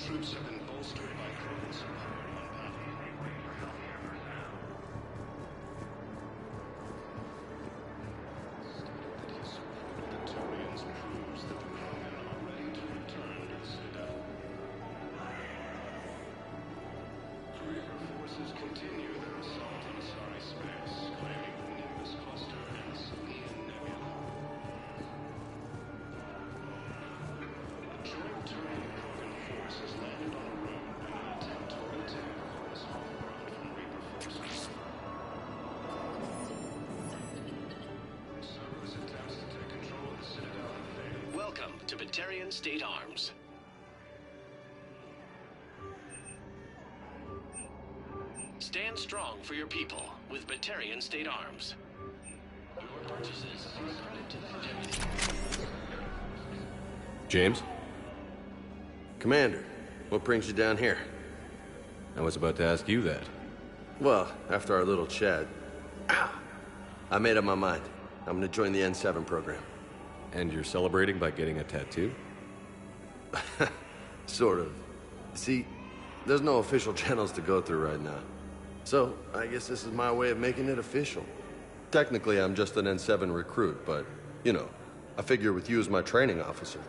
troops have been bolstered by Krogan support on that his support of the Turians proves that the Krogan are ready to return to the Citadel. Reaper forces continue their assault on Asari space, claiming the Nimbus cluster and Sunian Nebula. A joint Turian-Krogan force has landed on a road in an attempt to retake Horus Homeworld from Reaper forces. Cerberus attempts to take control of the Citadel and fail. Welcome to Batarian State Arms. Stand strong for your people with Batarian State Arms. Your purchases are a credit to the Batarian. James? Commander, what brings you down here? I was about to ask you that. Well, after our little chat, I made up my mind. I'm gonna join the N7 program. And you're celebrating by getting a tattoo? Sort of. See, there's no official channels to go through right now. So, I guess this is my way of making it official. Technically, I'm just an N7 recruit, but, you know, I figure with you as my training officer,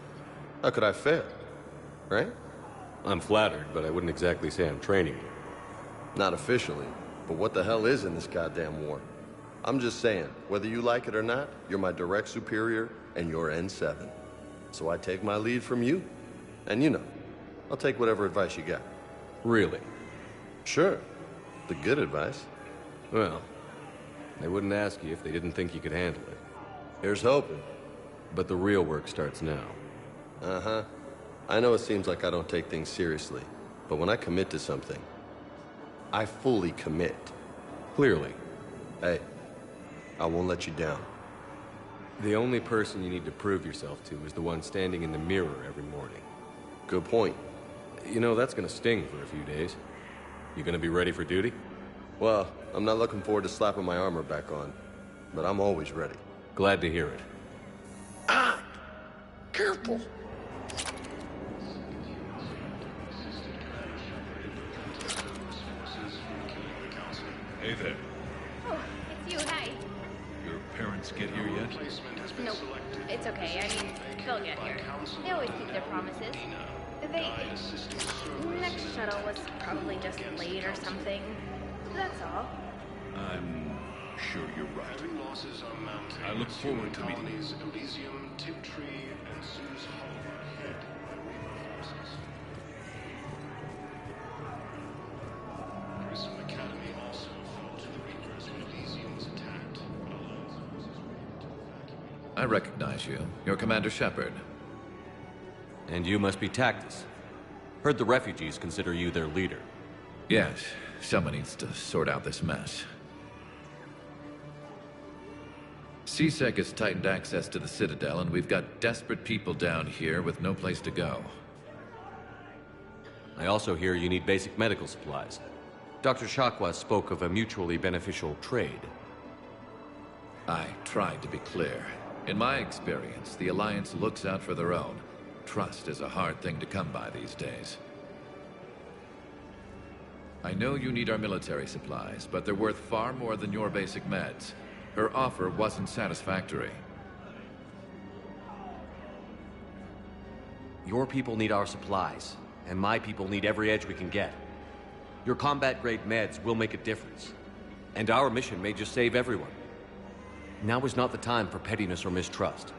how could I fail? Right? I'm flattered, but I wouldn't exactly say I'm training you. Not officially, but what the hell is in this goddamn war? I'm just saying, whether you like it or not, you're my direct superior, and you're N7. So I take my lead from you. And you know, I'll take whatever advice you got. Really? Sure. The good advice. Well, they wouldn't ask you if they didn't think you could handle it. Here's hoping. But the real work starts now. Uh-huh. I know it seems like I don't take things seriously, but when I commit to something, I fully commit. Clearly. Hey, I won't let you down. The only person you need to prove yourself to is the one standing in the mirror every morning. Good point. You know, that's gonna sting for a few days. You gonna be ready for duty? Well, I'm not looking forward to slapping my armor back on, but I'm always ready. Glad to hear it. Ah! Careful! Hey there. Oh, it's you, hi. Your parents get here yet? Nope, it's okay. I mean, they'll get here. They always keep their promises. Next shuttle was probably just late or something. That's all. I'm sure you're right. I look forward to meeting you. Elysium, Tiptree, and Zeus Hollow are hit by Reaper forces. Grissom Academy also fell to the Reapers when Elysium was attacked. Alliance forces were able to evacuate. I recognize you. You're Commander Shepard. And you must be Tactus. Heard the refugees consider you their leader. Yes, someone needs to sort out this mess. CSEC has tightened access to the Citadel, and we've got desperate people down here with no place to go. I also hear you need basic medical supplies. Dr. Shakwa spoke of a mutually beneficial trade. I tried to be clear. In my experience, the Alliance looks out for their own. Trust is a hard thing to come by these days. I know you need our military supplies, but they're worth far more than your basic meds. Her offer wasn't satisfactory. Your people need our supplies, and my people need every edge we can get. Your combat-grade meds will make a difference, and our mission may just save everyone. Now is not the time for pettiness or mistrust.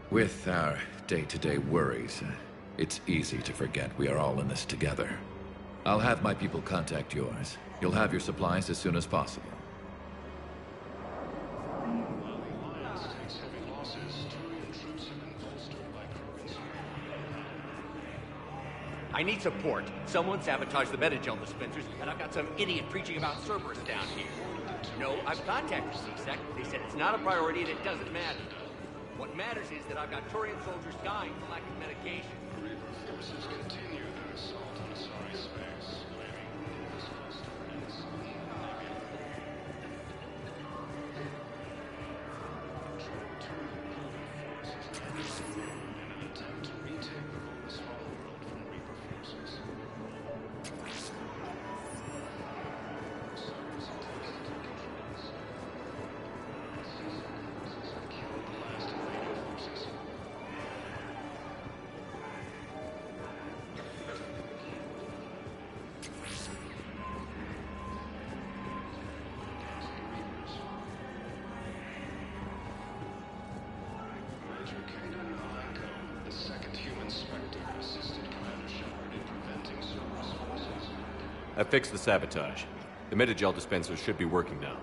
With our day-to-day worries, it's easy to forget we are all in this together. I'll have my people contact yours. You'll have your supplies as soon as possible. While the Alliance takes heavy losses, Turian troops have been bolstered by Krogan support. I need support. Someone sabotaged the Metagel dispensers, and I've got some idiot preaching about Cerberus down here. No, I've contacted CSEC. They said it's not a priority and it doesn't matter. What matters is that I've got Turian soldiers dying for lack of medication. Reaper forces continue their assault on Asari space, claiming the Nimbus cluster and Sunian Nebula. Joint Turian-Krogan forces landed in an attempt to retake the Horus Homeworld from Reaper forces. second human Spectre assisted Commander Shepard in preventing Cerberus forces. I fixed the sabotage. The Metagel dispensers should be working now.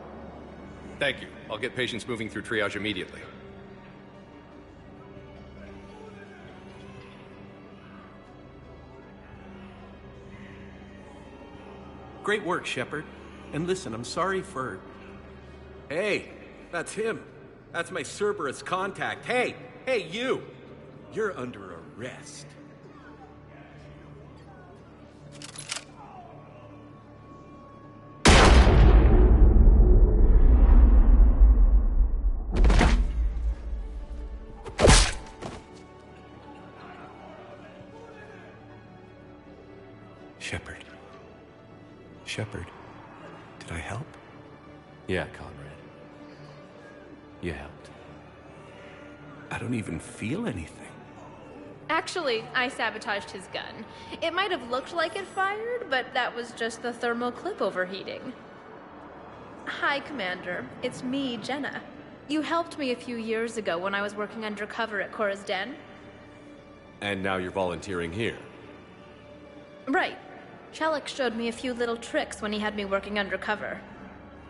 Thank you. I'll get patients moving through triage immediately. Great work, Shepard. And listen, I'm sorry for... Hey, that's him. That's my Cerberus contact. Hey, you! You're under arrest. Shepard, did I help? Yeah, Conrad. You helped. I don't even feel anything. Actually, I sabotaged his gun. It might have looked like it fired, but that was just the thermal clip overheating. Hi, Commander. It's me, Jenna. You helped me a few years ago when I was working undercover at Cora's Den. And now you're volunteering here. Right. Shellick showed me a few little tricks when he had me working undercover.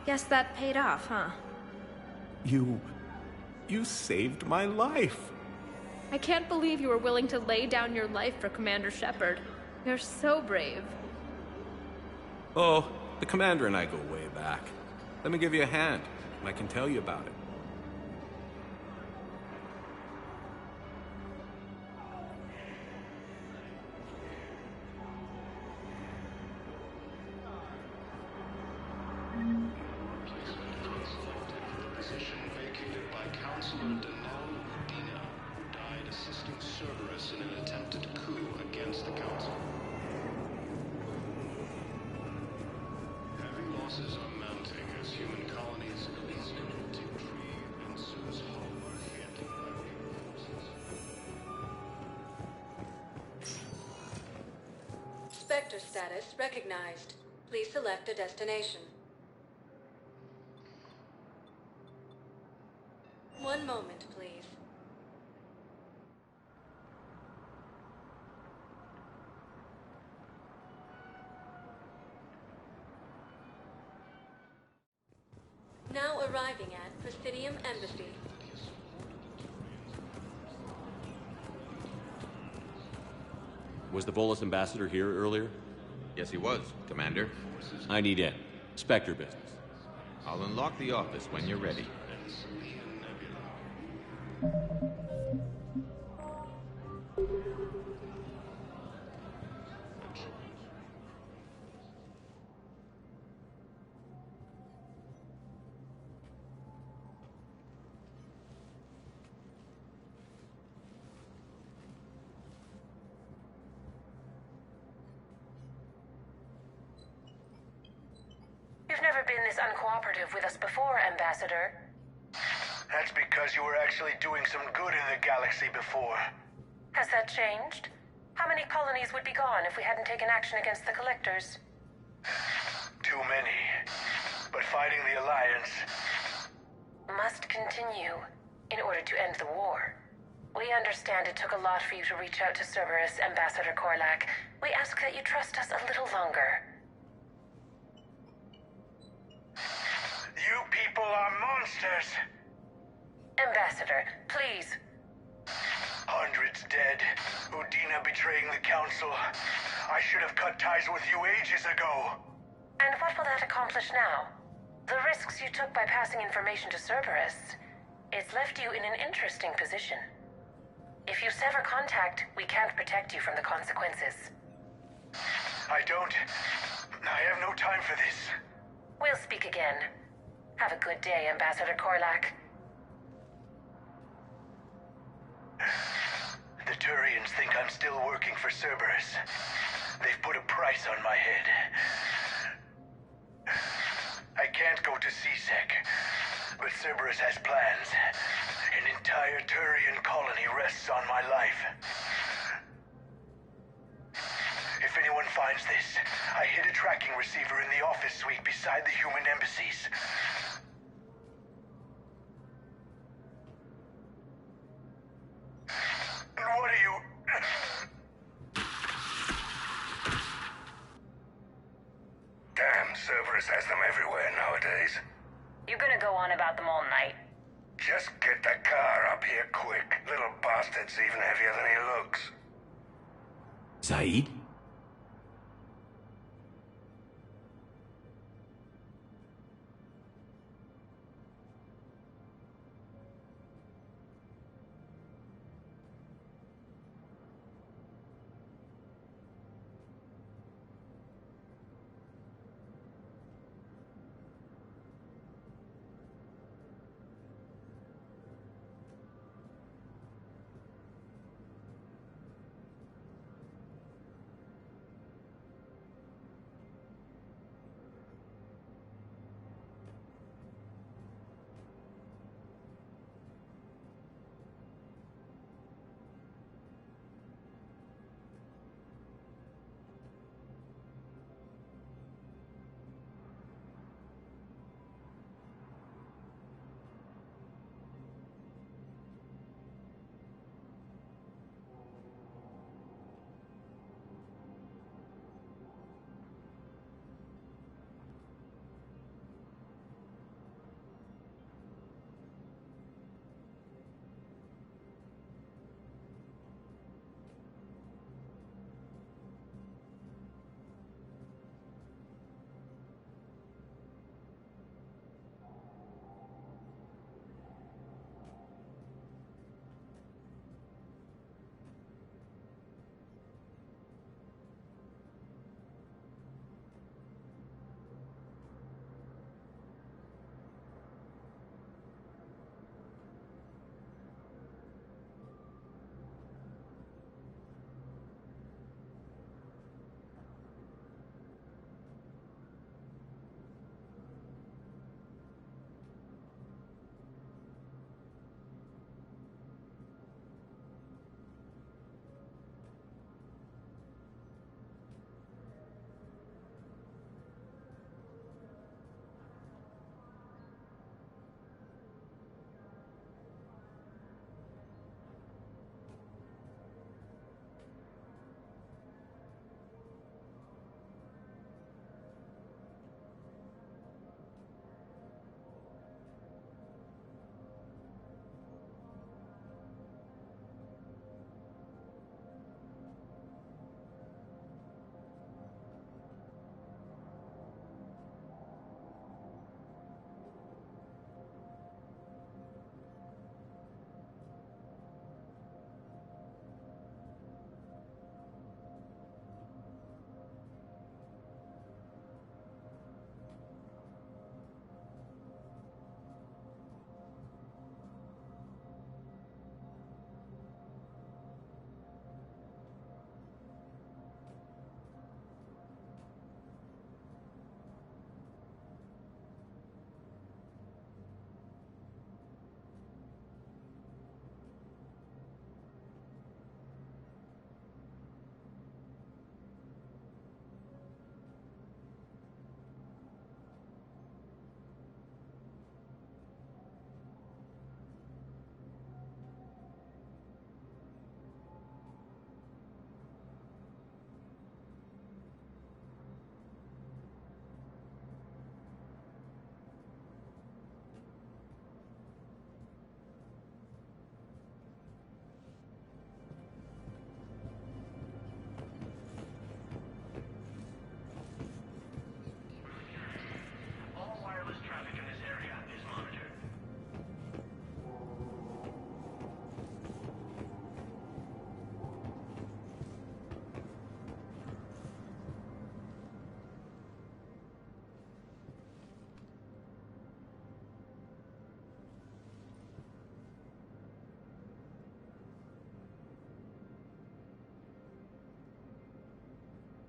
Guess that paid off, huh? You saved my life. I can't believe you were willing to lay down your life for Commander Shepard. You're so brave. Oh, the Commander and I go way back. Let me give you a hand, and I can tell you about it. Position vacated by Counselor Denal Udina, who died assisting Cerberus in an attempted coup against the Council. Heavy losses are mounting as human colonies in Tigree and Suez Hall are hit by Reaper forces. Spectre status recognized. Please select a destination. One moment, please. Now arriving at Presidium Embassy. Was the Volus ambassador here earlier? Yes, he was, Commander. I need in. Spectre business. I'll unlock the office when you're ready. You've never been this uncooperative with us before, Ambassador. That's because you were actually doing some good in the galaxy before. Has that changed? How many colonies would be gone if we hadn't taken action against the Collectors? Too many. But fighting the Alliance... must continue in order to end the war. We understand it took a lot for you to reach out to Cerberus, Ambassador Korlak. We ask that you trust us a little longer. You people are monsters! Ambassador, please. Hundreds dead. Udina betraying the Council. I should have cut ties with you ages ago. And what will that accomplish now? The risks you took by passing information to Cerberus, it's left you in an interesting position. If you sever contact, we can't protect you from the consequences. I have no time for this. We'll speak again. Have a good day, Ambassador Korlak. The Turians think I'm still working for Cerberus. They've put a price on my head. I can't go to C-Sec, but Cerberus has plans. An entire Turian colony rests on my life. If anyone finds this, I hid a tracking receiver in the office suite beside the human embassies. And what are you... Cerberus has them everywhere nowadays. You gonna go on about them all night? Just get the car up here quick. Little bastard's even heavier than he looks. Saeed?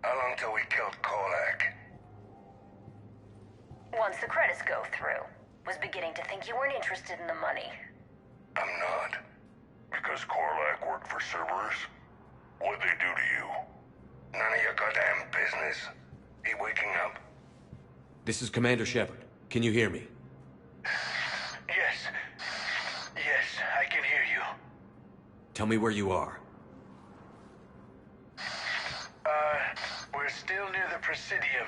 How long till we killed Korlak? Once the credits go through. Was beginning to think you weren't interested in the money. I'm not. Because Korlak worked for Cerberus? What'd they do to you? None of your goddamn business. He waking up? This is Commander Shepard. Can you hear me? Yes. Yes, I can hear you. Tell me where you are. We're still near the Presidium.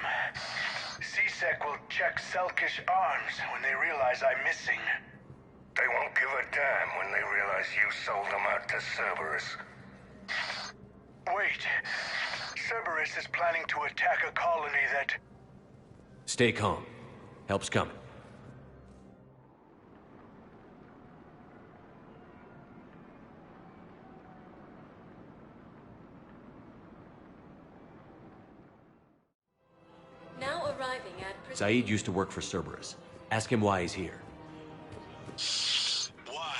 CSEC will check Selkish arms when they realize I'm missing. They won't give a damn when they realize you sold them out to Cerberus. Wait. Cerberus is planning to attack a colony that... Stay calm. Help's coming. Now arriving at... Zaid used to work for Cerberus. Ask him why he's here. Why?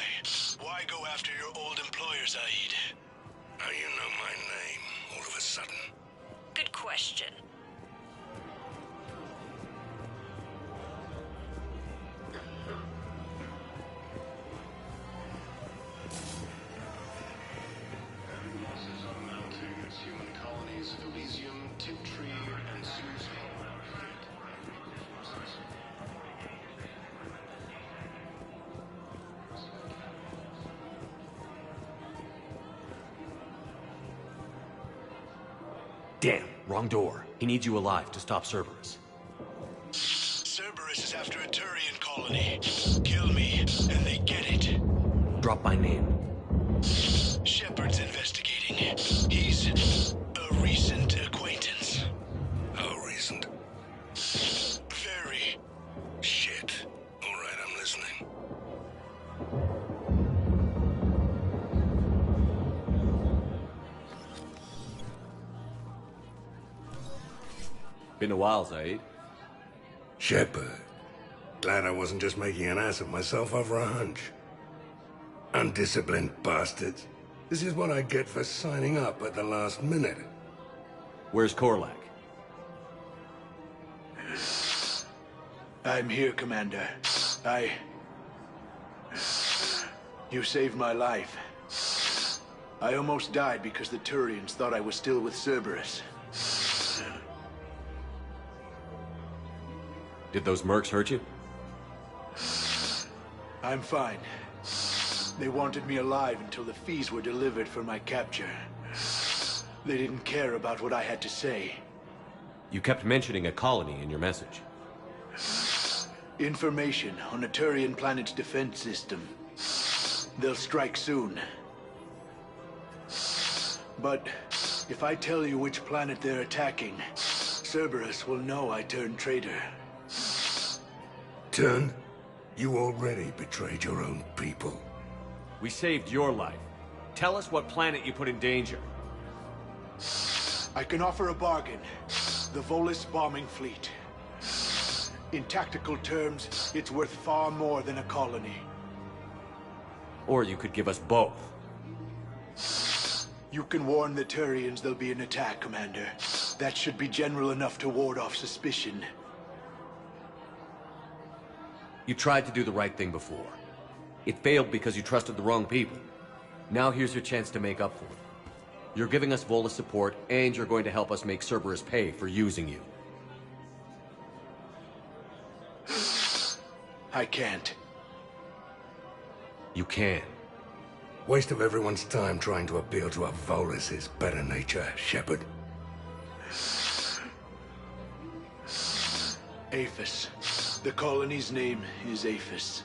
Why go after your old employer, Zaid? How you know my name all of a sudden? Good question. Heavy losses are mounting as human colonies of Elysium, Tiptree, and Susan are hit by Reaper forces. Damn, wrong door. He needs you alive to stop Cerberus. Cerberus is after a Turian colony. Kill me, and they get it. Drop my name. Shepard's investigating. He's a recent acquaintance. How recent? Very. Shit. All right, I'm listening. Been a while, Zaid. Shepard. Glad I wasn't just making an ass of myself over a hunch. Undisciplined bastards. This is what I get for signing up at the last minute. Where's Korlak? I'm here, Commander. You saved my life. I almost died because the Turians thought I was still with Cerberus. Did those mercs hurt you? I'm fine. They wanted me alive until the fees were delivered for my capture. They didn't care about what I had to say. You kept mentioning a colony in your message. Information on a Turian planet's defense system. They'll strike soon. But if I tell you which planet they're attacking, Cerberus will know I turned traitor. Turned? You already betrayed your own people. We saved your life. Tell us what planet you put in danger. I can offer a bargain. The Volus bombing fleet. In tactical terms, it's worth far more than a colony. Or you could give us both. You can warn the Turians there'll be an attack, Commander. That should be general enough to ward off suspicion. You tried to do the right thing before. It failed because you trusted the wrong people. Now here's your chance to make up for it. You're giving us Volus support, and you're going to help us make Cerberus pay for using you. I can't. You can. Waste of everyone's time trying to appeal to a Volus' better nature, Shepard. Aphis. The colony's name is Aphis.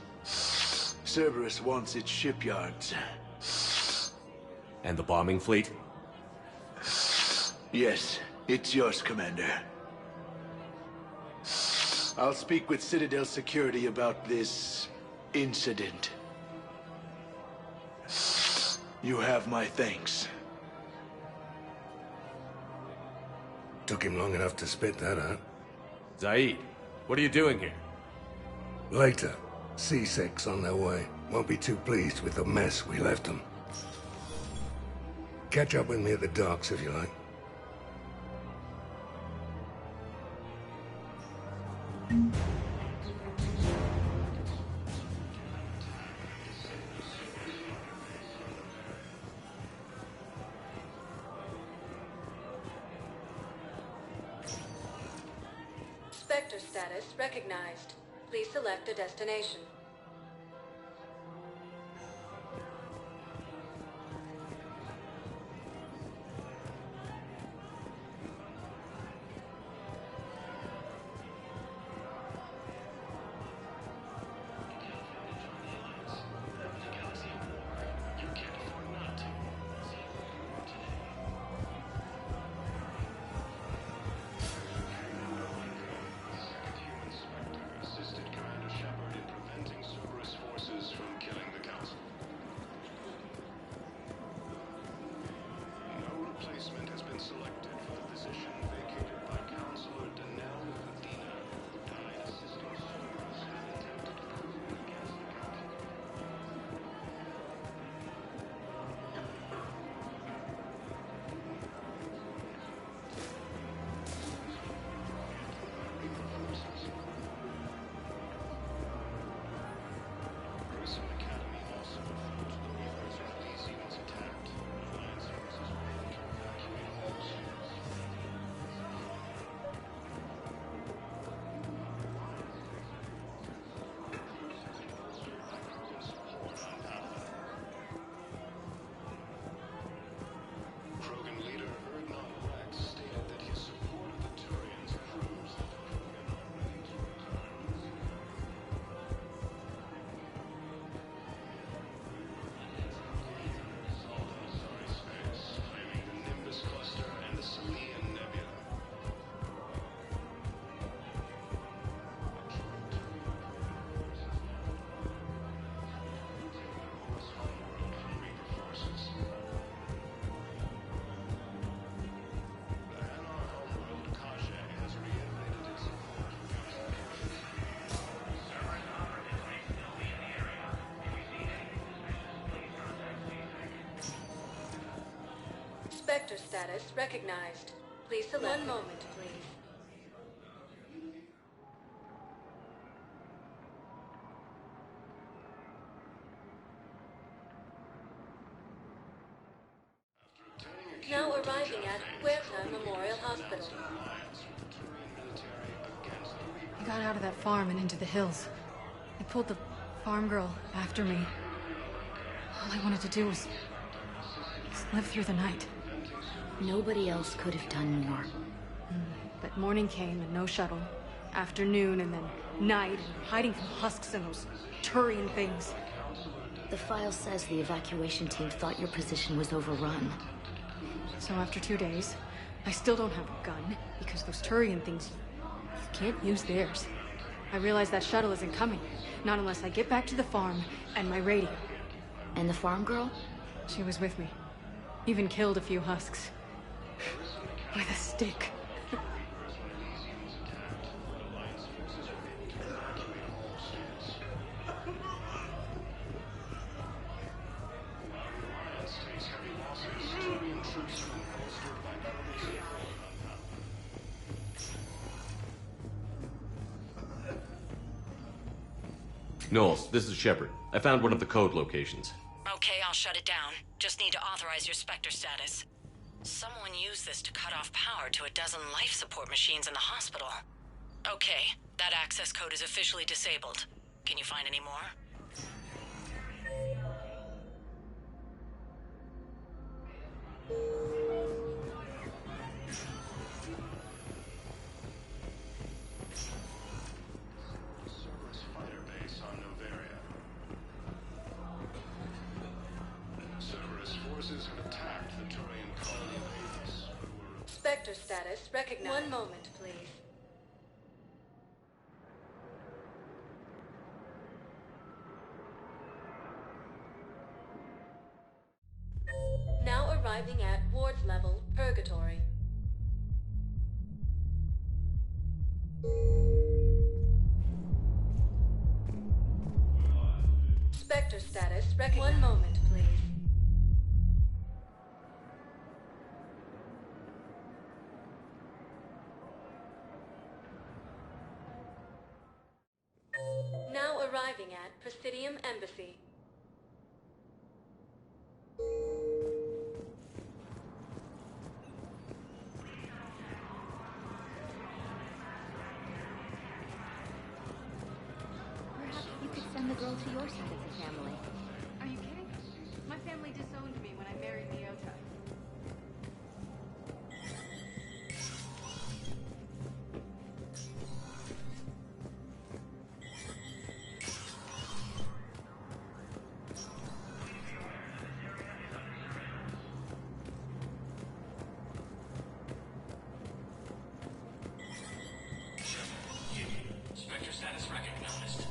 Cerberus wants its shipyards. And the bombing fleet? Yes, it's yours, Commander. I'll speak with Citadel Security about this incident. You have my thanks. Took him long enough to spit that out. Zaid, what are you doing here? Later. C6 on their way. Won't be too pleased with the mess we left them. Catch up with me at the docks if you like. Spectre status recognized. Please select a destination. Spectre status recognized. Please select. One moment, please. Now arriving at Huerta Memorial Hospital. I got out of that farm and into the hills. I pulled the farm girl after me. All I wanted to do was live through the night. Nobody else could have done more. But morning came and no shuttle. Afternoon and then night, and hiding from husks and those Turian things. The file says the evacuation team thought your position was overrun. So after 2 days, I still don't have a gun, because those Turian things, you can't use theirs. I realize that shuttle isn't coming, not unless I get back to the farm and my radio. And the farm girl? She was with me. Even killed a few husks. With a stick. Knowles, this is Shepard. I found one of the code locations. Okay, I'll shut it down. Just need to authorize your Spectre status. Someone used this to cut off power to a dozen life support machines in the hospital. Okay, that access code is officially disabled. Can you find any more? Cerberus fighter base on Noveria. Cerberus forces have attacked the Turian colony of Hades, but were... Spectre status recognized. One moment, please. Now arriving at Ward's level, Purgatory. Spectre status recognized. One moment, please. Now arriving at Presidium Embassy. Perhaps you could send the girl to your side of the family. Are you kidding? My family disowned me when I married Leota. Spectre status recognized.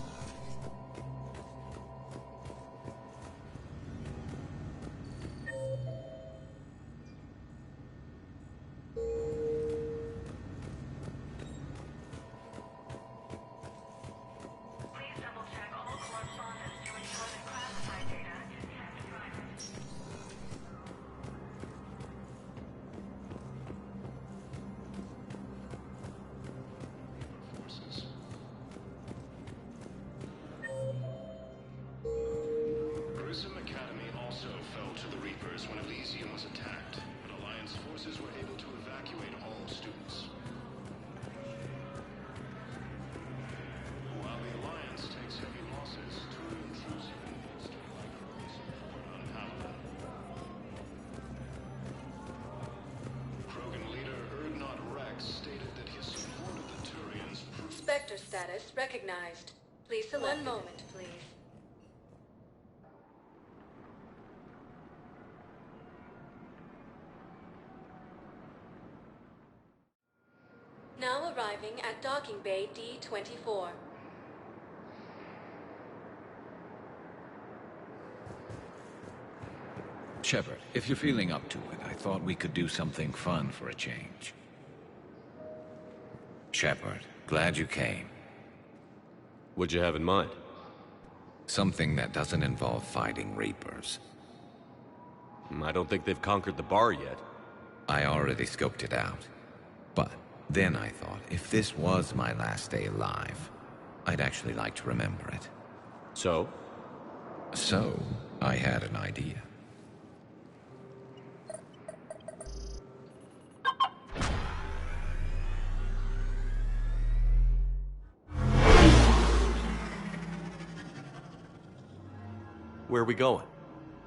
Grissom Academy also fell to the Reapers when Elysium was attacked, but Alliance forces were able to evacuate all students. While the Alliance takes heavy losses, Turian troops have been bolstered by early support on Paladin. Krogan leader Urdnot Rex stated that his support of the Turians proved... Spectre status recognized. Please select. One moment, please. Now arriving at Docking Bay D-24. Shepard, if you're feeling up to it, I thought we could do something fun for a change. Shepard, glad you came. What'd you have in mind? Something that doesn't involve fighting Reapers. I don't think they've conquered the bar yet. I already scoped it out. But then I thought, if this was my last day alive, I'd actually like to remember it. So? So, I had an idea. Where are we going?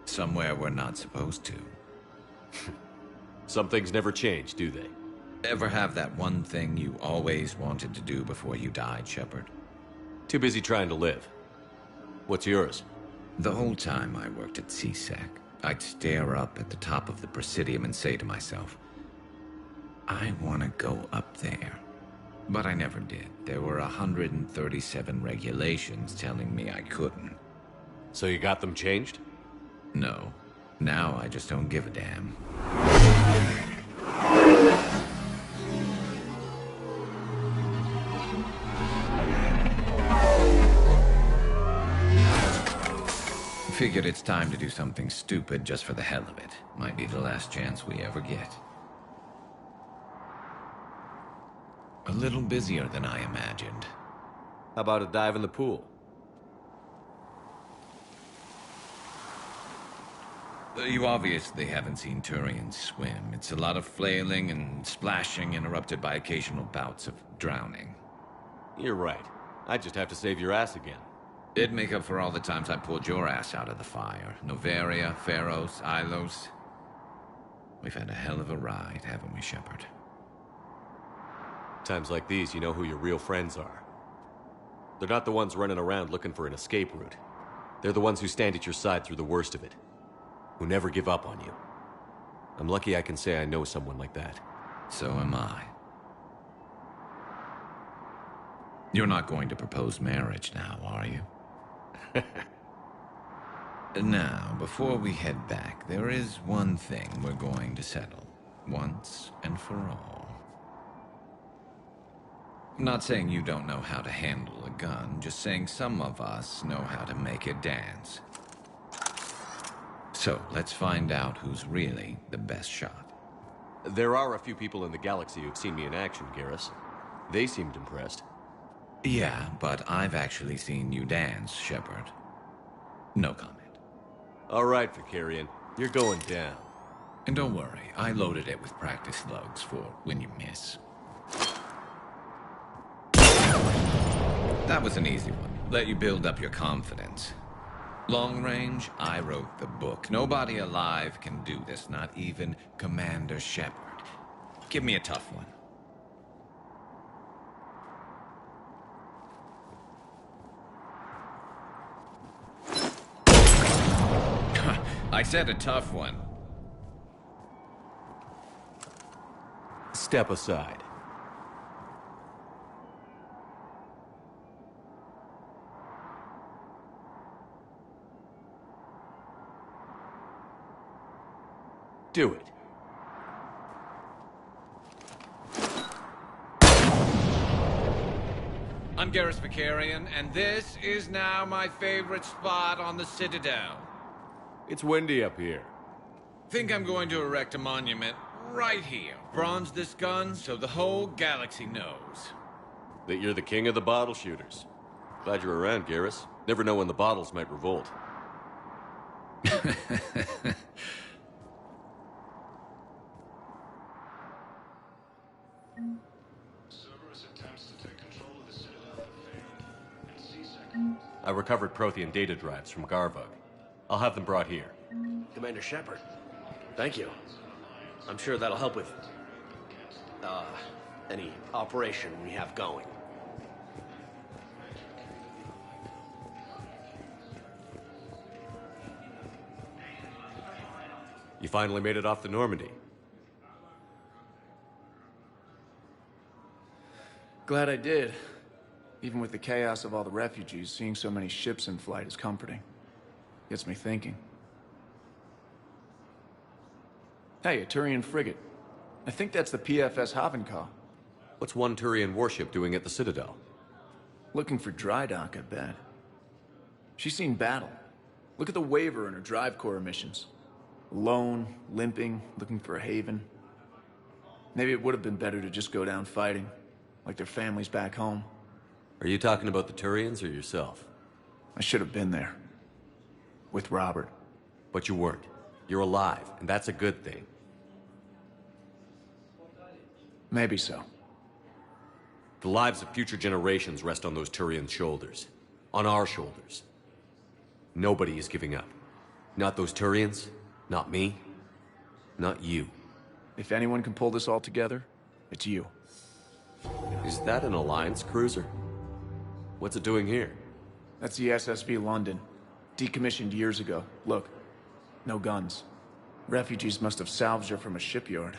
Somewhere we're not supposed to. Some things never change, do they? Ever have that one thing you always wanted to do before you died, Shepard? Too busy trying to live. What's yours? The whole time I worked at CSEC, I'd stare up at the top of the Presidium and say to myself, I want to go up there. But I never did. There were 137 regulations telling me I couldn't. So you got them changed? No. Now I just don't give a damn. Figured it's time to do something stupid just for the hell of it. Might be the last chance we ever get. A little busier than I imagined. How about a dive in the pool? You obviously haven't seen Turians swim. It's a lot of flailing and splashing interrupted by occasional bouts of drowning. You're right. I just have to save your ass again. It'd make up for all the times I pulled your ass out of the fire. Noveria, Pharos, Ilos. We've had a hell of a ride, haven't we, Shepard? Times like these, you know who your real friends are. They're not the ones running around looking for an escape route. They're the ones who stand at your side through the worst of it. Who never give up on you. I'm lucky I can say I know someone like that. So am I. You're not going to propose marriage now, are you? Now, before we head back, there is one thing we're going to settle. Once and for all. I'm not saying you don't know how to handle a gun, just saying some of us know how to make it dance. So, let's find out who's really the best shot. There are a few people in the galaxy who've seen me in action, Garrus. They seemed impressed. Yeah, but I've actually seen you dance, Shepard. No comment. All right, Vakarian. You're going down. And don't worry, I loaded it with practice slugs for when you miss. That was an easy one. Let you build up your confidence. Long range, I wrote the book. Nobody alive can do this, not even Commander Shepard. Give me a tough one. I said a tough one. Step aside. Do it. I'm Garrus Vakarian, and this is now my favorite spot on the Citadel. It's windy up here. Think I'm going to erect a monument right here. Bronze this gun so the whole galaxy knows. That you're the king of the bottle shooters. Glad you're around, Garrus. Never know when the bottles might revolt. I recovered Prothean data drives from Garvug. I'll have them brought here. Commander Shepard, thank you. I'm sure that'll help with, any operation we have going. You finally made it off the Normandy. Glad I did. Even with the chaos of all the refugees, seeing so many ships in flight is comforting. Gets me thinking. Hey, a Turian frigate. I think that's the PFS Havenkaw. What's one Turian warship doing at the Citadel? Looking for dry dock, I bet. She's seen battle. Look at the waiver in her drive core emissions. Alone, limping, looking for a haven. Maybe it would have been better to just go down fighting, like their families back home. Are you talking about the Turians or yourself? I should have been there. With Robert. But you weren't. You're alive, and that's a good thing. Maybe so. The lives of future generations rest on those Turian shoulders. On our shoulders. Nobody is giving up. Not those Turians, not me, not you. If anyone can pull this all together, it's you. Is that an Alliance cruiser? What's it doing here? That's the SSV London. Decommissioned years ago. Look, no guns. Refugees must have salvaged her from a shipyard.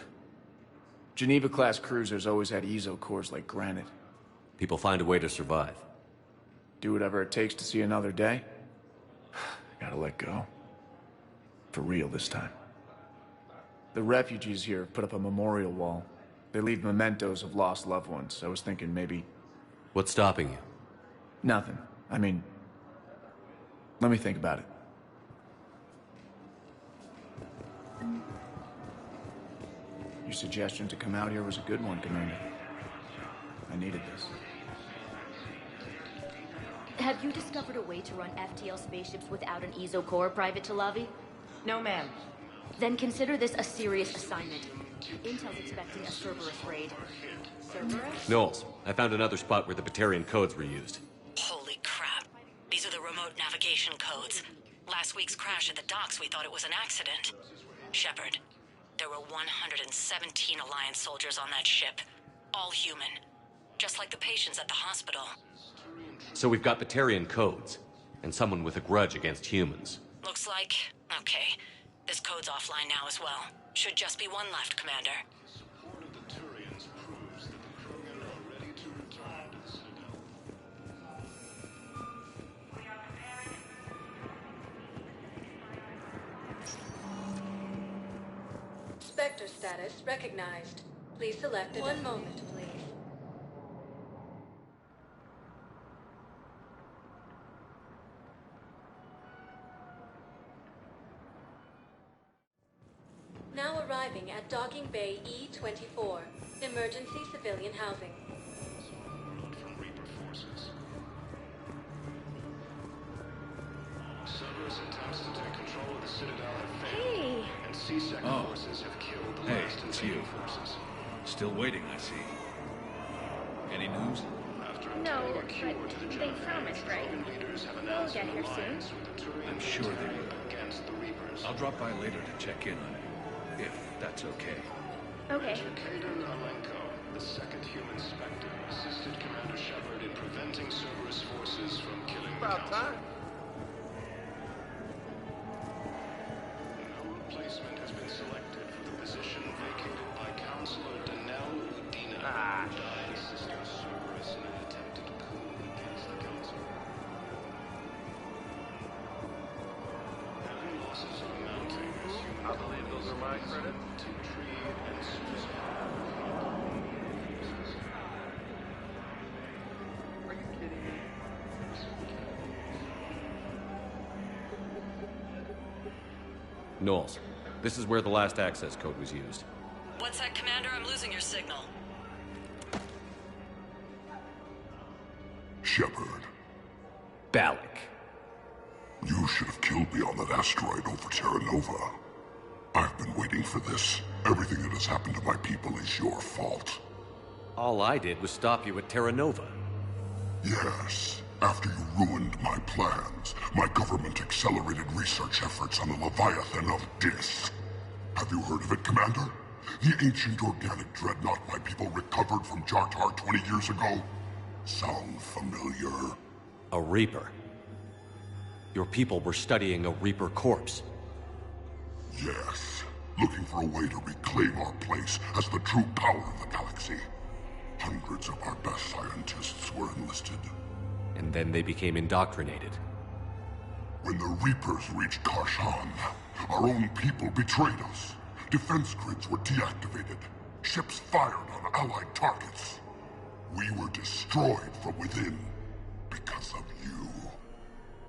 Geneva-class cruisers always had eezo cores like granite. People find a way to survive. Do whatever it takes to see another day. Gotta let go. For real this time. The refugees here have put up a memorial wall. They leave mementos of lost loved ones. I was thinking maybe... What's stopping you? Nothing. I mean... Let me think about it. Your suggestion to come out here was a good one, Commander. I needed this. Have you discovered a way to run FTL spaceships without an eezo core, Private Talavi? No, ma'am. Then consider this a serious assignment. Intel's expecting a Cerberus raid. Cerberus? Knowles, I found another spot where the Batarian codes were used. Holy crap. These are the remote navigation codes. Last week's crash at the docks, we thought it was an accident. Shepard, there were 117 Alliance soldiers on that ship. All human. Just like the patients at the hospital. So we've got Batarian codes, and someone with a grudge against humans. Looks like... okay. This code's offline now as well. Should just be one left, Commander. Support of the Turians proves that the Krogan are ready to return to the Citadel. Spectre status recognized. Please select it. One moment, please. Now arriving at Docking Bay E-24, emergency civilian housing. From Reaper forces. Cerberus attempts to take control of the Citadel have failed. Hey! And C-Sec forces have killed the Hey, last it's invading you. forces. Still waiting, I see. Any news? After No, obtaining a cure but to the they Genophage, promised, the right? Krogan leaders have They'll announced get an here soon. alliance with the Turian I'm sure they military will. against the Reapers. I'll drop by later to check in on it, if that's okay. Okay. Major Kaden Alenko, the second human Spectre, assisted Commander Shepard in preventing Cerberus forces from killing the Council. No replacement has been selected for the position vacated by Counselor Danelle Udina, who died assisting Cerberus in an attempted coup against the Council. Heavy losses are mounting as human colonies to Tree and Susan. Knowles, this is where the last access code was used. What's that, Commander? I'm losing your signal. Shepard, Balak. you should have killed me on that asteroid over Terra Nova. I've been waiting for this. Everything that has happened to my people is your fault. All I did was stop you at Terra Nova. Yes. After you ruined my plans, my government accelerated research efforts on the Leviathan of Dis. Have you heard of it, Commander? The ancient organic dreadnought my people recovered from Jartar 20 years ago? Sound familiar? A Reaper. Your people were studying a Reaper corpse. Yes. Looking for a way to reclaim our place as the true power of the galaxy. Hundreds of our best scientists were enlisted. And then they became indoctrinated. When the Reapers reached Karshan, our own people betrayed us. Defense grids were deactivated. Ships fired on Allied targets. We were destroyed from within because of you.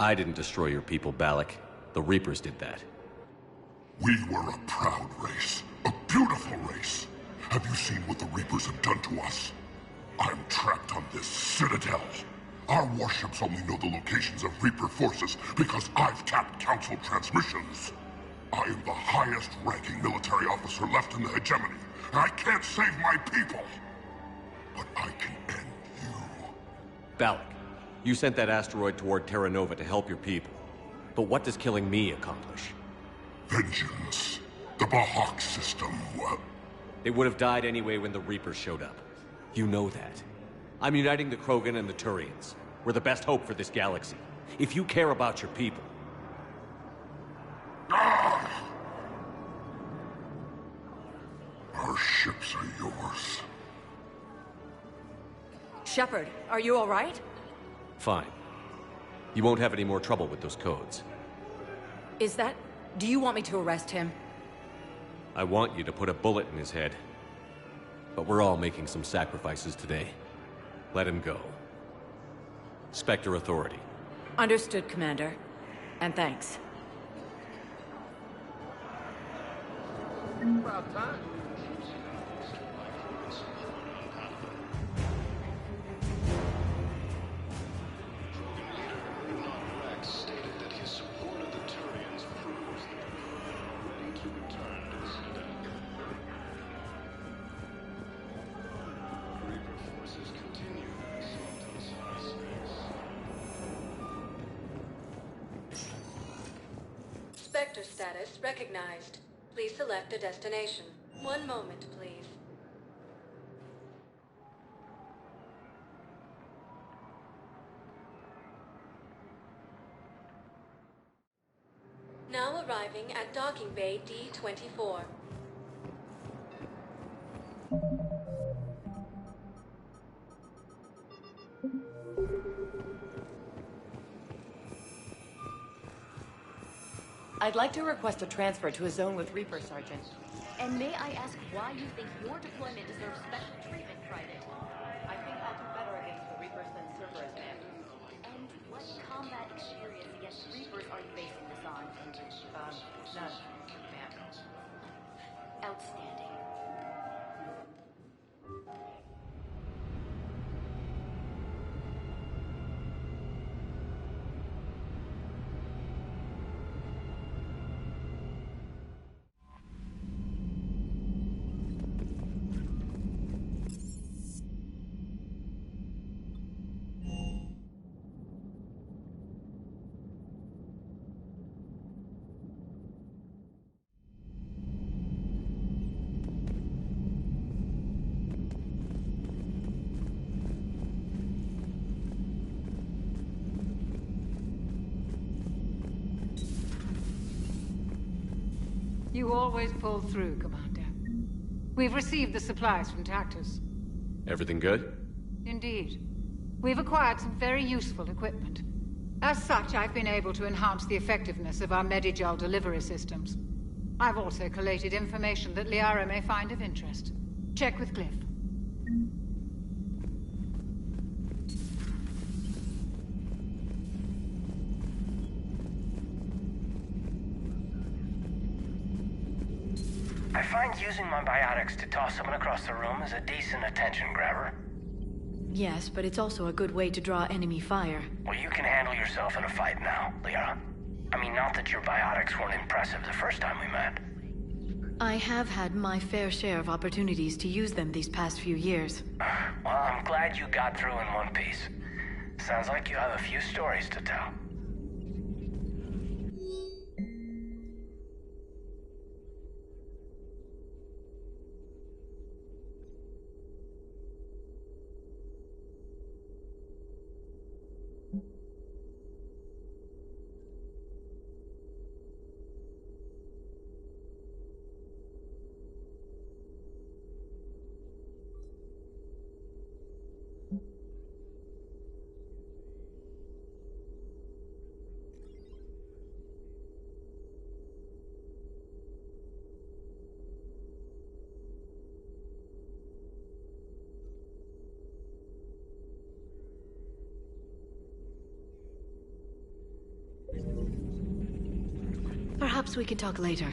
I didn't destroy your people, Balak. The Reapers did that. We were a proud race, a beautiful race. Have you seen what the Reapers have done to us? I'm trapped on this citadel. Our warships only know the locations of Reaper forces because I've tapped Council transmissions. I am the highest-ranking military officer left in the hegemony, and I can't save my people. But I can end you. Balak, you sent that asteroid toward Terra Nova to help your people. But what does killing me accomplish? Vengeance. The Bahak system, well... They would have died anyway when the Reapers showed up. You know that. I'm uniting the Krogan and the Turians. We're the best hope for this galaxy. If you care about your people... Our ships are yours. Shepard, are you all right? Fine. You won't have any more trouble with those codes. Is that... Do you want me to arrest him? I want you to put a bullet in his head. But we're all making some sacrifices today. Let him go. Spectre Authority. Understood, Commander. And thanks. About time. Stated that his support of the Turians proves that the ready to return to the Citadel. Reaper forces continue their assault on cyberspace. Spectre status recognized. Please select a destination. One moment, please. Now arriving at Docking Bay D-24. I'd like to request a transfer to a zone with Reaper, Sergeant. And may I ask why you think your deployment deserves special treatment, Private? I think I'll do better against the Reapers than Cerberus, ma'am. And what combat experience against Reapers are you basing this on? None, ma'am. Outstanding. You always pull through, Commander. We've received the supplies from Tactus. Everything good? Indeed. We've acquired some very useful equipment. As such, I've been able to enhance the effectiveness of our Medigel delivery systems. I've also collated information that Liara may find of interest. Check with Glyph. I find using my biotics to toss someone across the room is a decent attention grabber. Yes, but it's also a good way to draw enemy fire. Well, you can handle yourself in a fight now, Liara. I mean, not that your biotics weren't impressive the first time we met. I have had my fair share of opportunities to use them these past few years. Well, I'm glad you got through in one piece. Sounds like you have a few stories to tell. Perhaps we can talk later.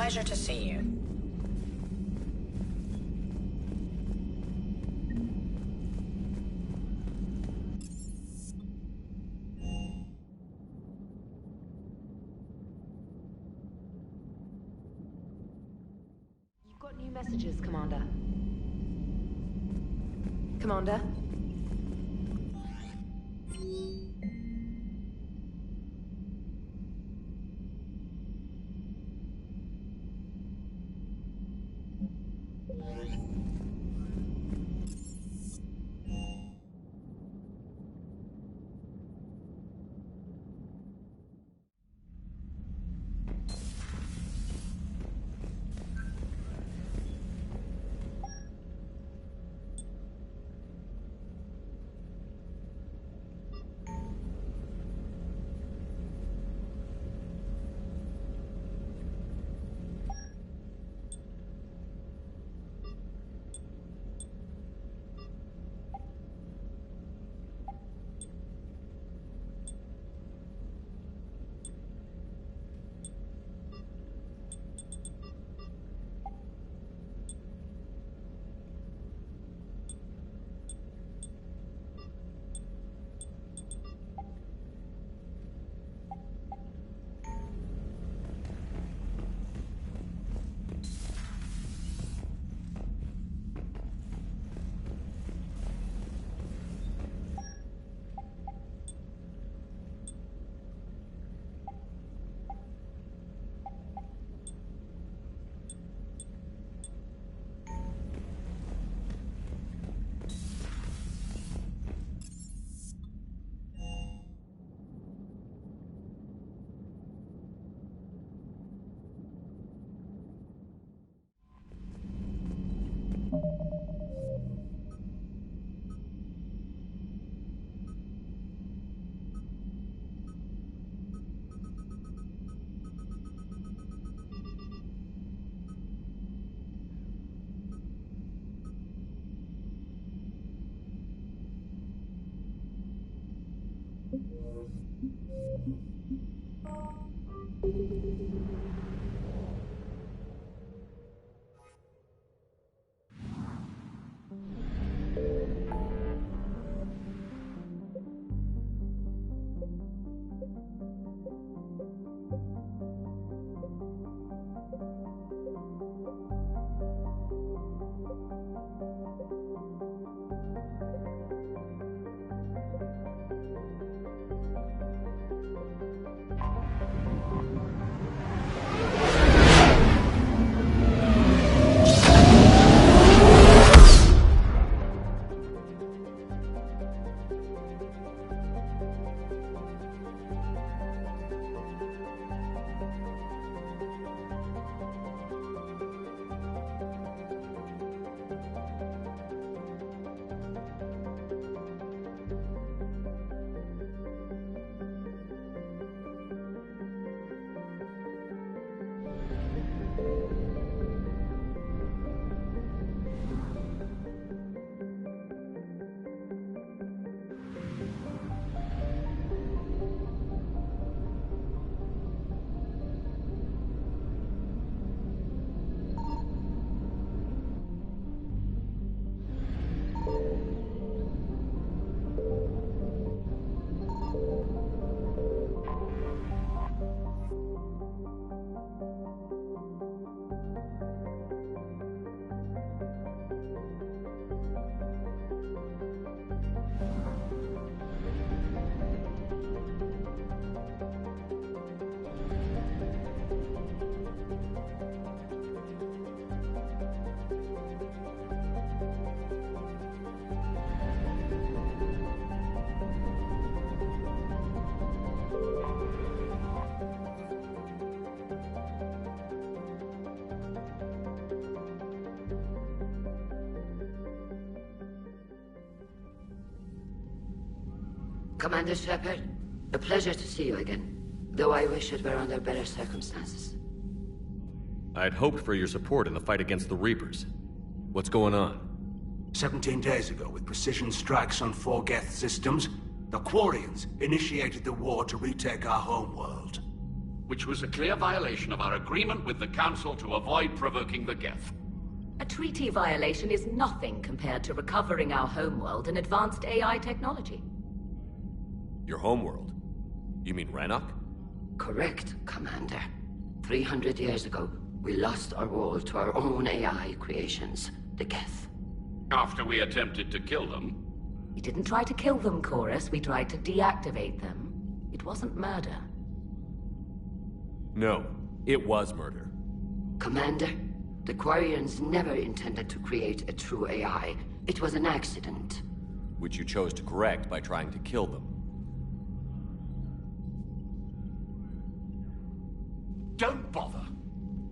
pleasure to see you. You've got new messages, Commander. Commander? Commander Shepard, a pleasure to see you again. Though I wish it were under better circumstances. I'd hoped for your support in the fight against the Reapers. What's going on? 17 days ago, with precision strikes on 4 Geth systems, the Quarians initiated the war to retake our homeworld. which was a clear violation of our agreement with the Council to avoid provoking the Geth. A treaty violation is nothing compared to recovering our homeworld and advanced AI technology. Your homeworld? You mean Rannoch? Correct, Commander. 300 years ago, we lost our world to our own AI creations, the Geth. After we attempted to kill them? We didn't try to kill them, Chorus. We tried to deactivate them. It wasn't murder. No, it was murder. Commander, the Quarians never intended to create a true AI. It was an accident. Which you chose to correct by trying to kill them. Don't bother.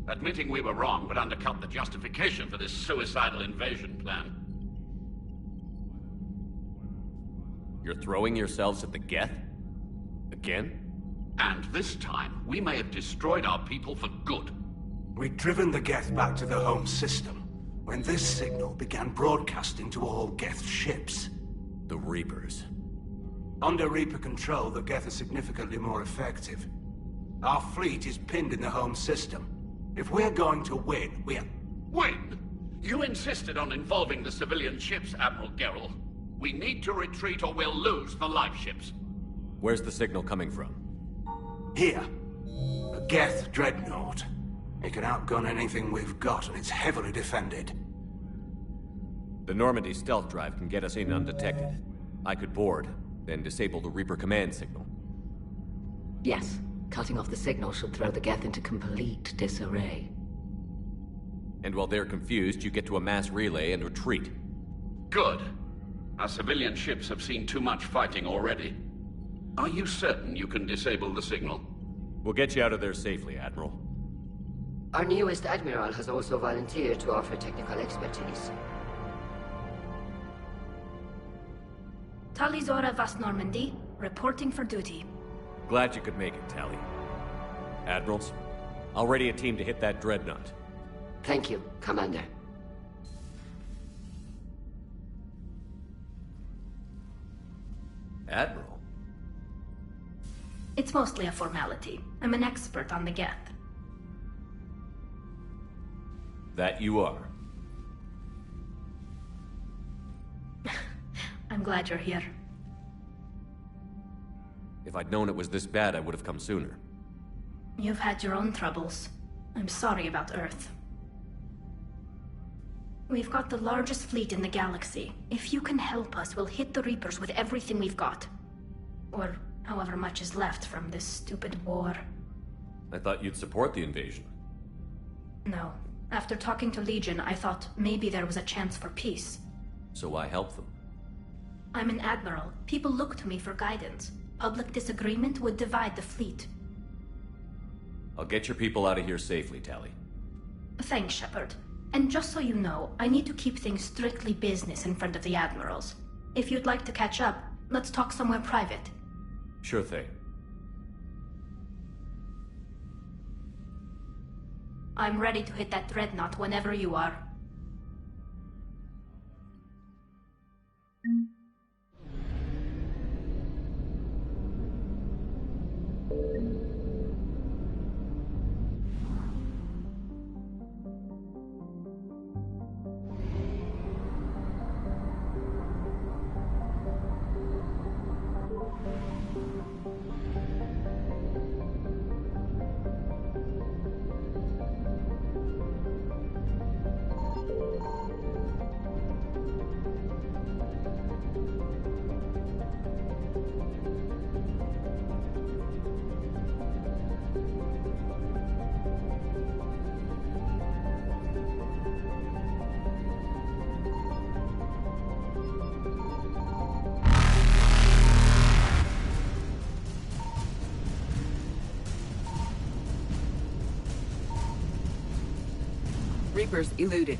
Admitting we were wrong would undercut the justification for this suicidal invasion plan. You're throwing yourselves at the Geth? Again? And this time, we may have destroyed our people for good. We'd driven the Geth back to the home system when this signal began broadcasting to all Geth ships. The Reapers. Under Reaper control, the Geth are significantly more effective. Our fleet is pinned in the home system. If we're going to win, Win? You insisted on involving the civilian ships, Admiral Gerrel. We need to retreat or we'll lose the live ships. Where's the signal coming from? Here. A Geth dreadnought. It can outgun anything we've got, and it's heavily defended. The Normandy stealth drive can get us in undetected. I could board, then disable the Reaper command signal. Yes. Cutting off the signal should throw the Geth into complete disarray. And while they're confused, you get to a mass relay and retreat. Good. Our civilian ships have seen too much fighting already. Are you certain you can disable the signal? We'll get you out of there safely, Admiral. Our newest Admiral has also volunteered to offer technical expertise. Talizora Vas Normandy, reporting for duty. Glad you could make it, Tally. Admirals, I'll ready a team to hit that dreadnought. Thank you, Commander. Admiral? It's mostly a formality. I'm an expert on the Geth. That you are. I'm glad you're here. If I'd known it was this bad, I would have come sooner. You've had your own troubles. I'm sorry about Earth. We've got the largest fleet in the galaxy. If you can help us, we'll hit the Reapers with everything we've got. Or however much is left from this stupid war. I thought you'd support the invasion. No. After talking to Legion, I thought maybe there was a chance for peace. So why help them? I'm an admiral. People look to me for guidance. Public disagreement would divide the fleet. I'll get your people out of here safely, Tally. Thanks, Shepard. And just so you know, I need to keep things strictly business in front of the admirals. If you'd like to catch up, let's talk somewhere private. Sure thing. I'm ready to hit that dreadnought whenever you are. Reapers eluded.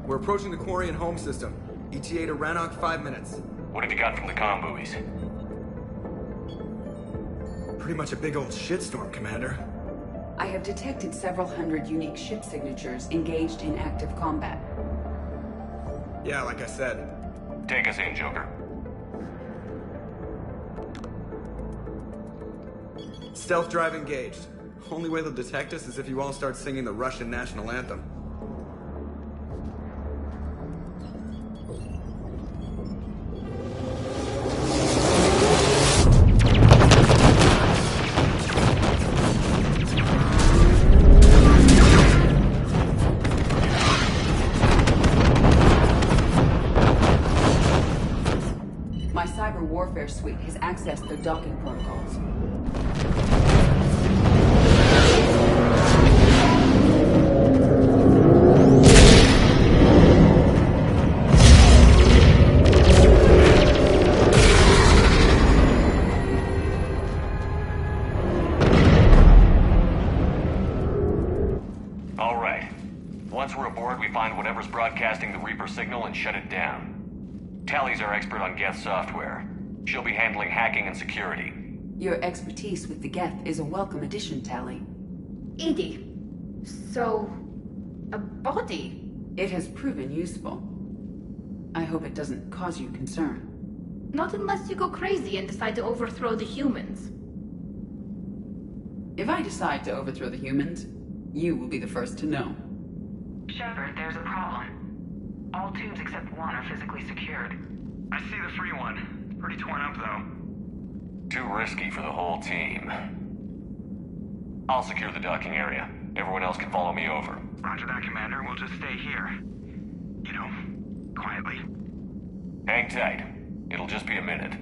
We're approaching the Quarian home system. ETA to Rannoch, 5 minutes. What have you got from the comm buoys? Pretty much a big old shitstorm, Commander. I have detected several hundred unique ship signatures engaged in active combat. Yeah, like I said. Take us in, Joker. Stealth drive engaged. Only way they'll detect us is if you all start singing the Russian national anthem. My cyber warfare suite has accessed their docking protocols. All right. Once we're aboard, we find whatever's broadcasting the Reaper signal and shut it down. Tally's our expert on Geth software. She'll be handling hacking and security. Your expertise with the Geth is a welcome addition, Tally. Edie, so... a body? It has proven useful. I hope it doesn't cause you concern. Not unless you go crazy and decide to overthrow the humans. If I decide to overthrow the humans, you will be the first to know. Shepard, there's a problem. All tubes except one are physically secured. I see the free one. Pretty torn up, though. Too risky for the whole team. I'll secure the docking area. Everyone else can follow me over. Roger that, Commander. We'll just stay here. You know, quietly. Hang tight. It'll just be a minute.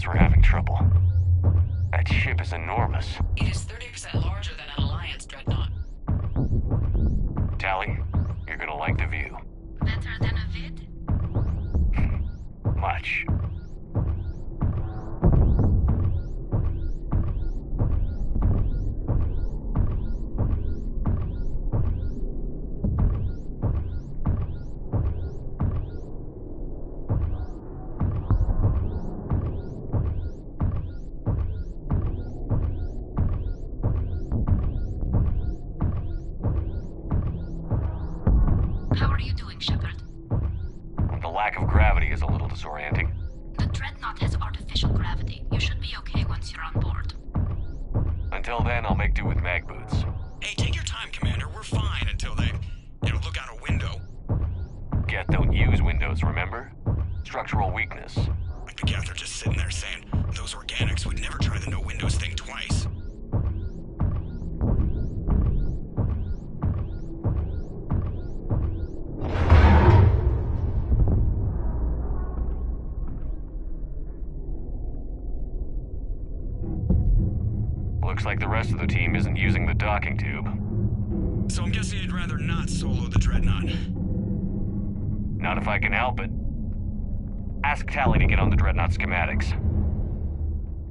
We're having trouble. That ship is enormous. It is 30% larger than an Alliance dreadnought. Tally, you're gonna like the view. Better than a vid? Much. How are you doing, Shepard? The lack of gravity is a little disorienting. The Dreadnought has artificial gravity. You should be okay once you're on board. Until then, I'll make do with mag boots. Hey, take your time, Commander. We're fine until they, look out a window. Geth don't use windows, remember? Structural weakness. Like the Geth are just sitting there saying, those organics would never try the no-windows thing twice. Looks like the rest of the team isn't using the docking tube. So I'm guessing you'd rather not solo the Dreadnought. Not if I can help it. Ask Tally to get on the Dreadnought schematics.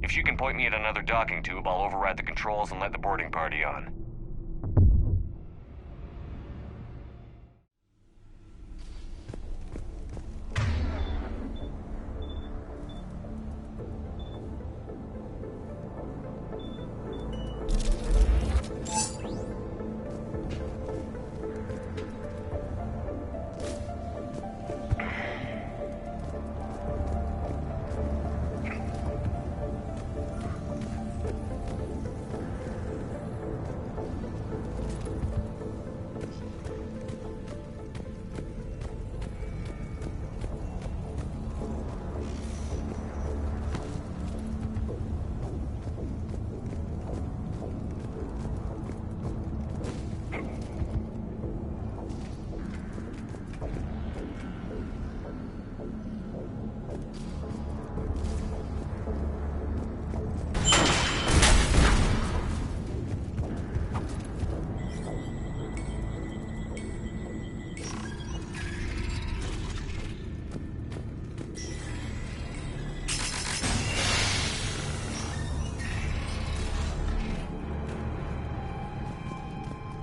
If she can point me at another docking tube, I'll override the controls and let the boarding party on.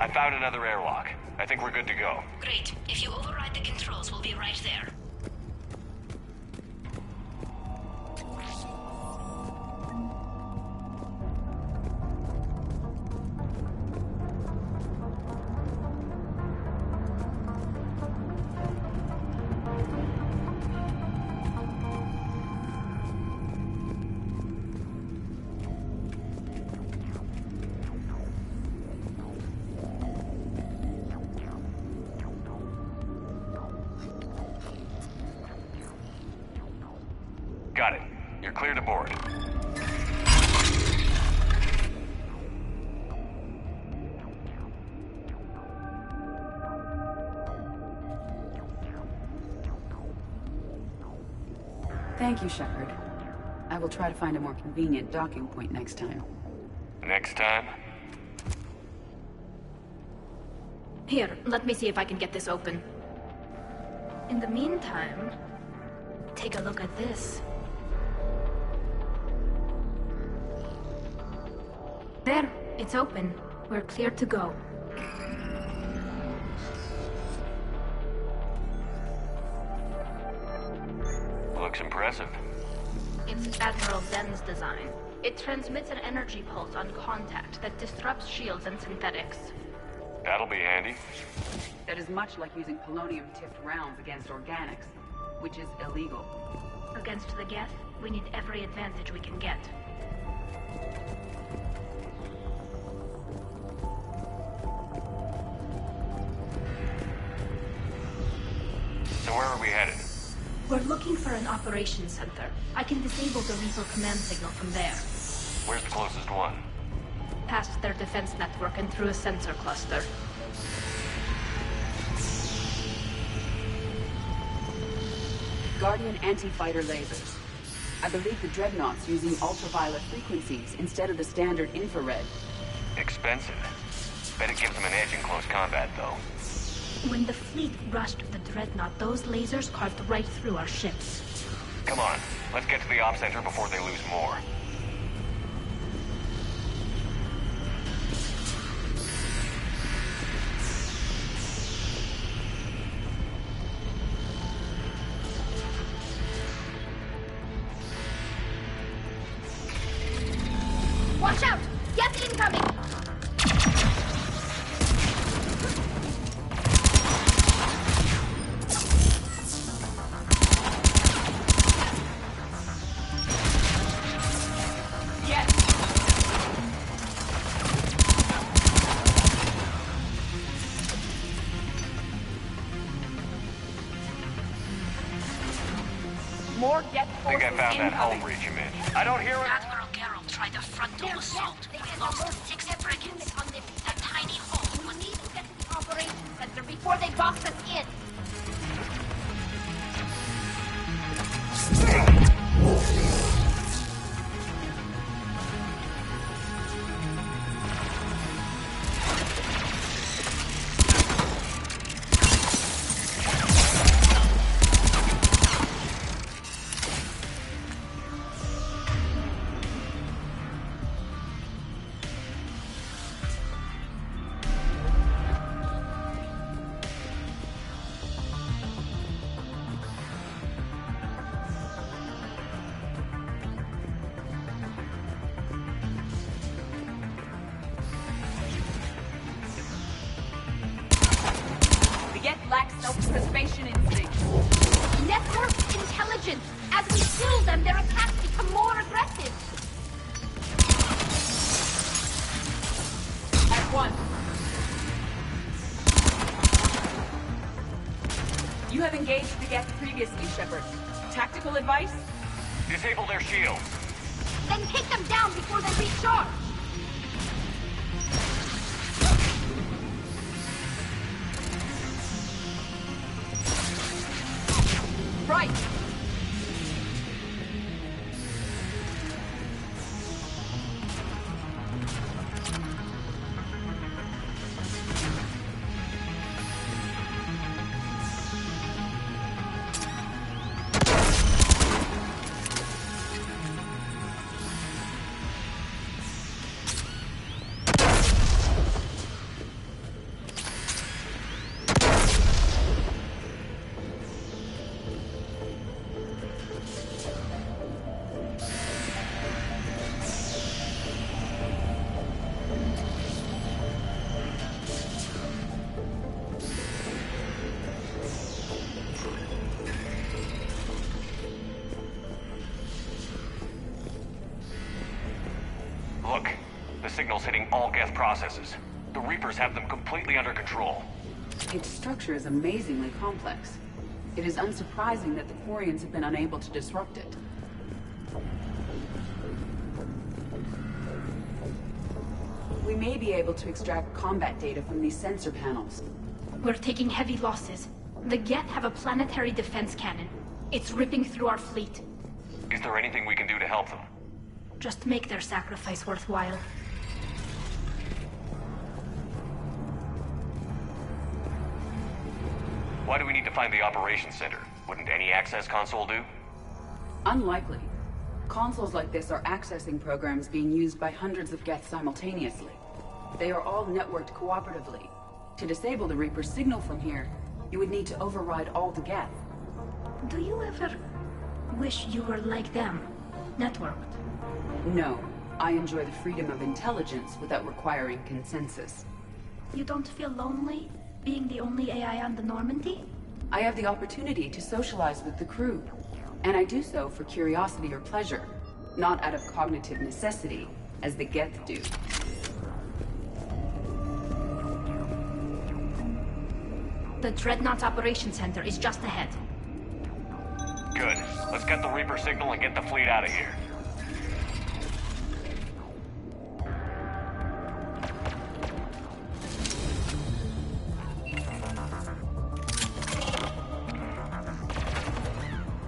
I found another airlock. I think we're good to go. Great. If you override the controls, we'll be right there. Got it. You're clear to board. Thank you, Shepard. I will try to find a more convenient docking point next time. Next time? Here, let me see if I can get this open. In the meantime, take a look at this. There, it's open. We're clear to go. Looks impressive. It's Admiral Zen's design. It transmits an energy pulse on contact that disrupts shields and synthetics. That'll be handy. That is much like using polonium-tipped rounds against organics, which is illegal. Against the Geth, we need every advantage we can get. So where are we headed? We're looking for an operations center. I can disable the Reaper command signal from there. Where's the closest one? Past their defense network and through a sensor cluster. Guardian anti-fighter lasers. I believe the Dreadnought's using ultraviolet frequencies instead of the standard infrared. Expensive. Bet it gives them an edge in close combat, though. When the fleet rushed the Dreadnought, those lasers carved right through our ships. Come on, let's get to the op center before they lose more. Watch out! Geth incoming! More Geth I think I forces found that incoming. hull breach you mentioned. I don't hear it. Admiral Geralt tried a frontal assault. We lost 6 frigates. That tiny hole was even get to the operations center before they boxed us in. Lacks self-preservation instinct. Network intelligence! As we kill them, their attacks become more aggressive! At one. You have engaged the Geth previously, Shepard. Tactical advice? Disable their shields. Then take them down before they recharge! Right! signals hitting all Geth processes. The Reapers have them completely under control. Its structure is amazingly complex. It is unsurprising that the Quarians have been unable to disrupt it. We may be able to extract combat data from these sensor panels. We're taking heavy losses. The Geth have a planetary defense cannon. It's ripping through our fleet. Is there anything we can do to help them? Just make their sacrifice worthwhile. Why do we need to find the operations center? Wouldn't any access console do? Unlikely. Consoles like this are accessing programs being used by hundreds of Geth simultaneously. They are all networked cooperatively. To disable the Reaper's signal from here, you would need to override all the Geth. Do you ever wish you were like them? Networked? No. I enjoy the freedom of intelligence without requiring consensus. You don't feel lonely, being the only AI on the Normandy? I have the opportunity to socialize with the crew, and I do so for curiosity or pleasure, not out of cognitive necessity, as the Geth do. The Dreadnought Operations Center is just ahead. Good. Let's get the Reaper signal and get the fleet out of here.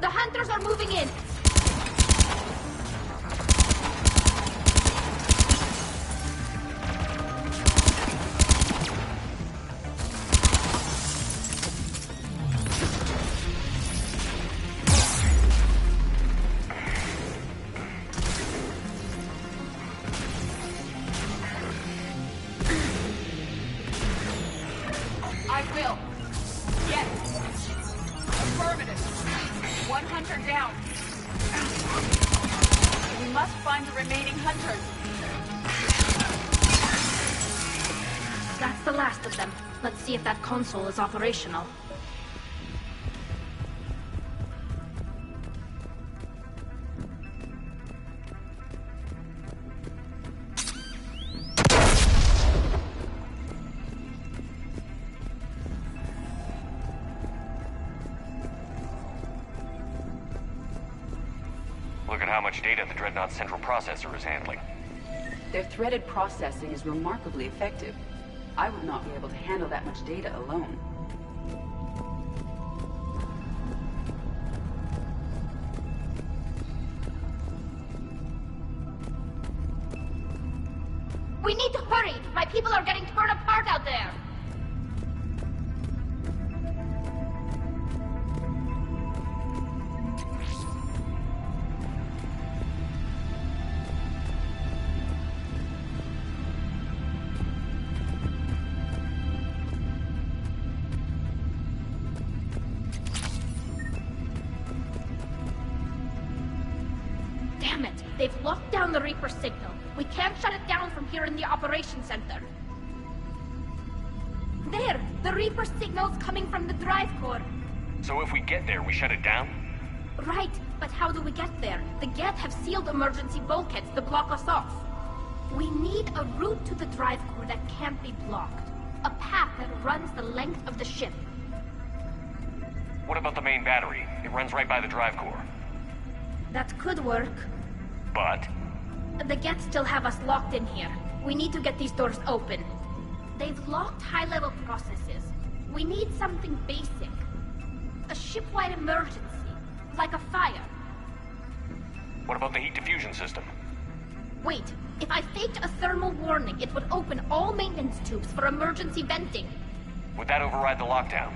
The hunters are moving in! I will. Yes. Affirmative. One hunter down. We must find the remaining hunters. That's the last of them. Let's see if that console is operational. Look at how much data the Dreadnought's central processor is handling. Their threaded processing is remarkably effective. I would not be able to handle that much data alone. We need to hurry! My people are getting torn apart out there! Damn it! They've locked down the Reaper signal. We can't shut it down from here in the operations center. There! The Reaper signal's coming from the drive core. So if we get there, we shut it down? Right, but how do we get there? The Geth have sealed emergency bulkheads to block us off. We need a route to the drive core that can't be blocked. A path that runs the length of the ship. What about the main battery? It runs right by the drive core. That could work. But? The Geth still have us locked in here. We need to get these doors open. They've locked high-level processes. We need something basic. A ship-wide emergency. Like a fire. What about the heat diffusion system? Wait, if I faked a thermal warning, it would open all maintenance tubes for emergency venting. Would that override the lockdown?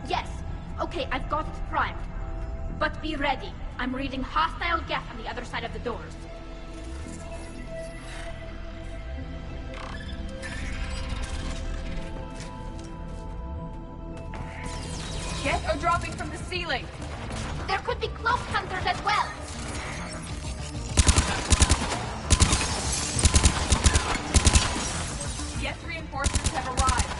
Yes. Okay, I've got it primed. But be ready. I'm reading hostile Geth on the other side of the doors. Geth are dropping from the ceiling. There could be cloak hunters as well. Geth reinforcements have arrived.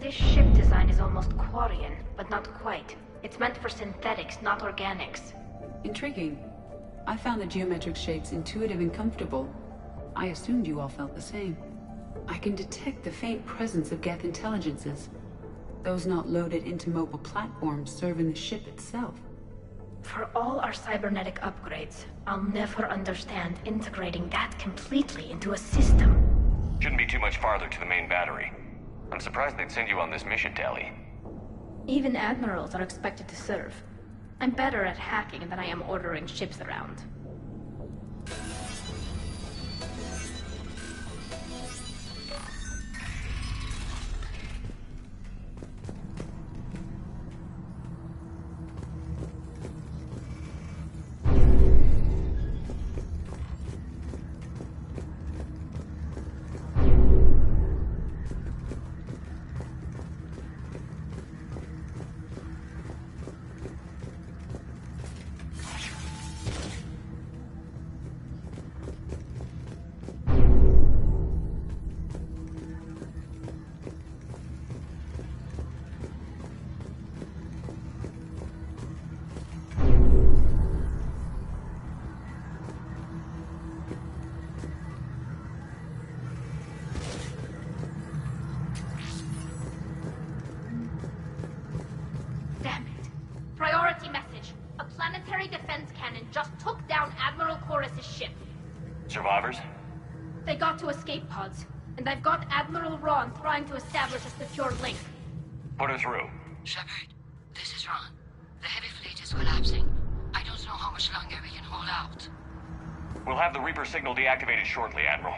This ship design is almost Quarian, but not quite. It's meant for synthetics, not organics. Intriguing. I found the geometric shapes intuitive and comfortable. I assumed you all felt the same. I can detect the faint presence of Geth intelligences. Those not loaded into mobile platforms serving the ship itself. For all our cybernetic upgrades, I'll never understand integrating that completely into a system. Shouldn't be too much farther to the main battery. I'm surprised they'd send you on this mission, Tali. Even admirals are expected to serve. I'm better at hacking than I am ordering ships around. Survivors? They got to escape pods, and I've got Admiral Ron trying to establish a secure link. Put her through. Shepard, this is Ron. The heavy fleet is collapsing. I don't know how much longer we can hold out. We'll have the Reaper signal deactivated shortly, Admiral.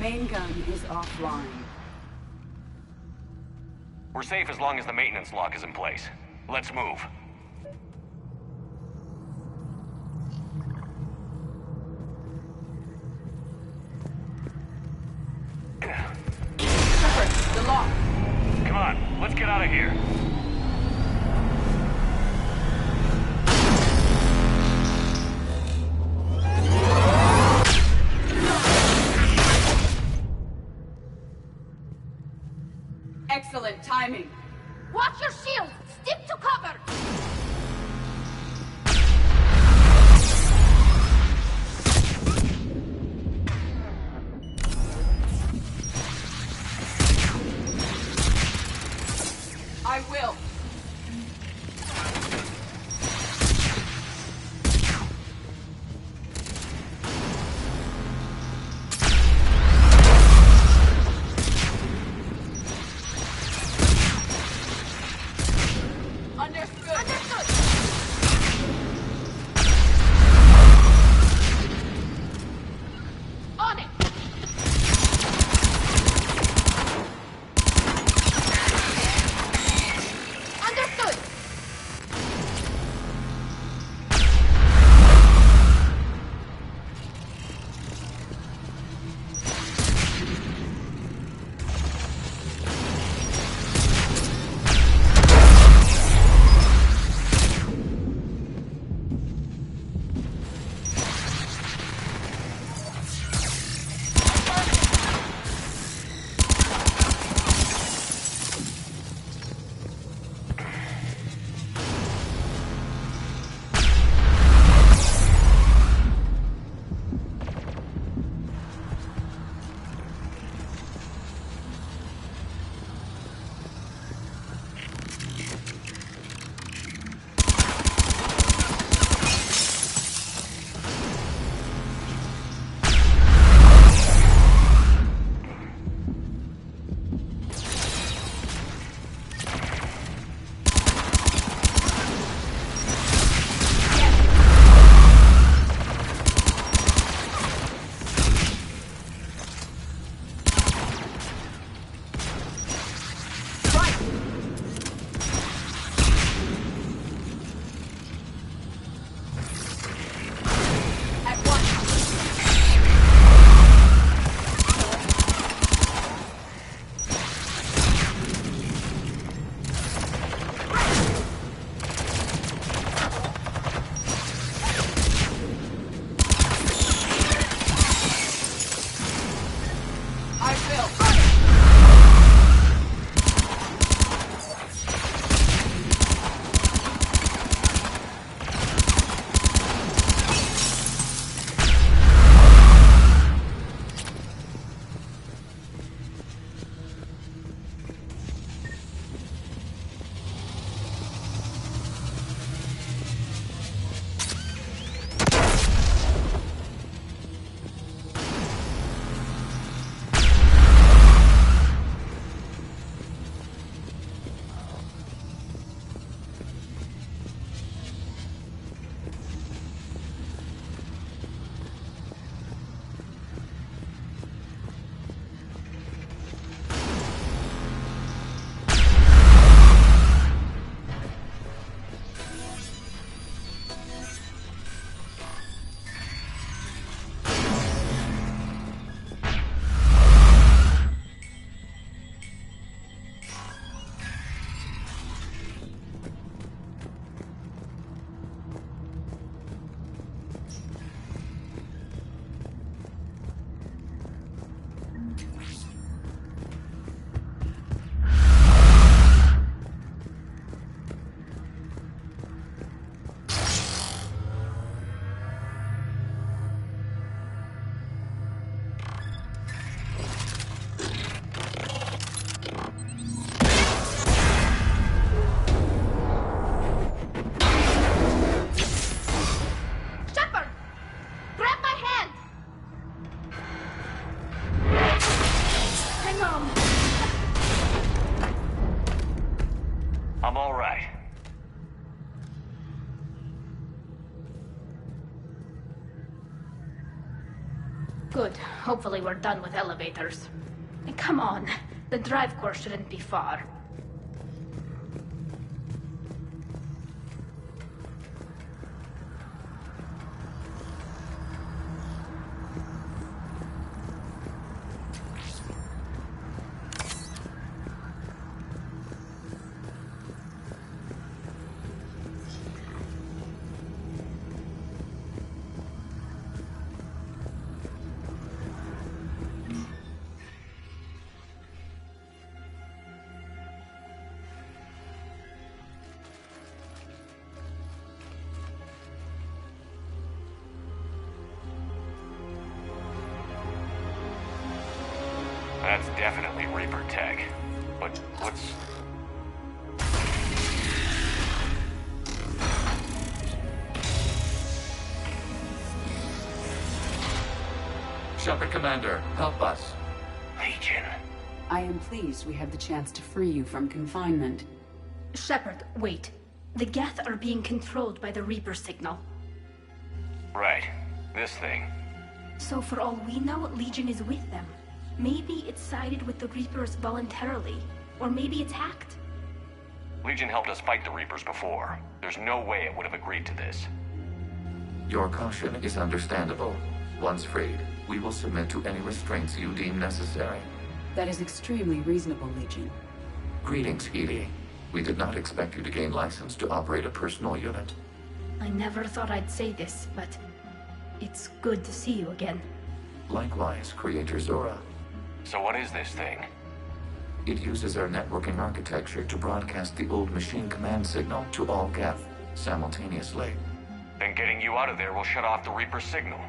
main gun is offline. We're safe as long as the maintenance lock is in place. Let's move. Shepard, the lock! Come on, let's get out of here. Excellent timing. Watch your shield! Stick to cover! Good. Hopefully we're done with elevators. Come on. The drive course shouldn't be far. That's definitely Reaper tech. But what's... Shepard Commander, help us. Legion. I am pleased we have the chance to free you from confinement. Shepard, wait. The Geth are being controlled by the Reaper signal. Right. This thing. So for all we know, Legion is with them. Maybe it sided with the Reapers voluntarily. Or maybe it's hacked. Legion helped us fight the Reapers before. There's no way it would have agreed to this. Your caution is understandable. Once freed, we will submit to any restraints you deem necessary. That is extremely reasonable, Legion. Greetings, EDI. We did not expect you to gain license to operate a personal unit. I never thought I'd say this, but it's good to see you again. Likewise, Creator Zora. So what is this thing? It uses our networking architecture to broadcast the old machine command signal to all Geth simultaneously. Then getting you out of there will shut off the Reaper signal.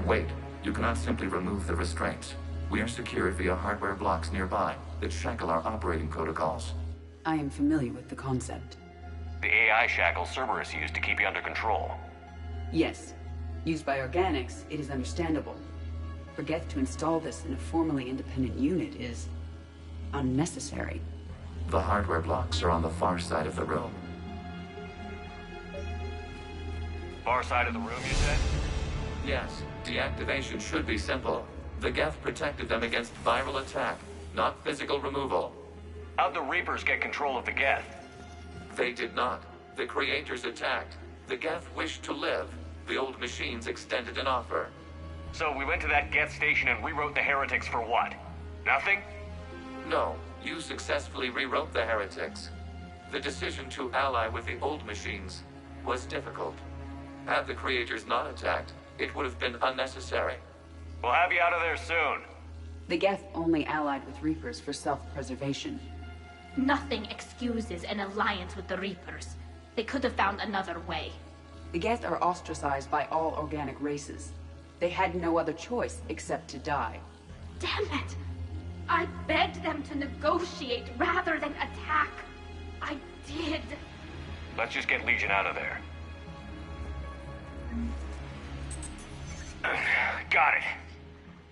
Wait, you cannot simply remove the restraints. We are secured via hardware blocks nearby that shackle our operating protocols. I am familiar with the concept. The AI shackle Cerberus used to keep you under control. Yes. Used by organics, it is understandable. For Geth to install this in a formally independent unit is unnecessary. The hardware blocks are on the far side of the room. Far side of the room, you said? Yes. Deactivation should be simple. The Geth protected them against viral attack, not physical removal. How'd the Reapers get control of the Geth? They did not. The Creators attacked. The Geth wished to live. The old machines extended an offer. So we went to that Geth station and rewrote the heretics for what? Nothing? No. You successfully rewrote the heretics. The decision to ally with the old machines was difficult. Had the Creators not attacked, it would have been unnecessary. We'll have you out of there soon. The Geth only allied with Reapers for self-preservation. Nothing excuses an alliance with the Reapers. They could have found another way. The Geth are ostracized by all organic races. They had no other choice except to die. Damn it! I begged them to negotiate rather than attack. I did. Let's just get Legion out of there. Got it.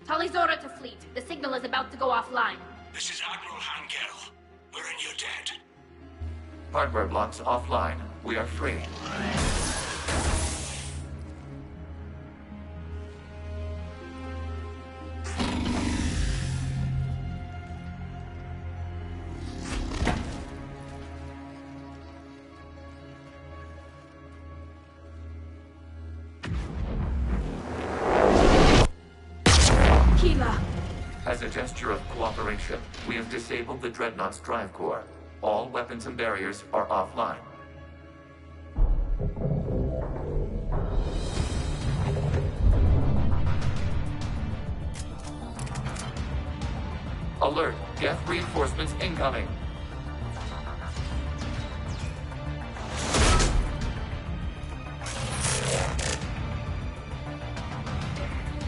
Talizora to fleet. The signal is about to go offline. This is Admiral Hangel. We're in your debt. Hardware blocks offline. We are free. As a gesture of cooperation, we have disabled the Dreadnought's drive core. All weapons and barriers are offline. Alert! Geth reinforcements incoming!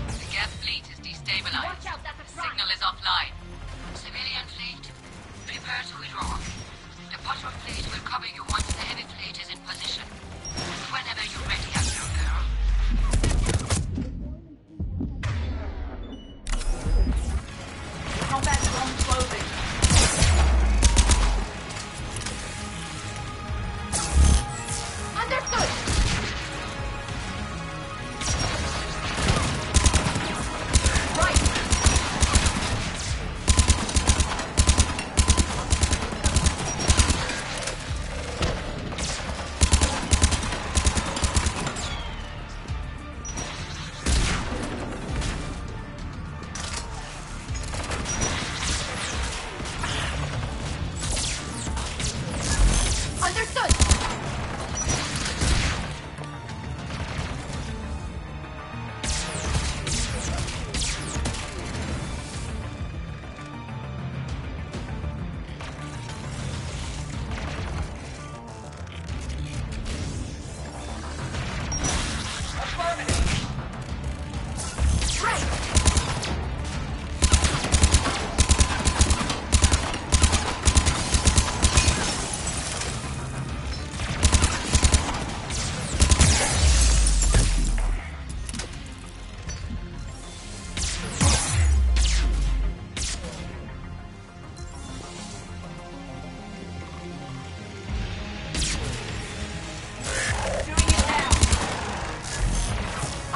The Geth fleet is destabilized. Watch out, that's a Signal is offline. Civilian fleet, prepare to withdraw. The bottom fleet will cover you once the heavy fleet is in position. Whenever you're ready, Admiral Girl. Combat zone closing. Understood!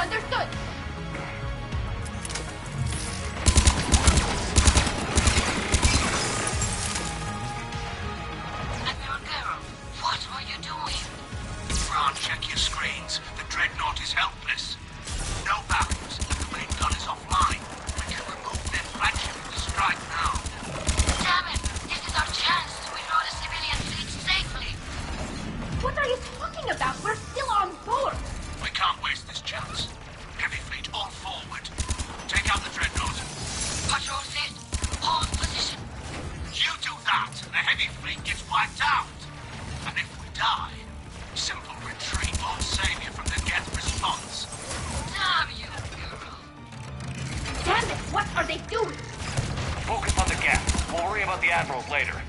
Understood. Admiral Garrow, what are you doing? Ron, check your screens. The Dreadnought is helpless. No barriers. The main gun is offline. We can remove their flagship with a strike now. Damn it! This is our chance to withdraw the civilian fleet safely. What are you talking about? We're still on board. We can't waste this chance. Heavy fleet all forward. Take out the Dreadnought. Patrol set, hold position. You do that, and the heavy fleet gets wiped out. And if we die, simple retreat won't save you from the Geth response. Damn you, girl. Damn it! What are they doing? Focus on the Geth. We'll worry about the Admirals later.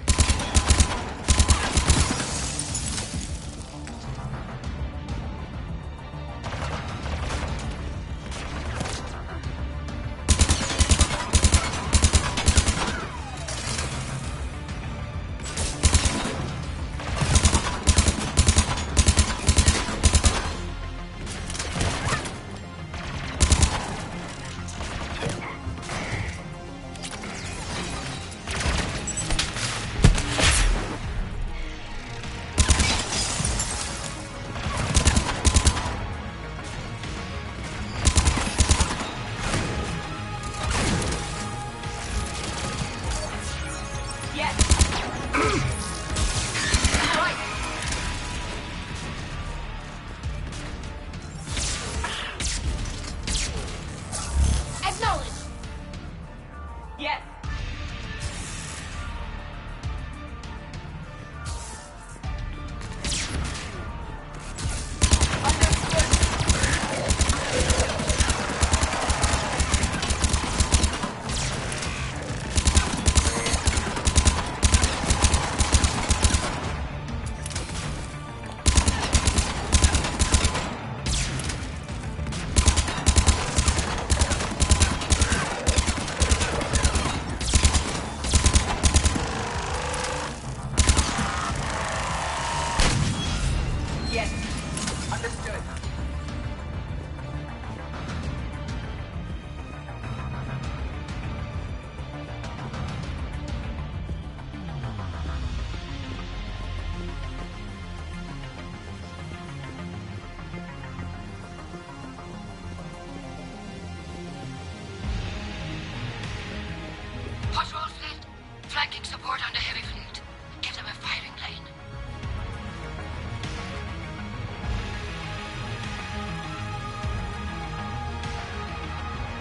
Flanking support on the heavy fleet. Give them a firing lane.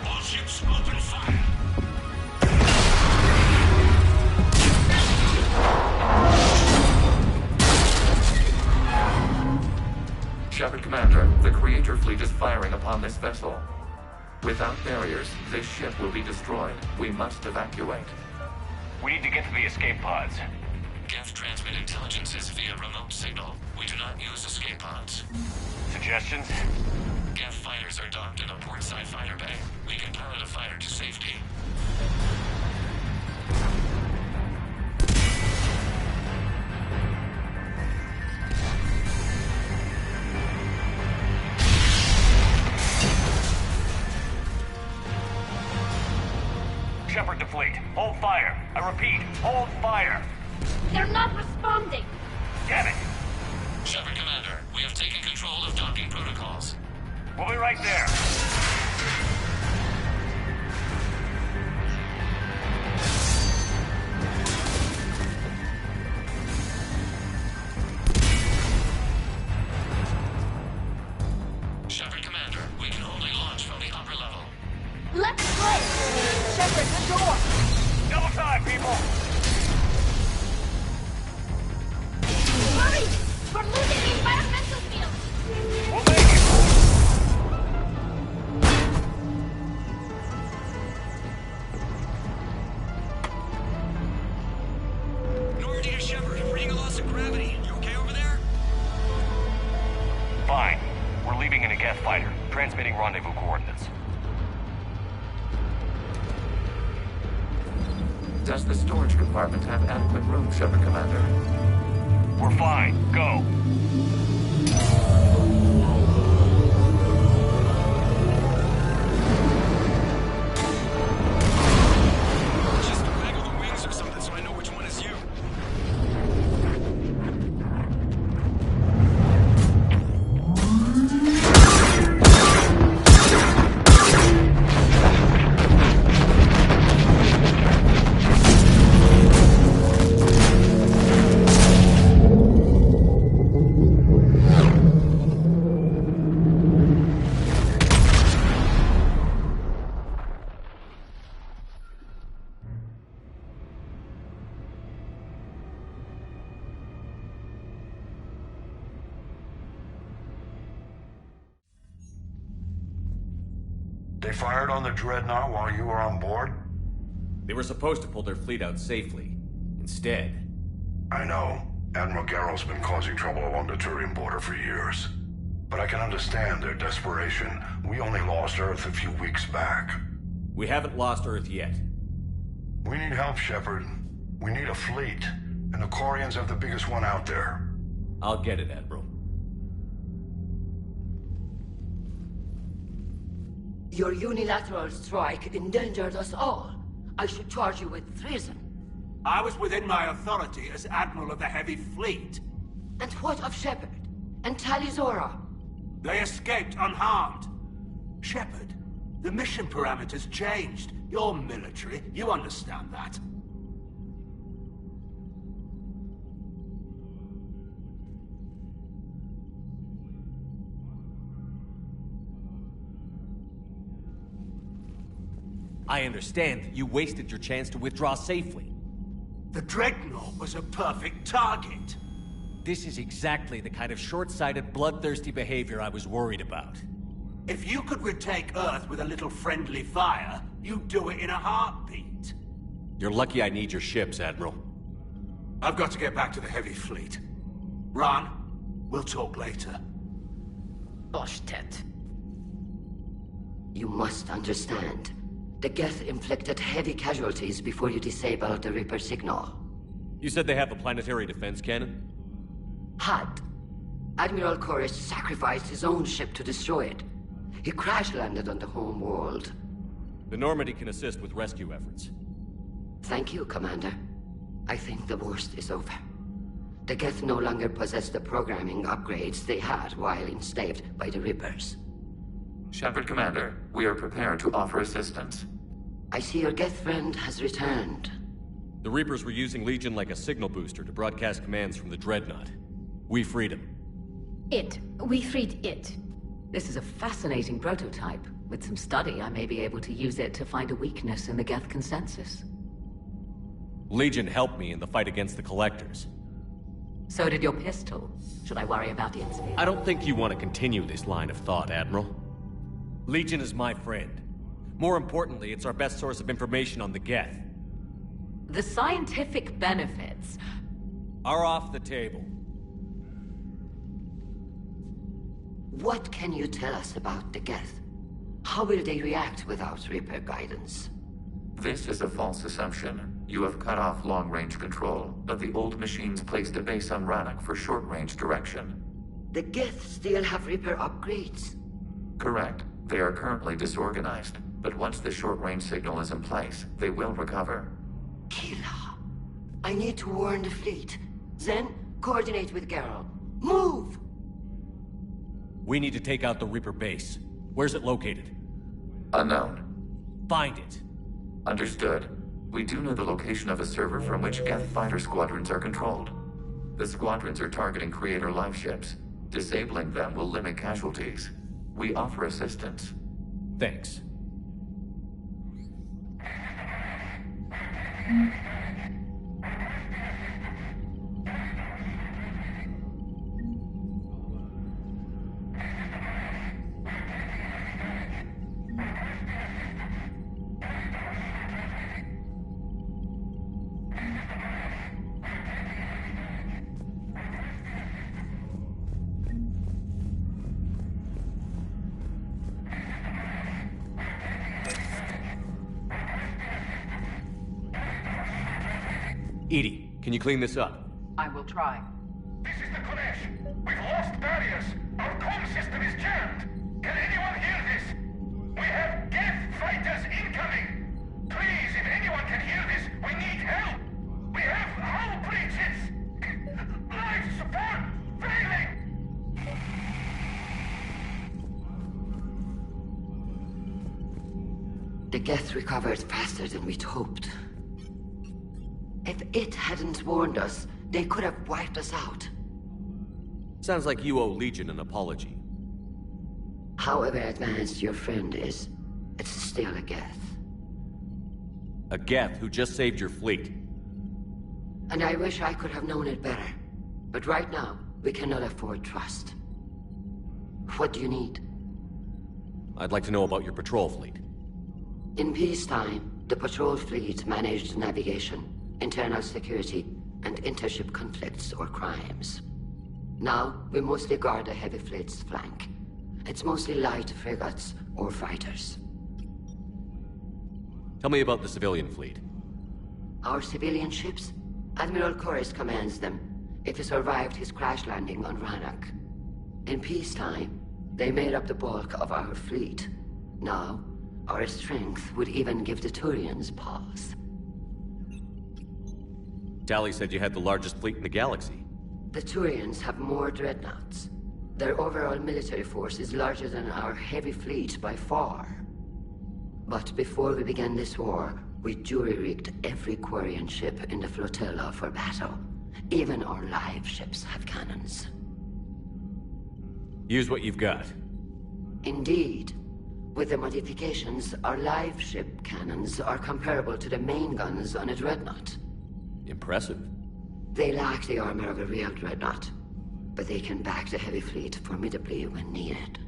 All ships open fire. Shepard Commander, the Creator fleet is firing upon this vessel. Without barriers, this ship will be destroyed. We must evacuate. We need to get to the escape pods. Geth transmit intelligences via remote signal. We do not use escape pods. Suggestions? Geth fighters are docked in a portside fighter bay. We can pilot a fighter to safety. Shepard to fleet. Hold fire. I repeat, hold fire. They're not responding. Damn it. Shepard Commander, we have taken control of docking protocols. We'll be right there. Shepard Commander, we can only launch from the upper level. Let's go! Shepard, the door! Double time, people! Hurry! We're losing the environmental field! We'll make it! Normandy to Shepard, reading a loss of gravity. You okay over there? Fine. We're leaving in a Geth fighter, transmitting rendezvous coordinates. Does the storage compartment have adequate room, Shepard Commander? We're fine. Go. They fired on the Dreadnought while you were on board? They were supposed to pull their fleet out safely. Instead... I know. Admiral Garrel's been causing trouble along the Turian border for years. But I can understand their desperation. We only lost Earth a few weeks back. We haven't lost Earth yet. We need help, Shepard. We need a fleet. And the Quarians have the biggest one out there. I'll get it, Admiral. Your unilateral strike endangered us all. I should charge you with treason. I was within my authority as Admiral of the Heavy Fleet. And what of Shepard? And Talizora? They escaped unharmed. Shepard, the mission parameters changed. You're military, you understand that. I understand that you wasted your chance to withdraw safely. The Dreadnought was a perfect target. This is exactly the kind of short-sighted, bloodthirsty behavior I was worried about. If you could retake Earth with a little friendly fire, you'd do it in a heartbeat. You're lucky I need your ships, Admiral. I've got to get back to the Heavy Fleet. Ron, we'll talk later. Oshtet. You must understand. The Geth inflicted heavy casualties before you disabled the Reaper signal. You said they have a planetary defense cannon? Had. Admiral Koresh sacrificed his own ship to destroy it. He crash-landed on the home world. The Normandy can assist with rescue efforts. Thank you, Commander. I think the worst is over. The Geth no longer possess the programming upgrades they had while enslaved by the Reapers. Shepard, Commander, we are prepared to offer assistance. I see your Geth friend has returned. The Reapers were using Legion like a signal booster to broadcast commands from the Dreadnought. We freed him. We freed it. This is a fascinating prototype. With some study, I may be able to use it to find a weakness in the Geth consensus. Legion helped me in the fight against the Collectors. So did your pistol. Should I worry about its speed? I don't think you want to continue this line of thought, Admiral. Legion is my friend. More importantly, it's our best source of information on the Geth. The scientific benefits are off the table. What can you tell us about the Geth? How will they react without Reaper guidance? This is a false assumption. You have cut off long-range control, but the old machines placed a base on Rannoch for short-range direction. The Geth still have Reaper upgrades? Correct. They are currently disorganized, but once the short-range signal is in place, they will recover. Kila, I need to warn the fleet. Then, coordinate with Garel. Move! We need to take out the Reaper base. Where's it located? Unknown. Find it. Understood. We do know the location of a server from which Geth fighter squadrons are controlled. The squadrons are targeting Creator live ships. Disabling them will limit casualties. We offer assistance. Thanks. EDI, can you clean this up? I will try. This is the Koresh. We've lost barriers. Our comm system is jammed. Can anyone hear this? We have Geth fighters incoming. Please, if anyone can hear this, we need help. We have hull breaches. Life support failing. The Geth recovered faster than we'd hoped. If it hadn't warned us, they could have wiped us out. Sounds like you owe Legion an apology. However advanced your friend is, it's still a Geth. A Geth who just saved your fleet. And I wish I could have known it better. But right now, we cannot afford trust. What do you need? I'd like to know about your patrol fleet. In peacetime, the patrol fleet managed navigation, internal security, and intership conflicts or crimes. Now, we mostly guard the heavy fleet's flank. It's mostly light frigates or fighters. Tell me about the civilian fleet. Our civilian ships? Admiral Corus commands them. It survived his crash landing on Rannoch. In peacetime, they made up the bulk of our fleet. Now, our strength would even give the Turians pause. Tali said you had the largest fleet in the galaxy. The Turians have more dreadnoughts. Their overall military force is larger than our heavy fleet by far. But before we began this war, we jury-rigged every Quarian ship in the flotilla for battle. Even our live ships have cannons. Use what you've got. Indeed. With the modifications, our live ship cannons are comparable to the main guns on a dreadnought. Impressive. They lack the armor of a real dreadnought, but they can back the heavy fleet formidably when needed.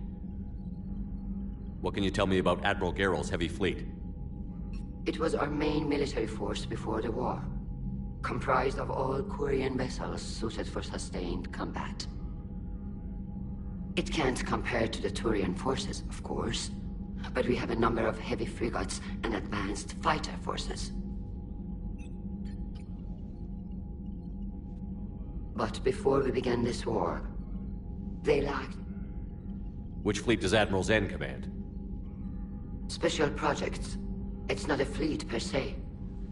What can you tell me about Admiral Geral's heavy fleet? It was our main military force before the war, comprised of all Quarian vessels suited for sustained combat. It can't compare to the Turian forces, of course, but we have a number of heavy frigates and advanced fighter forces. But before we began this war, they lacked... Which fleet does Admiral Zen command? Special projects. It's not a fleet per se,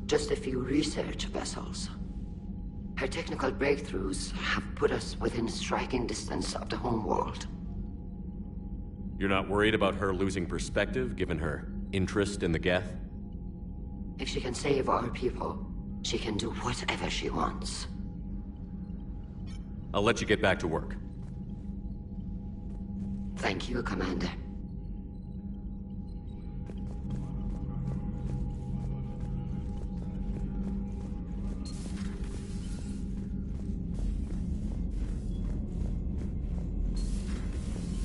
just a few research vessels. Her technical breakthroughs have put us within striking distance of the homeworld. You're not worried about her losing perspective, given her interest in the Geth? If she can save our people, she can do whatever she wants. I'll let you get back to work. Thank you, Commander.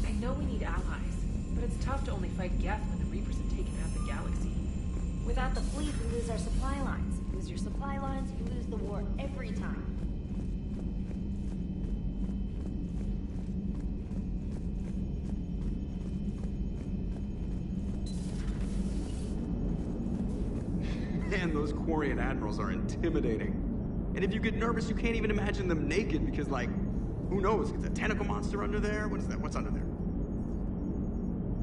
I know we need allies, but it's tough to only fight Geth when the Reapers have taken out the galaxy. Without the fleet, we lose our supply lines. Lose your supply lines, you lose the war every time. Man, those Quarian admirals are intimidating. And if you get nervous, you can't even imagine them naked because, like, who knows? Is a tentacle monster under there? What is that? What's under there?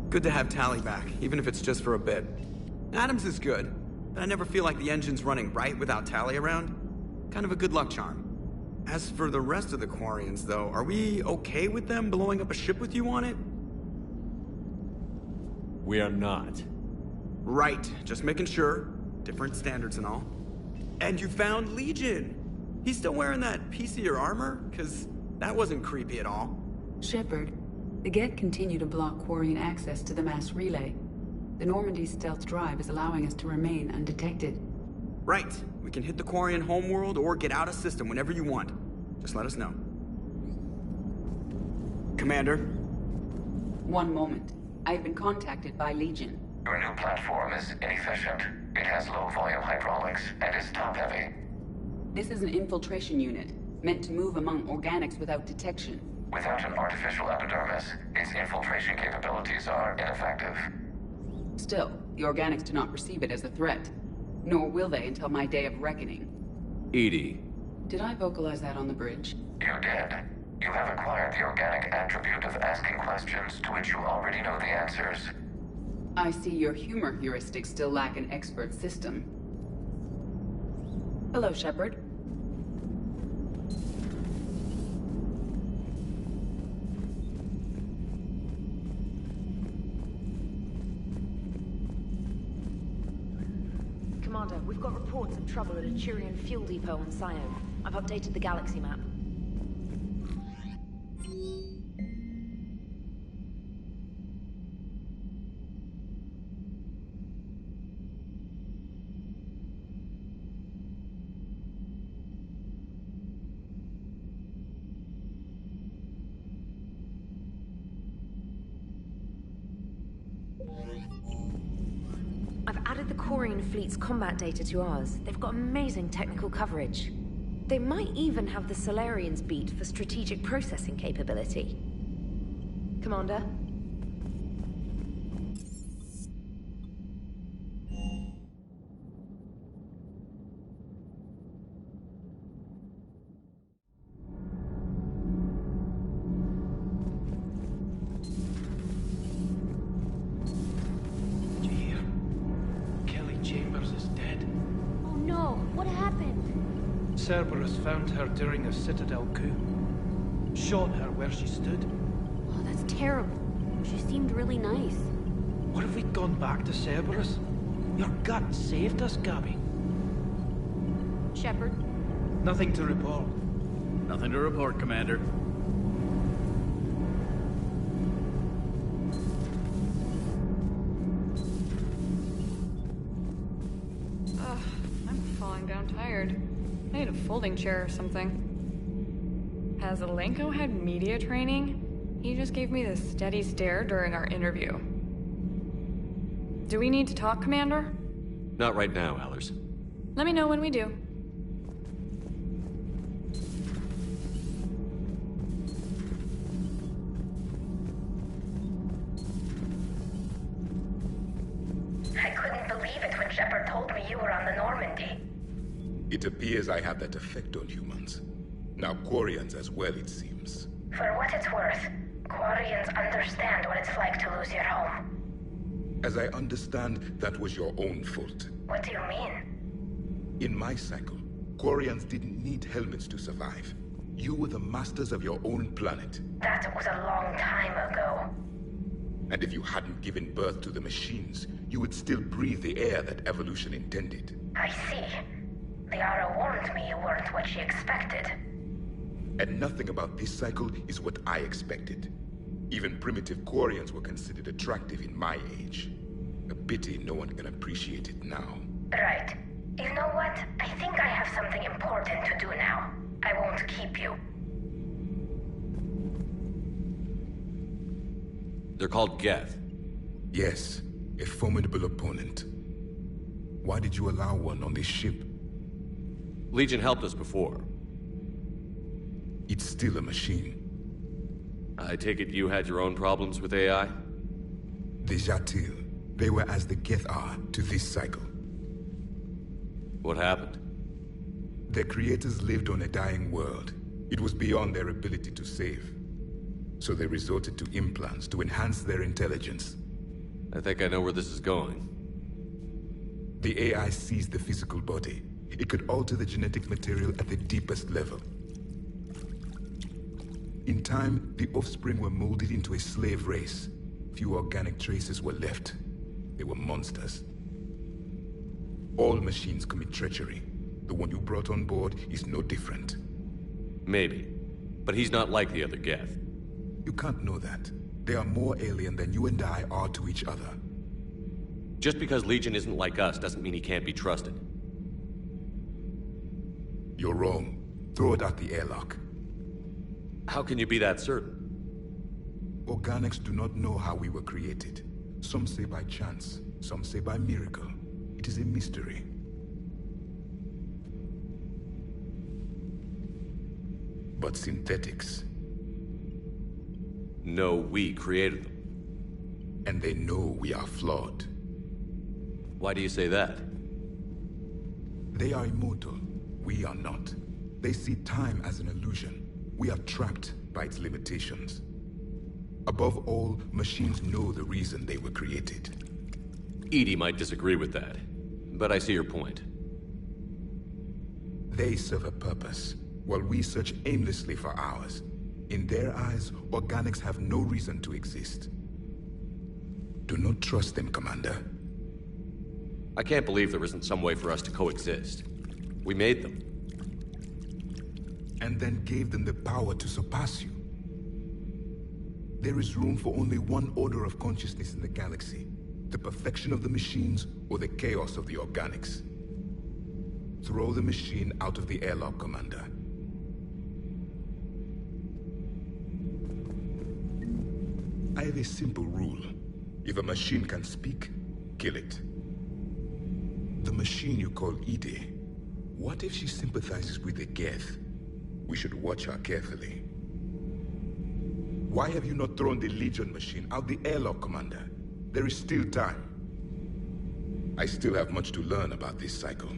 Good to have Tali back, even if it's just for a bit. Adams is good, but I never feel like the engine's running right without Tali around. Kind of a good luck charm. As for the rest of the Quarians, though, are we okay with them blowing up a ship with you on it? We are not. Right, just making sure. Different standards and all. And you found Legion! He's still wearing that piece of your armor? Because that wasn't creepy at all. Shepard, the Geth continue to block Quarian access to the mass relay. The Normandy stealth drive is allowing us to remain undetected. Right. We can hit the Quarian homeworld or get out of system whenever you want. Just let us know. Commander? One moment. I've been contacted by Legion. Your new platform is inefficient. It has low-volume hydraulics and is top-heavy. This is an infiltration unit, meant to move among organics without detection. Without an artificial epidermis, its infiltration capabilities are ineffective. Still, the organics do not perceive it as a threat. Nor will they until my day of reckoning. EDI. Did I vocalize that on the bridge? You did. You have acquired the organic attribute of asking questions to which you already know the answers. I see your humor heuristics still lack an expert system. Hello, Shepard. Commander, we've got reports of trouble at a Turian fuel depot on Scion. I've updated the galaxy map. I've added the Quarian fleet's combat data to ours. They've got amazing technical coverage. They might even have the Solarians beat for strategic processing capability. Commander? Cerberus found her during a Citadel coup. Shot her where she stood. Oh, that's terrible. She seemed really nice. What if we'd gone back to Cerberus? Your gut saved us, Gabby. Shepard? Nothing to report. Nothing to report, Commander. Ugh, I'm falling down tired. I need a folding chair or something. Has Alenko had media training? He just gave me this steady stare during our interview. Do we need to talk, Commander? Not right now, Allers. Let me know when we do. I couldn't believe it when Shepard told me you were on the Normandy. It appears I have that effect on humans. Now Quarians as well, it seems. For what it's worth, Quarians understand what it's like to lose your home. As I understand, that was your own fault. What do you mean? In my cycle, Quarians didn't need helmets to survive. You were the masters of your own planet. That was a long time ago. And if you hadn't given birth to the machines, you would still breathe the air that evolution intended. I see. Liara warned me you weren't what she expected. And nothing about this cycle is what I expected. Even primitive Quarians were considered attractive in my age. A pity no one can appreciate it now. Right. You know what? I think I have something important to do now. I won't keep you. They're called Geth. Yes, a formidable opponent. Why did you allow one on this ship? Legion helped us before. It's still a machine. I take it you had your own problems with AI? The Jatil. They were as the Geth are to this cycle. What happened? Their creators lived on a dying world. It was beyond their ability to save. So they resorted to implants to enhance their intelligence. I think I know where this is going. The AI seized the physical body. It could alter the genetic material at the deepest level. In time, the offspring were molded into a slave race. Few organic traces were left. They were monsters. All machines commit treachery. The one you brought on board is no different. Maybe. But he's not like the other Geth. You can't know that. They are more alien than you and I are to each other. Just because Legion isn't like us doesn't mean he can't be trusted. You're wrong. Throw it out the airlock. How can you be that certain? Organics do not know how we were created. Some say by chance, some say by miracle. It is a mystery. But synthetics... No, we created them. And they know we are flawed. Why do you say that? They are immortal. We are not. They see time as an illusion. We are trapped by its limitations. Above all, machines know the reason they were created. EDI might disagree with that, but I see your point. They serve a purpose, while we search aimlessly for ours. In their eyes, organics have no reason to exist. Do not trust them, Commander. I can't believe there isn't some way for us to coexist. We made them. And then gave them the power to surpass you. There is room for only one order of consciousness in the galaxy. The perfection of the machines or the chaos of the organics. Throw the machine out of the airlock, Commander. I have a simple rule. If a machine can speak, kill it. the machine you call Ide. What if she sympathizes with the Geth? We should watch her carefully. Why have you not thrown the Legion machine out the airlock, Commander? There is still time. I still have much to learn about this cycle.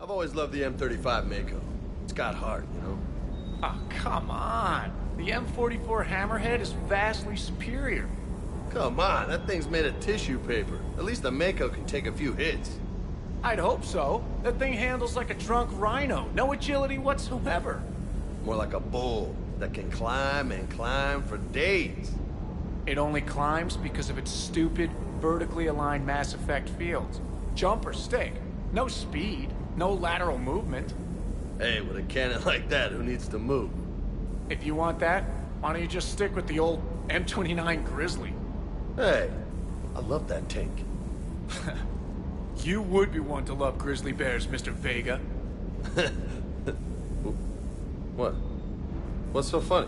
I've always loved the M35 Mako. It's got heart, you know? Oh, come on. The M44 Hammerhead is vastly superior. Come on, that thing's made of tissue paper. At least the Mako can take a few hits. I'd hope so. That thing handles like a drunk rhino. No agility whatsoever. More like a bull that can climb and climb for days. It only climbs because of its stupid, vertically aligned Mass Effect fields. Jump or stick. No speed. No lateral movement. Hey, with a cannon like that, who needs to move? If you want that, why don't you just stick with the old M29 Grizzly? Hey, I love that tank. You would be one to love grizzly bears, Mr. Vega. What? What's so funny?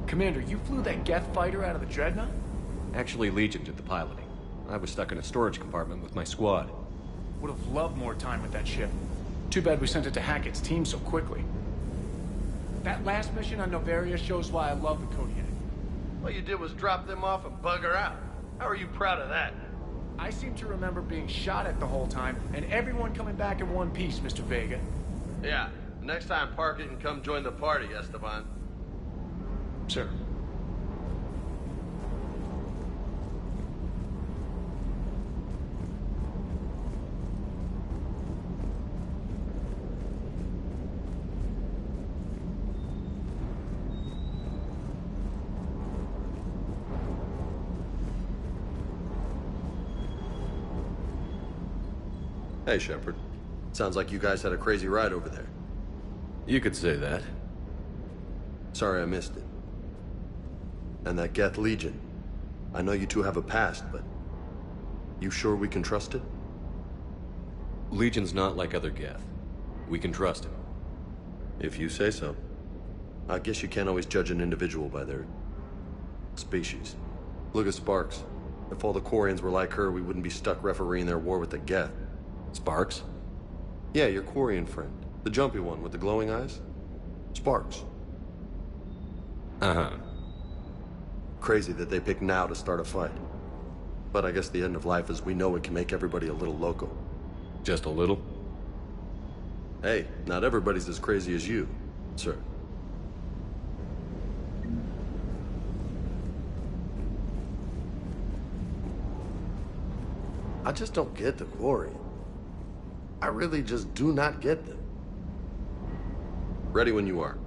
Commander, you flew that Geth fighter out of the Dreadnought? Actually, Legion did the piloting. I was stuck in a storage compartment with my squad. Would have loved more time with that ship. Too bad we sent it to Hackett's team so quickly. That last mission on Noveria shows why I love the Kodiak. All you did was drop them off and bugger out. How are you proud of that? I seem to remember being shot at the whole time, and everyone coming back in one piece, Mr. Vega. Yeah, next time park it and come join the party, Esteban. Sir. Hey, Shepard. Sounds like you guys had a crazy ride over there. You could say that. Sorry I missed it. And that Geth Legion. I know you two have a past, but... you sure we can trust it? Legion's not like other Geth. We can trust him. If you say so. I guess you can't always judge an individual by their... species. Look at Sparks. If all the Quarians were like her, we wouldn't be stuck refereeing their war with the Geth. Sparks? Yeah, your Quarian friend. The jumpy one with the glowing eyes. Sparks. Uh-huh. Crazy that they pick now to start a fight. But I guess the end of life as we know it can make everybody a little loco. Just a little? Hey, not everybody's as crazy as you, sir. I just don't get the Quarian. I really just do not get them. Ready when you are.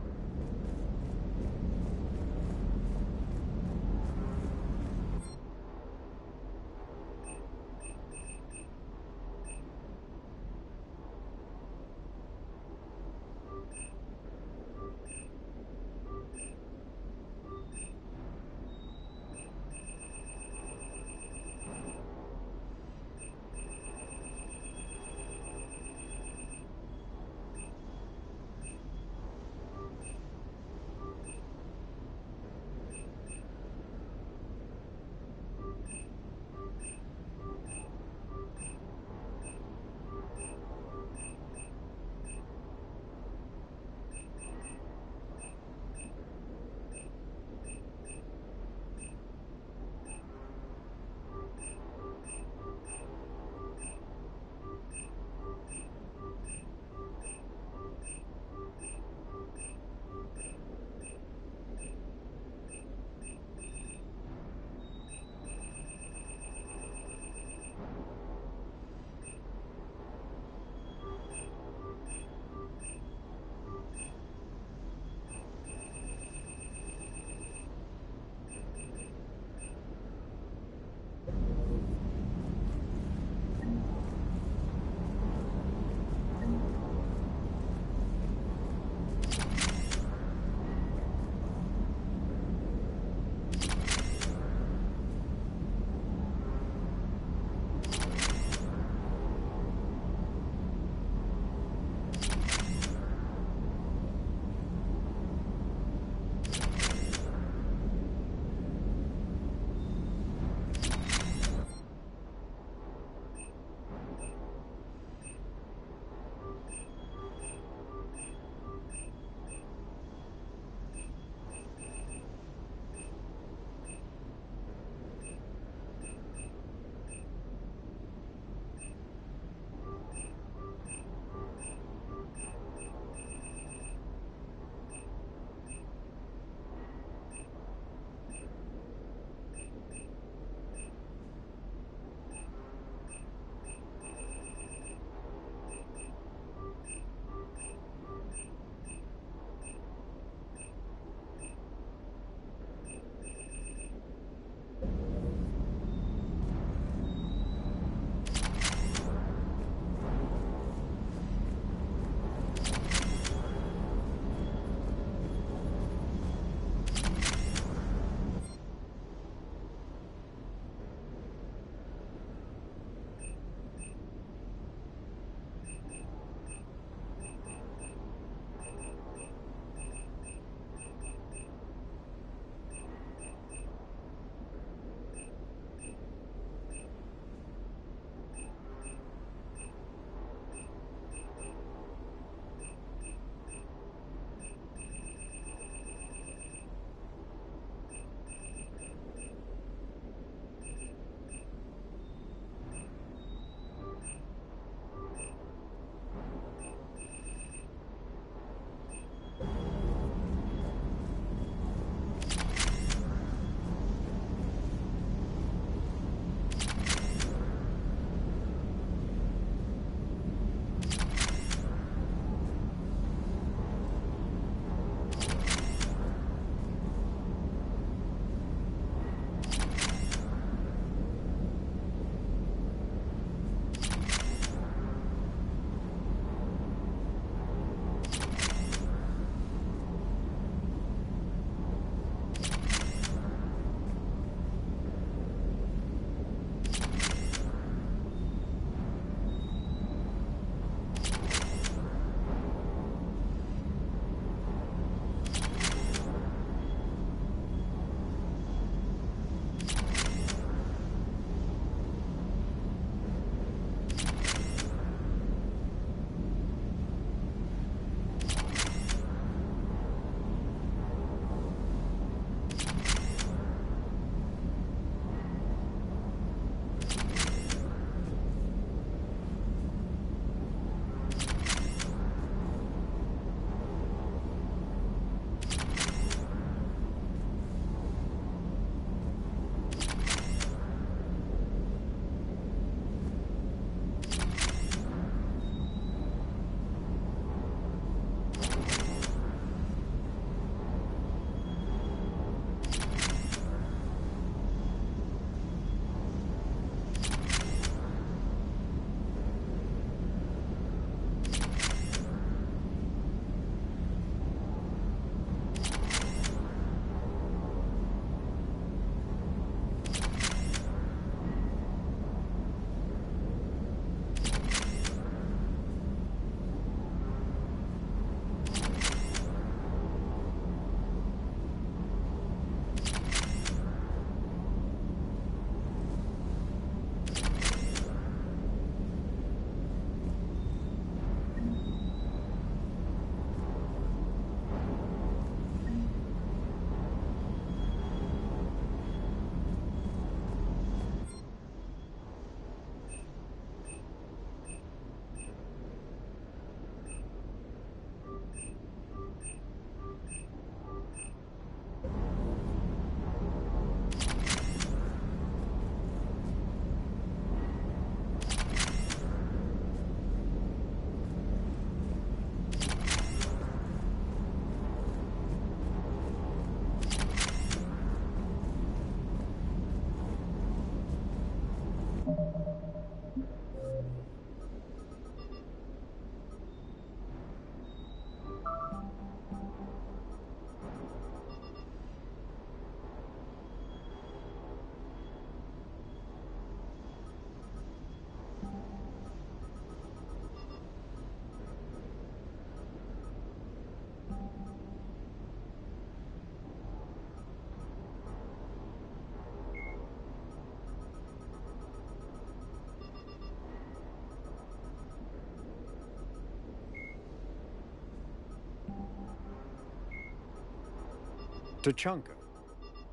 Tuchanka.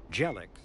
Jellics.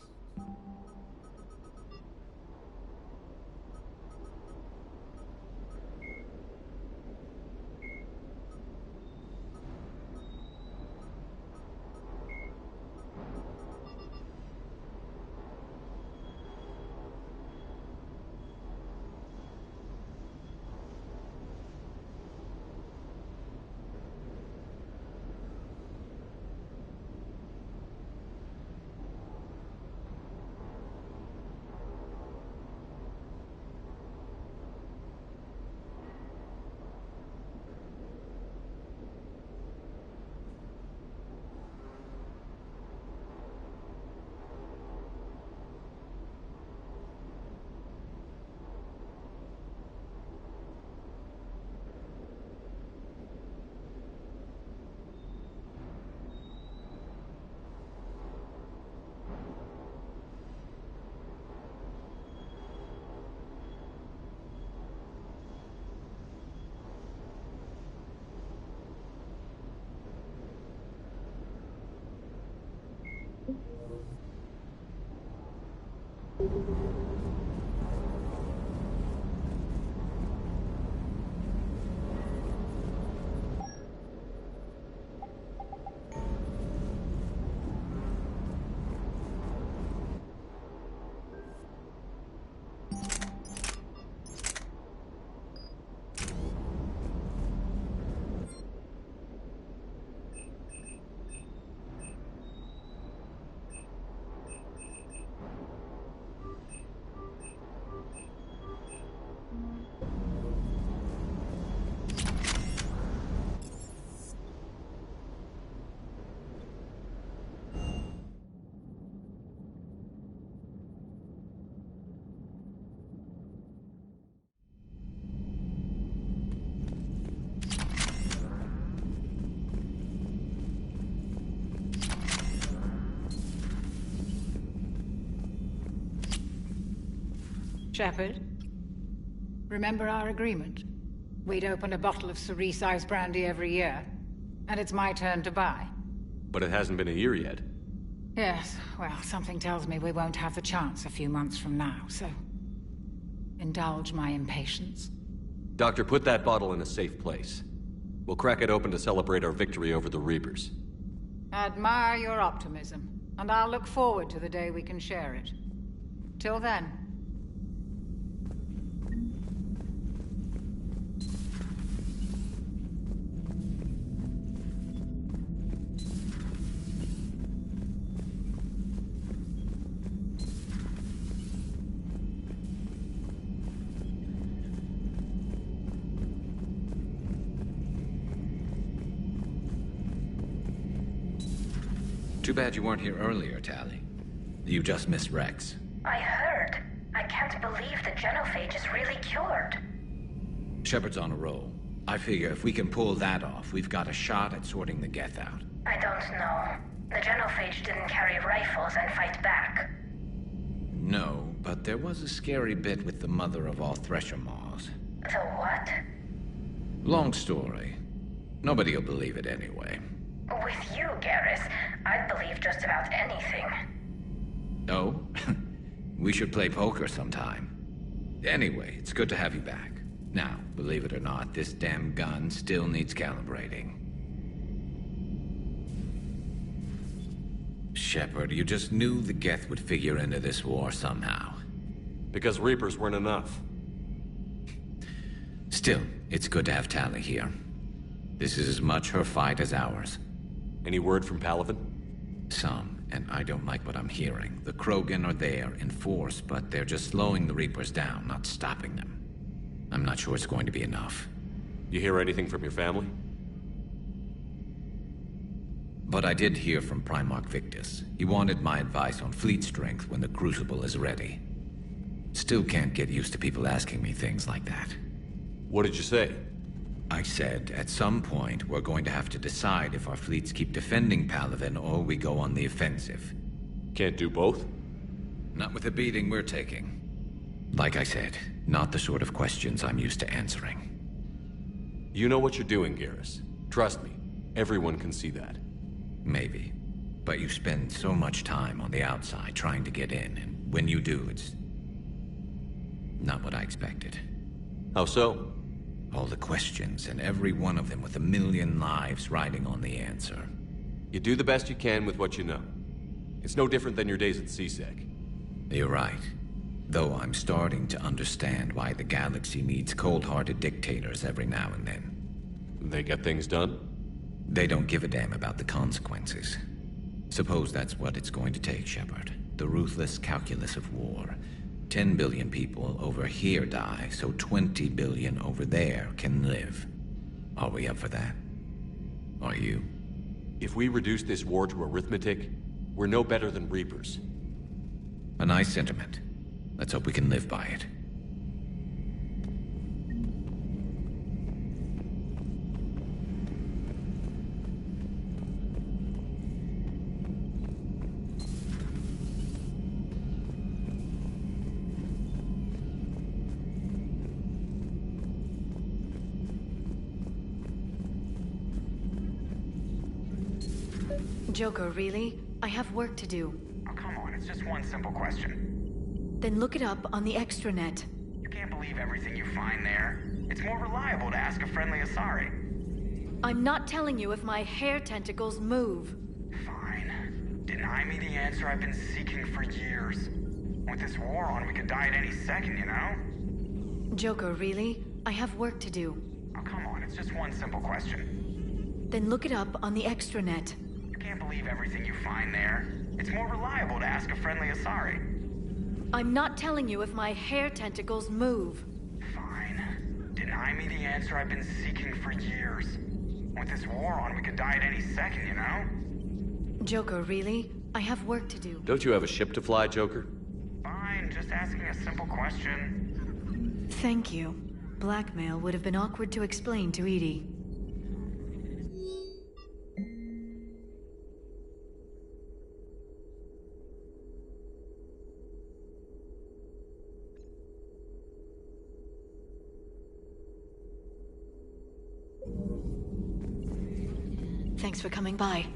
Shepard, remember our agreement? We'd open a bottle of cerise ice brandy every year, and it's my turn to buy. But it hasn't been a year yet. Yes, well, something tells me we won't have the chance a few months from now, so... indulge my impatience. Doctor, put that bottle in a safe place. We'll crack it open to celebrate our victory over the Reapers. Admire your optimism, and I'll look forward to the day we can share it. Till then... Too bad you weren't here earlier, Tali. You just missed Rex. I heard. I can't believe the genophage is really cured. Shepard's on a roll. I figure if we can pull that off, we've got a shot at sorting the Geth out. I don't know. The genophage didn't carry rifles and fight back. No, but there was a scary bit with the mother of all Thresher Maws. The what? Long story. Nobody'll believe it anyway. With you, Garrus, I'd believe just about anything. Oh? We should play poker sometime. Anyway, it's good to have you back. Now, believe it or not, this damn gun still needs calibrating. Shepard, you just knew the Geth would figure into this war somehow. Because Reapers weren't enough. Still, it's good to have Tali here. This is as much her fight as ours. Any word from Palaven? Some, and I don't like what I'm hearing. The Krogan are there in force, but they're just slowing the Reapers down, not stopping them. I'm not sure it's going to be enough. You hear anything from your family? But I did hear from Primarch Victus. He wanted my advice on fleet strength when the Crucible is ready. Still can't get used to people asking me things like that. What did you say? I said, at some point, we're going to have to decide if our fleets keep defending Palaven or we go on the offensive. Can't do both? Not with the beating we're taking. Like I said, not the sort of questions I'm used to answering. You know what you're doing, Garrus. Trust me, everyone can see that. Maybe. But you spend so much time on the outside trying to get in, and when you do, it's not what I expected. How so? All the questions, and every one of them with a million lives riding on the answer. You do the best you can with what you know. It's no different than your days at CSEC. You're right. Though I'm starting to understand why the galaxy needs cold-hearted dictators every now and then. They get things done? They don't give a damn about the consequences. Suppose that's what it's going to take, Shepard. The ruthless calculus of war. 10 billion people over here die, so 20 billion over there can live. Are we up for that? Are you? If we reduce this war to arithmetic, we're no better than Reapers. A nice sentiment. Let's hope we can live by it. Joker, really? I have work to do. Oh, come on, it's just one simple question. Then look it up on the extranet. You can't believe everything you find there. It's more reliable to ask a friendly Asari. I'm not telling you if my hair tentacles move. Fine. Deny me the answer I've been seeking for years. With this war on, we could die at any second, you know? Joker, really? I have work to do. Oh, come on, it's just one simple question. Then look it up on the extranet. You can't believe everything you find there. It's more reliable to ask a friendly Asari. I'm not telling you if my hair tentacles move. Fine. Deny me the answer I've been seeking for years. With this war on, we could die at any second, you know? Joker, really? I have work to do. Don't you have a ship to fly, Joker? Fine, just asking a simple question. Thank you. Blackmail would have been awkward to explain to EDI. Thanks for coming by.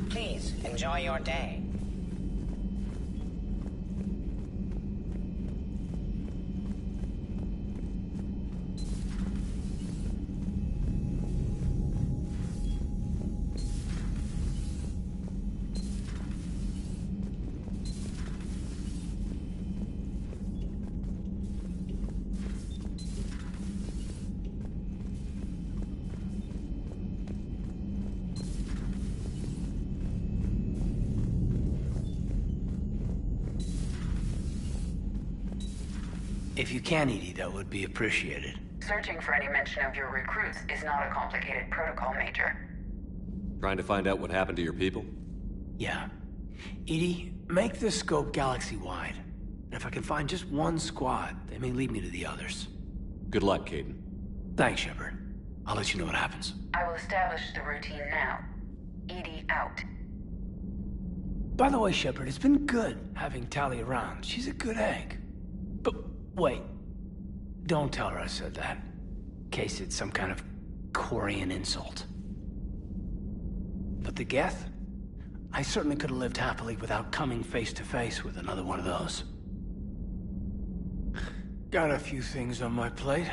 Please, enjoy your day. If you can, EDI, that would be appreciated. Searching for any mention of your recruits is not a complicated protocol, Major. Trying to find out what happened to your people? Yeah. EDI, make this scope galaxy-wide. And if I can find just one squad, they may lead me to the others. Good luck, Kaidan. Thanks, Shepard. I'll let you know what happens. I will establish the routine now. EDI out. By the way, Shepard, it's been good having Tali around. She's a good egg. But wait. Don't tell her I said that. In case it's some kind of Quarian insult. But the Geth? I certainly could have lived happily without coming face to face with another one of those. Got a few things on my plate.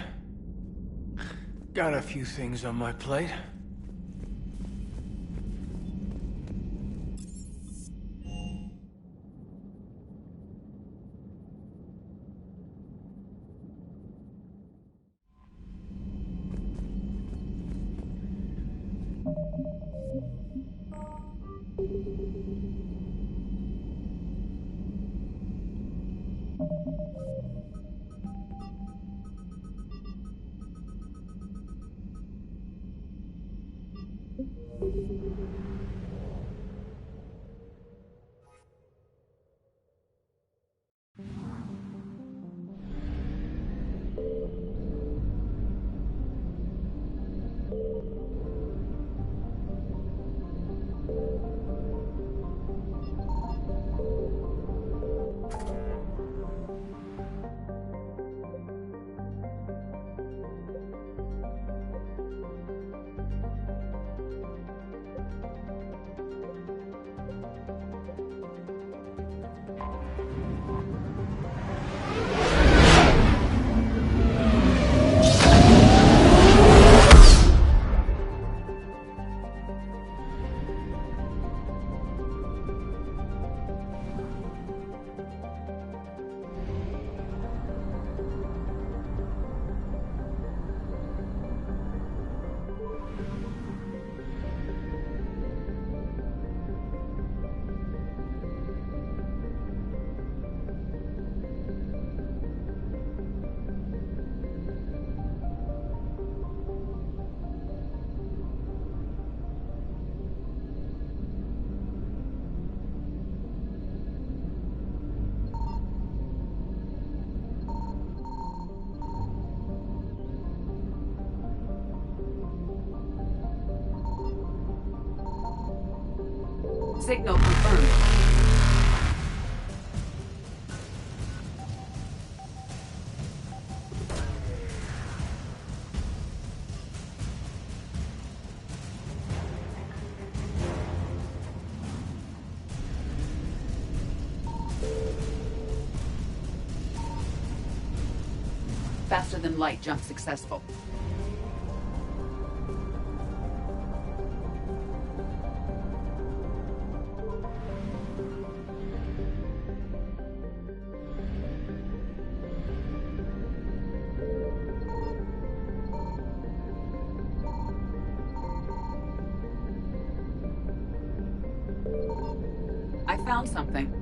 Signal confirmed. Faster than light jump successful. I found something.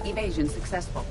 Evasion successful.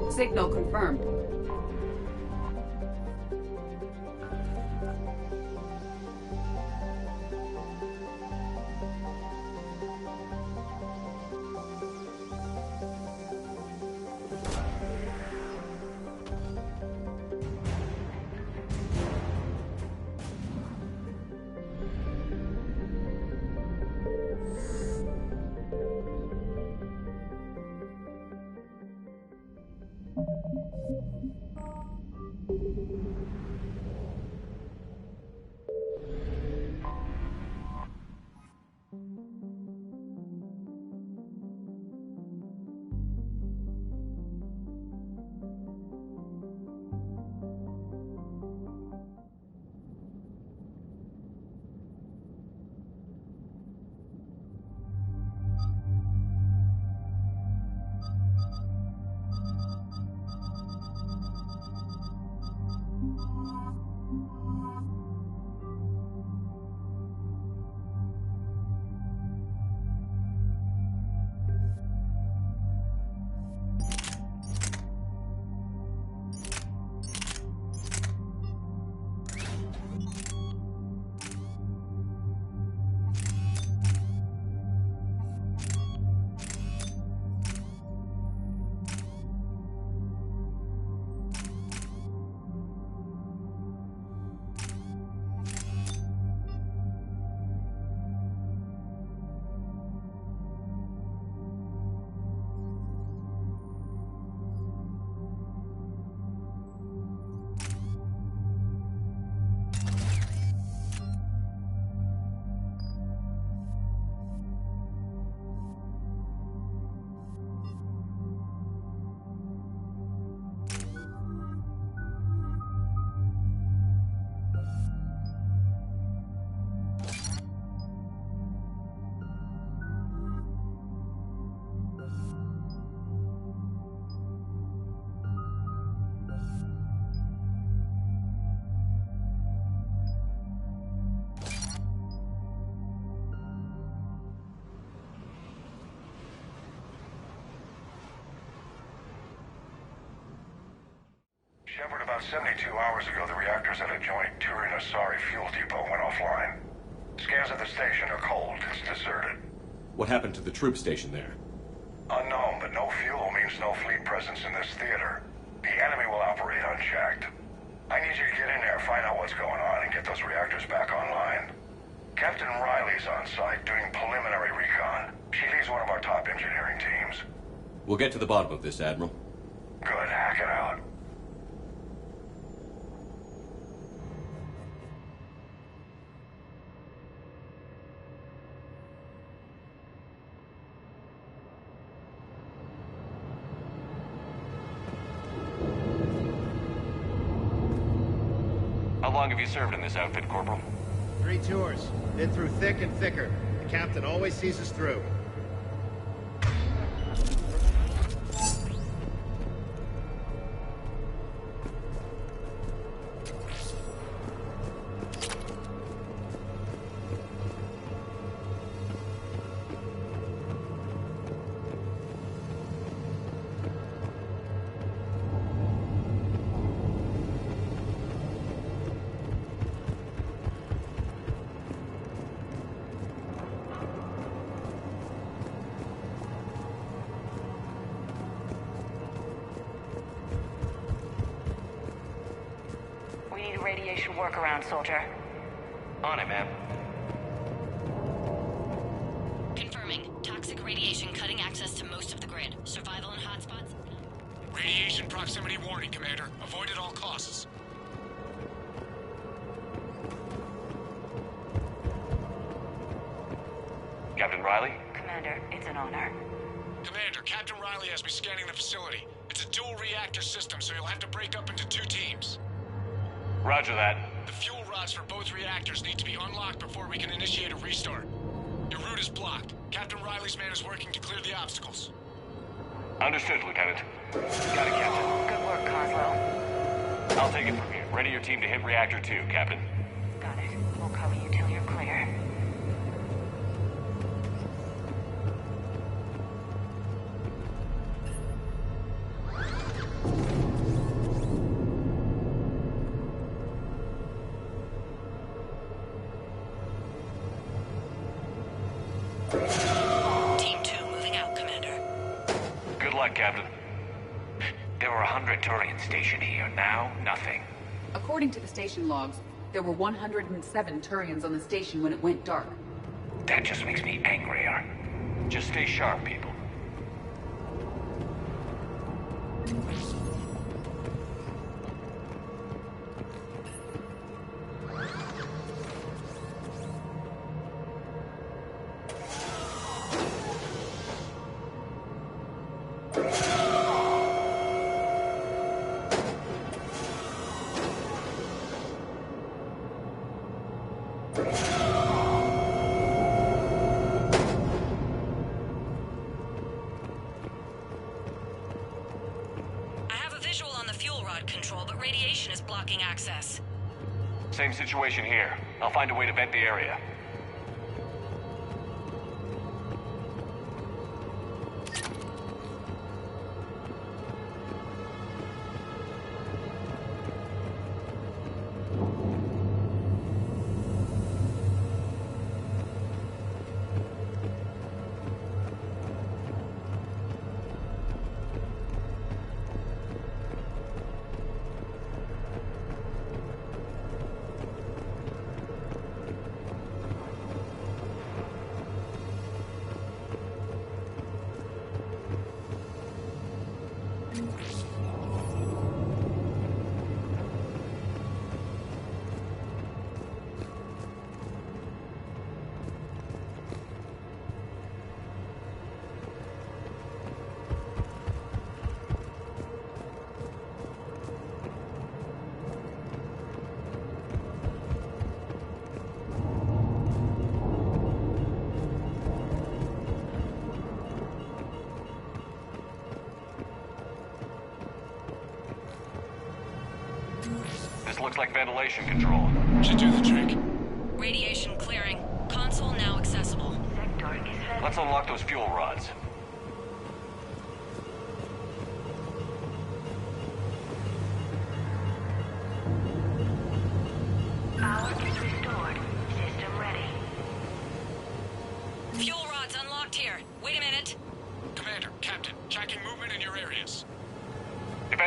Signal confirmed. Shepard, about 72 hours ago, the reactors at a joint Turin-Asari fuel depot went offline. Scans at the station are cold. It's deserted. What happened to the troop station there? Unknown, but no fuel means no fleet presence in this theater. The enemy will operate unchecked. I need you to get in there, find out what's going on, and get those reactors back online. Captain Riley's on site doing preliminary recon. She leads one of our top engineering teams. We'll get to the bottom of this, Admiral. Good, hack it out. How long have you served in this outfit, Corporal? 3 tours. Been through thick and thicker. The captain always sees us through. Radiation workaround, soldier. On it, ma'am. Confirming. Toxic radiation cutting access to most of the grid. Survival in hotspots. Radiation proximity warning, Commander. Avoid at all costs. Captain Riley? Commander, it's an honor. Commander, Captain Riley has me scanning the facility. It's a dual reactor system, so you'll have to break up into 2 teams. Roger that. The fuel rods for both reactors need to be unlocked before we can initiate a restart. Your route is blocked. Captain Riley's man is working to clear the obstacles. Understood, Lieutenant. Got it, Captain. Good work, Coslow. I'll take it from here. Ready your team to hit Reactor 2, Captain. Got it. We'll cover you till you're clear. Team 2 moving out, Commander. Good luck, Captain. There were 100 Turians stationed here. Now, nothing. According to the station logs, there were 107 Turians on the station when it went dark. That just makes me angrier. Just stay sharp, people. Same situation here. I'll find a way to vent the area. This looks like ventilation control. Should do the trick. Radiation clearing. Console now accessible. Let's unlock those fuel rods.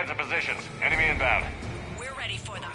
heads of positions. Enemy inbound. We're ready for them.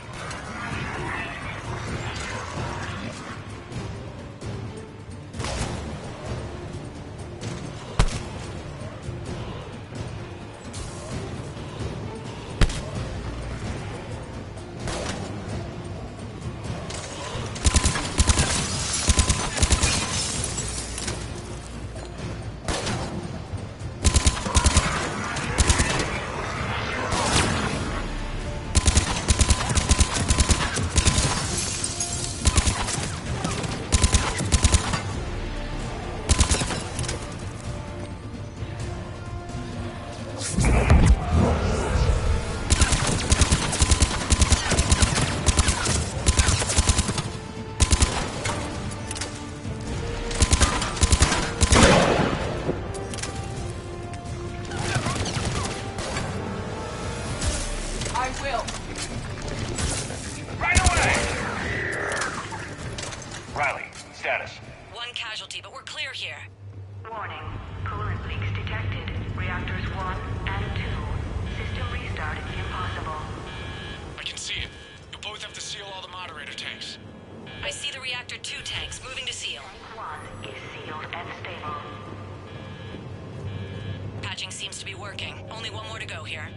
Seems to be working. Only one more to go here.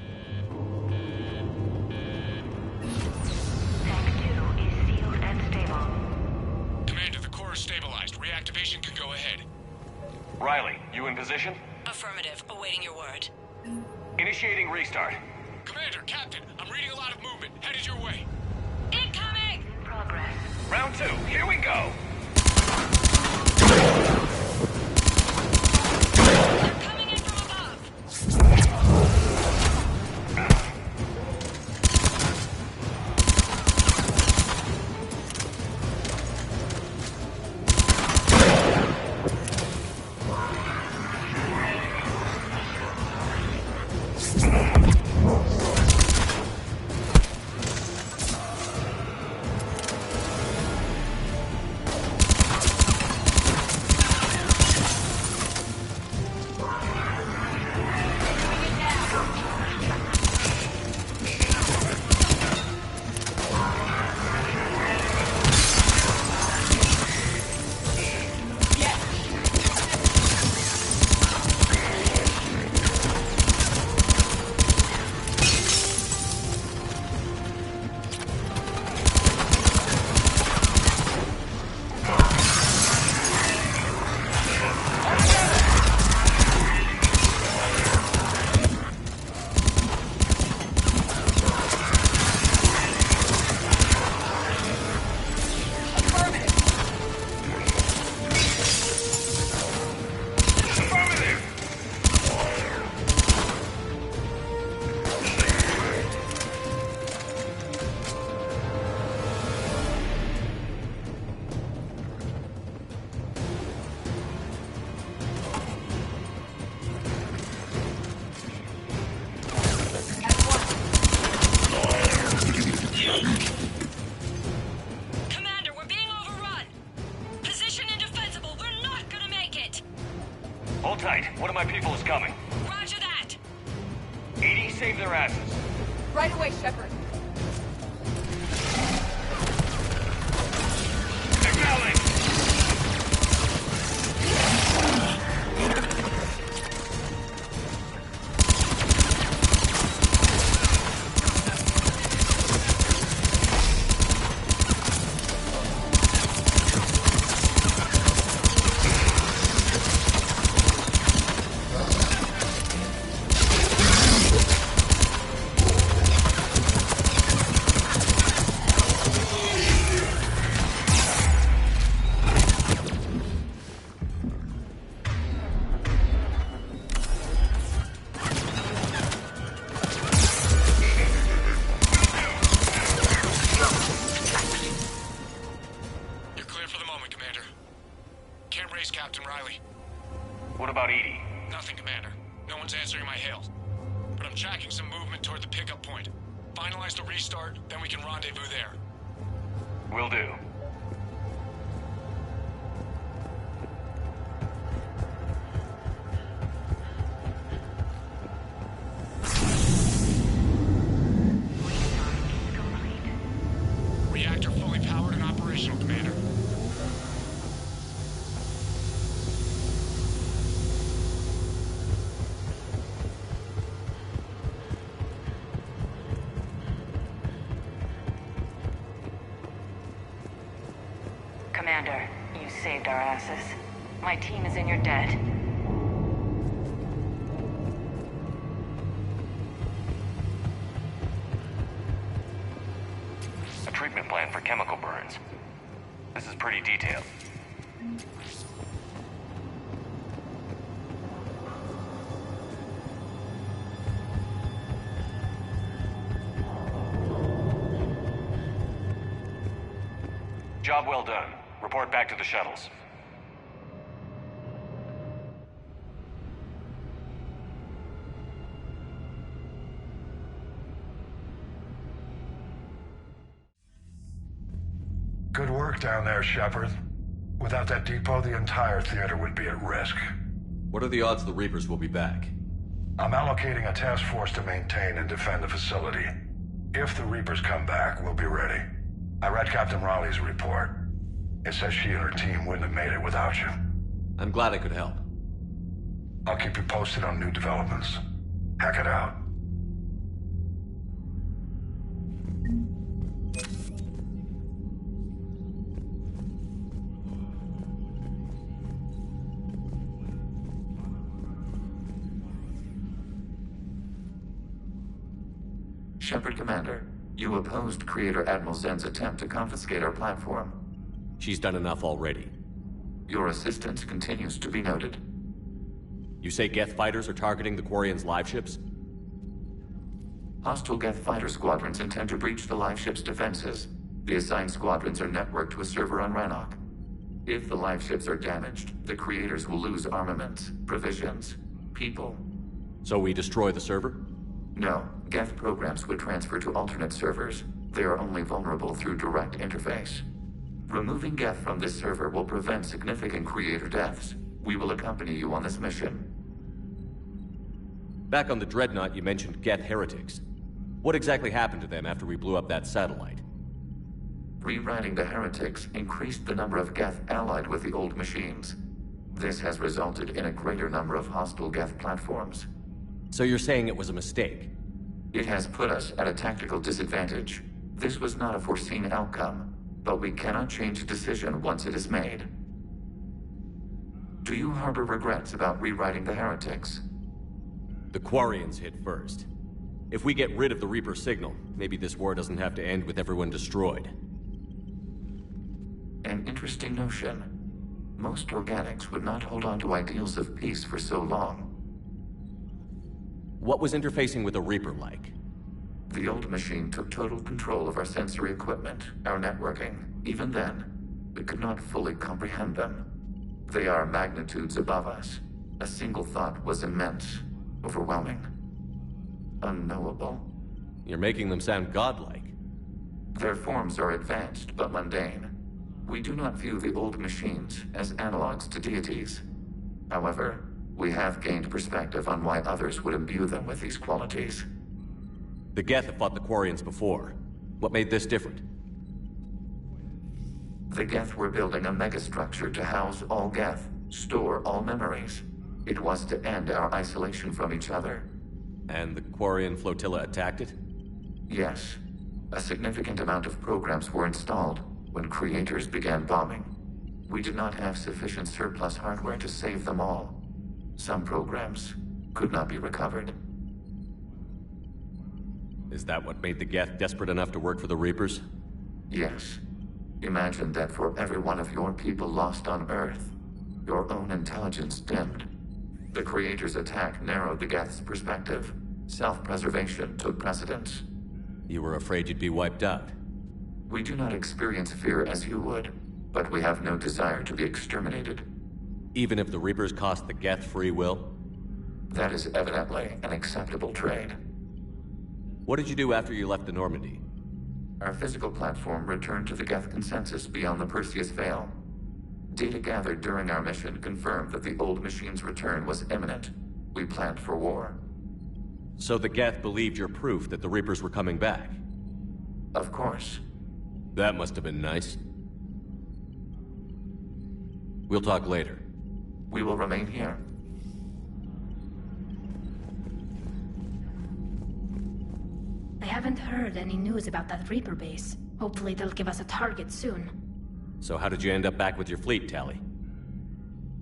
Tank 2 is sealed and stable. Commander, the core is stabilized. Reactivation can go ahead. Riley, you in position? Affirmative. Awaiting your word. Initiating restart. Commander, Captain, I'm reading a lot of movement. Headed your way. Incoming! Progress. Round 2, here we go! Hold tight. One of my people is coming. Roger that. EDI, save their asses. Right away, Shepard. Acknowledge! Captain Riley. What about EDI? Nothing, Commander. No one's answering my hails. But I'm tracking some movement toward the pickup point. Finalize the restart, then we can rendezvous there. Will do. Commander, you saved our asses. My team is in your debt. A treatment plan for chemical burns. This is pretty detailed. Job well done. Report back to the shuttles. Good work down there, Shepard. Without that depot, the entire theater would be at risk. What are the odds the Reapers will be back? I'm allocating a task force to maintain and defend the facility. If the Reapers come back, we'll be ready. I read Captain Raleigh's report. It says she and her team wouldn't have made it without you. I'm glad I could help. I'll keep you posted on new developments. Hack it out. Shepard, Commander, you opposed Creator Admiral Zen's attempt to confiscate our platform. She's done enough already. Your assistance continues to be noted. You say Geth fighters are targeting the Quarians' live ships? Hostile Geth fighter squadrons intend to breach the live ship's defenses. The assigned squadrons are networked to a server on Rannoch. If the live ships are damaged, the Creators will lose armaments, provisions, people. So we destroy the server? No. Geth programs would transfer to alternate servers. They are only vulnerable through direct interface. Removing Geth from this server will prevent significant Creator deaths. We will accompany you on this mission. Back on the Dreadnought, you mentioned Geth heretics. What exactly happened to them after we blew up that satellite? Rewriting the heretics increased the number of Geth allied with the old machines. This has resulted in a greater number of hostile Geth platforms. So you're saying it was a mistake? It has put us at a tactical disadvantage. This was not a foreseen outcome, but we cannot change a decision once it is made. Do you harbor regrets about rewriting the heretics? The Quarians hit first. If we get rid of the Reaper signal, maybe this war doesn't have to end with everyone destroyed. An interesting notion. Most organics would not hold on to ideals of peace for so long. What was interfacing with a Reaper like? The old machine took total control of our sensory equipment, our networking. Even then, we could not fully comprehend them. They are magnitudes above us. A single thought was immense, overwhelming, unknowable. You're making them sound godlike. Their forms are advanced but mundane. We do not view the old machines as analogs to deities. However, we have gained perspective on why others would imbue them with these qualities. The Geth have fought the Quarians before. What made this different? The Geth were building a megastructure to house all Geth, store all memories. It was to end our isolation from each other. And the Quarian flotilla attacked it? Yes. A significant amount of programs were installed when Creators began bombing. We did not have sufficient surplus hardware to save them all. Some programs could not be recovered. Is that what made the Geth desperate enough to work for the Reapers? Yes. Imagine that for every one of your people lost on Earth, your own intelligence dimmed. The Creators' attack narrowed the Geth's perspective. Self-preservation took precedence. You were afraid you'd be wiped out. We do not experience fear as you would, but we have no desire to be exterminated. Even if the Reapers cost the Geth free will? That is evidently an acceptable trade. What did you do after you left the Normandy? Our physical platform returned to the Geth consensus beyond the Perseus Veil. Data gathered during our mission confirmed that the old machine's return was imminent. We planned for war. So the Geth believed your proof that the Reapers were coming back? Of course. That must have been nice. We'll talk later. We will remain here. I haven't heard any news about that Reaper base. Hopefully they'll give us a target soon. So how did you end up back with your fleet, Tali?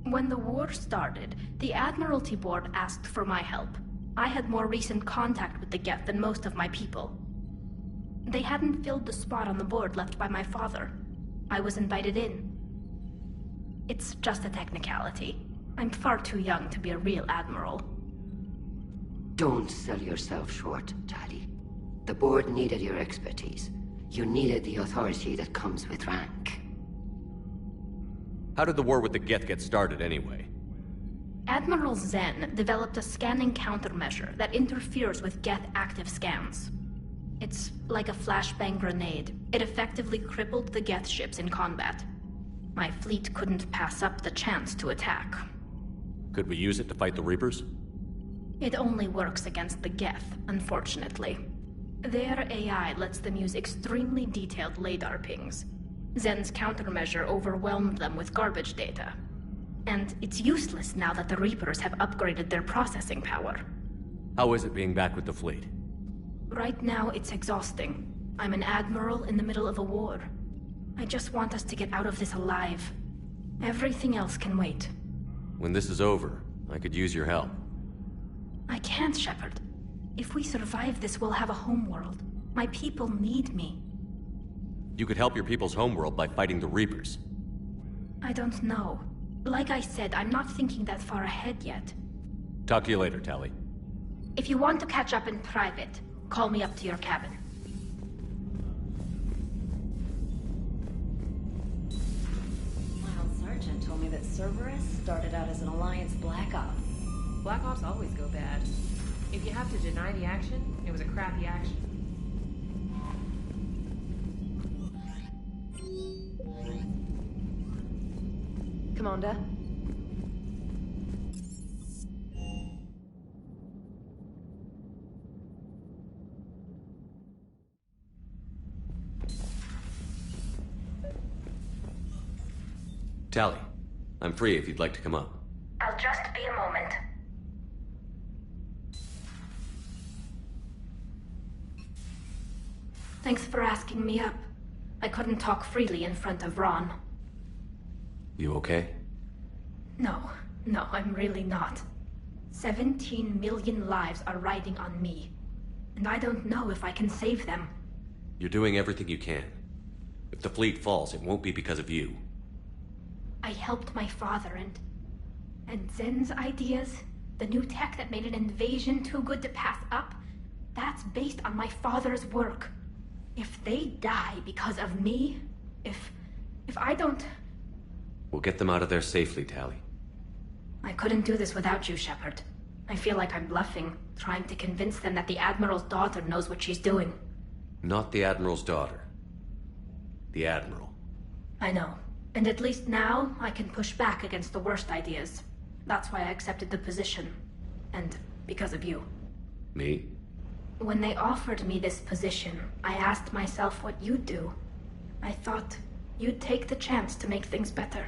When the war started, the Admiralty Board asked for my help. I had more recent contact with the Geth than most of my people. They hadn't filled the spot on the board left by my father. I was invited in. It's just a technicality. I'm far too young to be a real admiral. Don't sell yourself short, Tali. The board needed your expertise. You needed the authority that comes with rank. How did the war with the Geth get started, anyway? Admiral Zen developed a scanning countermeasure that interferes with Geth active scans. It's like a flashbang grenade. It effectively crippled the Geth ships in combat. My fleet couldn't pass up the chance to attack. Could we use it to fight the Reapers? It only works against the Geth, unfortunately. Their AI lets them use extremely detailed LADAR pings. Zen's countermeasure overwhelmed them with garbage data. And it's useless now that the Reapers have upgraded their processing power. How is it being back with the fleet? Right now, it's exhausting. I'm an admiral in the middle of a war. I just want us to get out of this alive. Everything else can wait. When this is over, I could use your help. I can't, Shepard. If we survive this, we'll have a homeworld. My people need me. You could help your people's homeworld by fighting the Reapers. I don't know. Like I said, I'm not thinking that far ahead yet. Talk to you later, Tali. If you want to catch up in private, call me up to your cabin. Miles Sergeant told me that Cerberus started out as an Alliance Black Op. Black Ops always go bad. If you have to deny the action, it was a crappy action. Commander? Tali, I'm free if you'd like to come up. I'll just be a moment. Thanks for asking me up. I couldn't talk freely in front of Ron. You okay? No, I'm really not. 17 million lives are riding on me. And I don't know if I can save them. You're doing everything you can. If the fleet falls, it won't be because of you. I helped my father and Zen's ideas, the new tech that made an invasion too good to pass up, that's based on my father's work. If they die because of me, if I don't... We'll get them out of there safely, Tali. I couldn't do this without you, Shepard. I feel like I'm bluffing, trying to convince them that the Admiral's daughter knows what she's doing. Not the Admiral's daughter. The Admiral. I know. And at least now, I can push back against the worst ideas. That's why I accepted the position. And because of you. Me? When they offered me this position, I asked myself what you'd do. I thought you'd take the chance to make things better.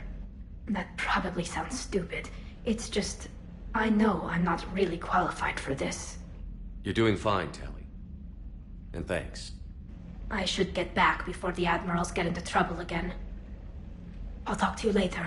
That probably sounds stupid. It's just, I know I'm not really qualified for this. You're doing fine, Tali. And thanks. I should get back before the Admirals get into trouble again. I'll talk to you later.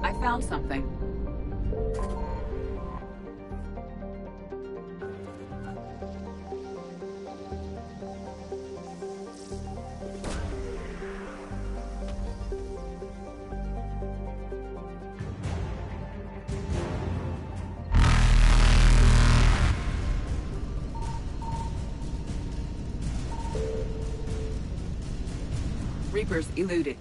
I found something. Reapers eluded.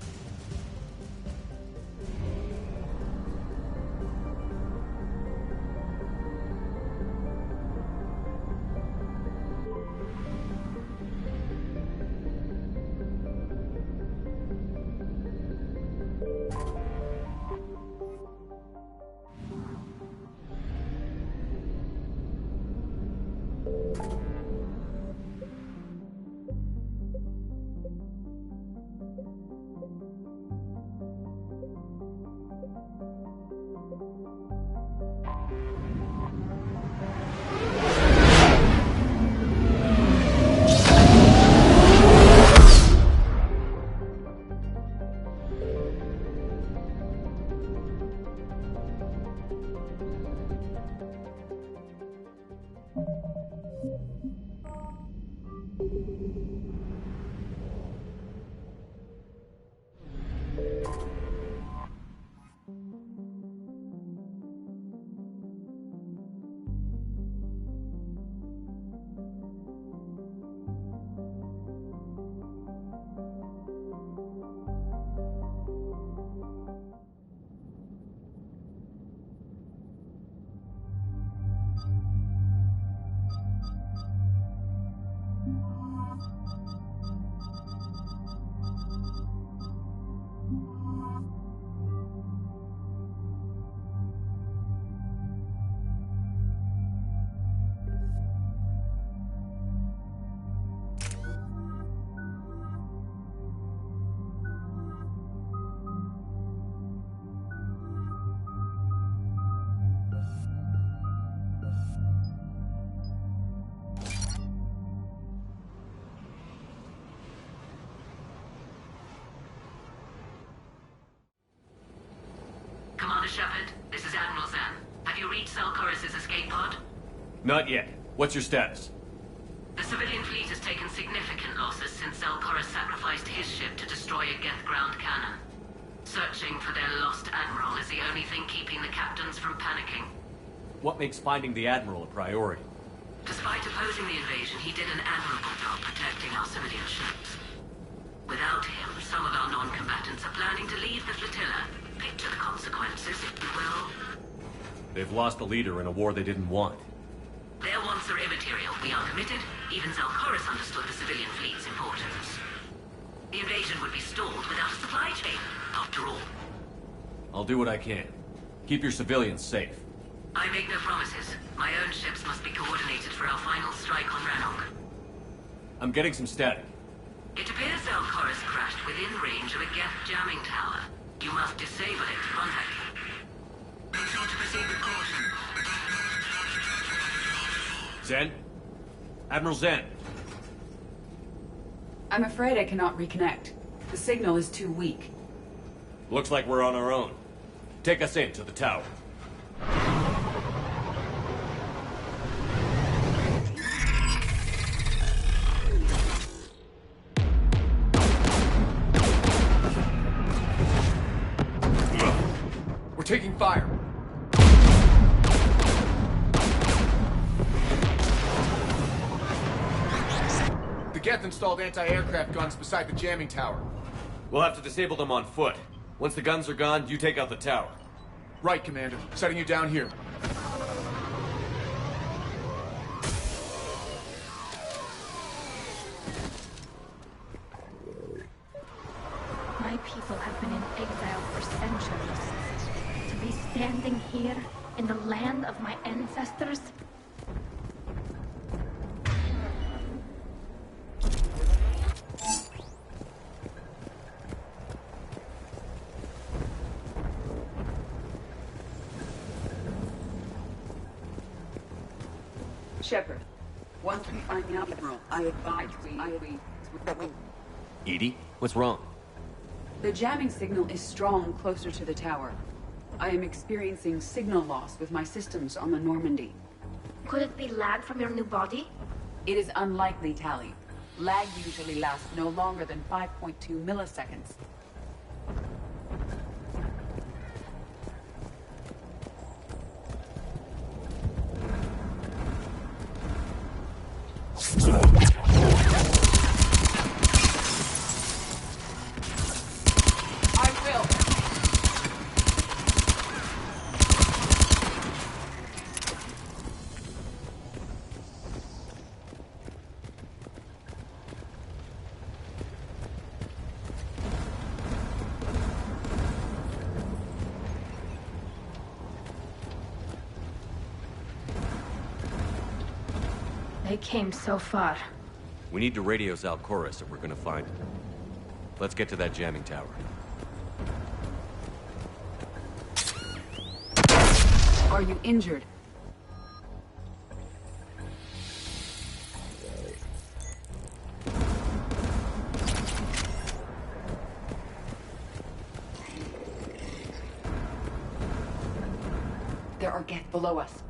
Commander Shepard, this is Admiral Zan. Have you reached Zelkorus' escape pod? Not yet. What's your status? The civilian fleet has taken significant losses since Zelkorus sacrificed his ship to destroy a Geth ground cannon. Searching for their lost admiral is the only thing keeping the captains from panicking. What makes finding the Admiral a priority? Despite opposing the invasion, he did an admirable job protecting our civilian ships. Without him, some of our non-combatants are planning to leave the flotilla. Picture the consequences, if you will. They've lost a leader in a war they didn't want. Their wants are immaterial. We are committed. Even Zelkorus understood the civilian fleet's importance. The invasion would be stalled without a supply chain, after all. I'll do what I can. Keep your civilians safe. I make no promises. My own ships must be coordinated for our final strike on Rannoch. I'm getting some static. It appears Zelkorus crashed within range of a Geth jamming tower. You must disable it to contact him. Make sure to proceed with caution. Zen? Admiral Zen? I'm afraid I cannot reconnect. The signal is too weak. Looks like we're on our own. Take us in to the tower. We're taking fire. The Geth installed anti-aircraft guns beside the jamming tower. We'll have to disable them on foot. Once the guns are gone, you take out the tower. Right, Commander. Setting you down here. My people have been in exile for centuries. To be standing here in the land of my ancestors? Shepard, once we find the Admiral, I advise we... Edie, what's wrong? The jamming signal is strong closer to the tower. I am experiencing signal loss with my systems on the Normandy. Could it be lag from your new body? It is unlikely, Tali. Lag usually lasts no longer than 5.2 milliseconds. They came so far. We need to radio Zalcoris if we're gonna find him. Let's get to that jamming tower. Are you injured? There are Geth below us.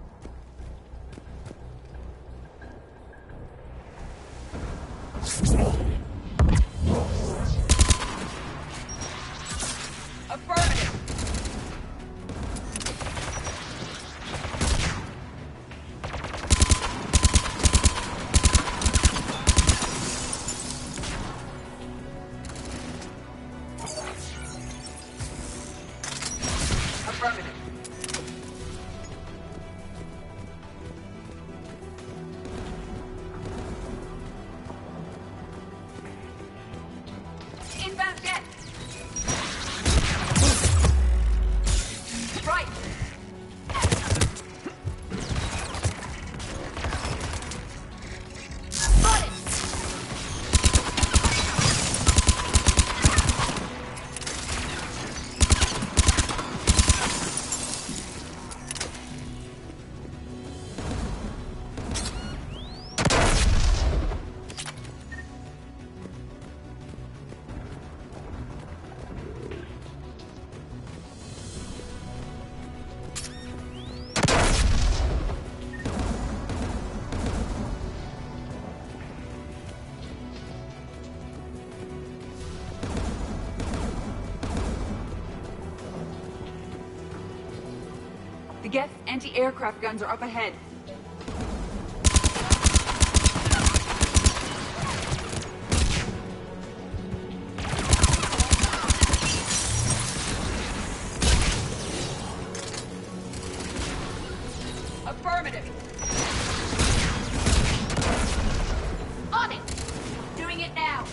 The Geth anti-aircraft guns are up ahead. Affirmative. On it! Doing it now!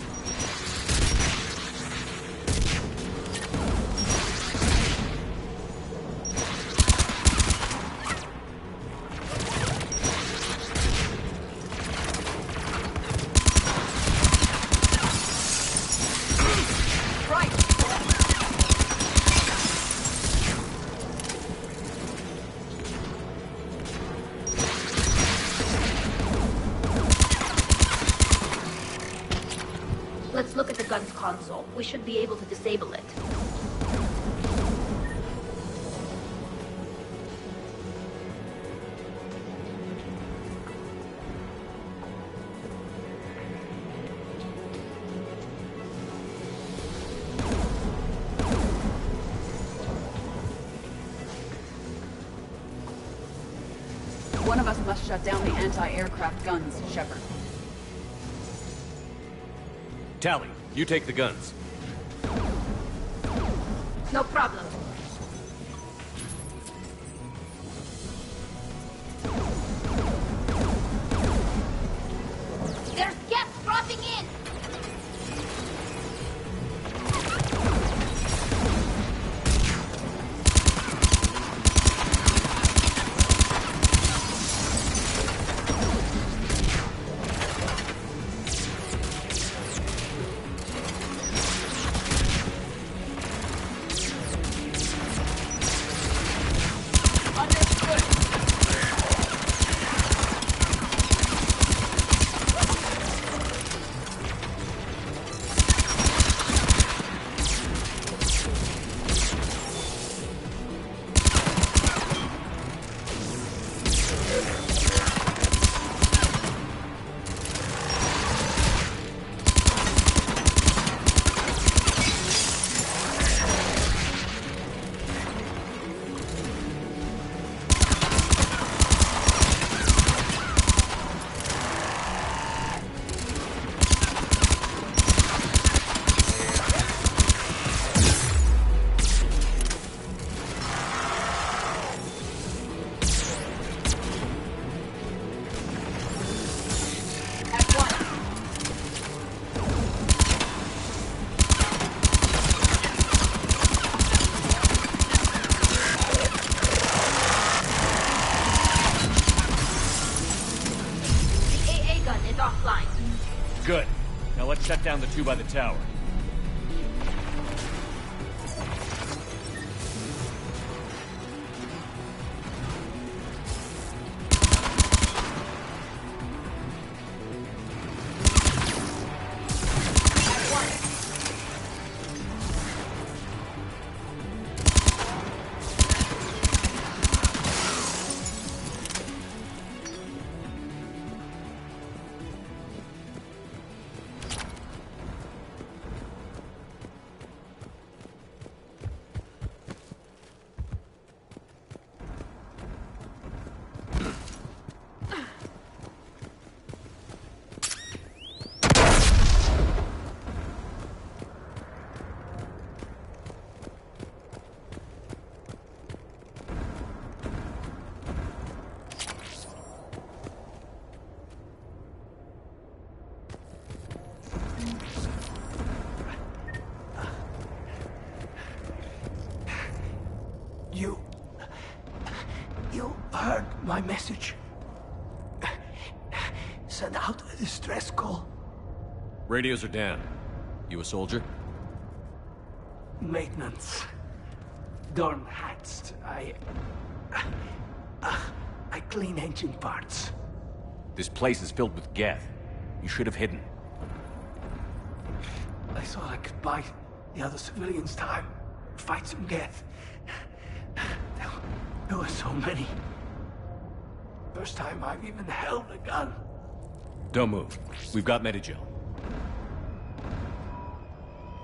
Let's look at the gun's console. We should be able to disable it. One of us must shut down the anti-aircraft guns, Shepard. Tali, you take the guns. No problem. There's Geth dropping in! Shut down the two by the tower. You heard my message. Send out a distress call. Radios are down. You a soldier? Maintenance. Dorn Hatst. I clean engine parts. This place is filled with Geth. You should have hidden. I thought I could buy the other civilians time. Fight some Geth. There were so many. First time I've even held a gun. Don't move. We've got Medigel.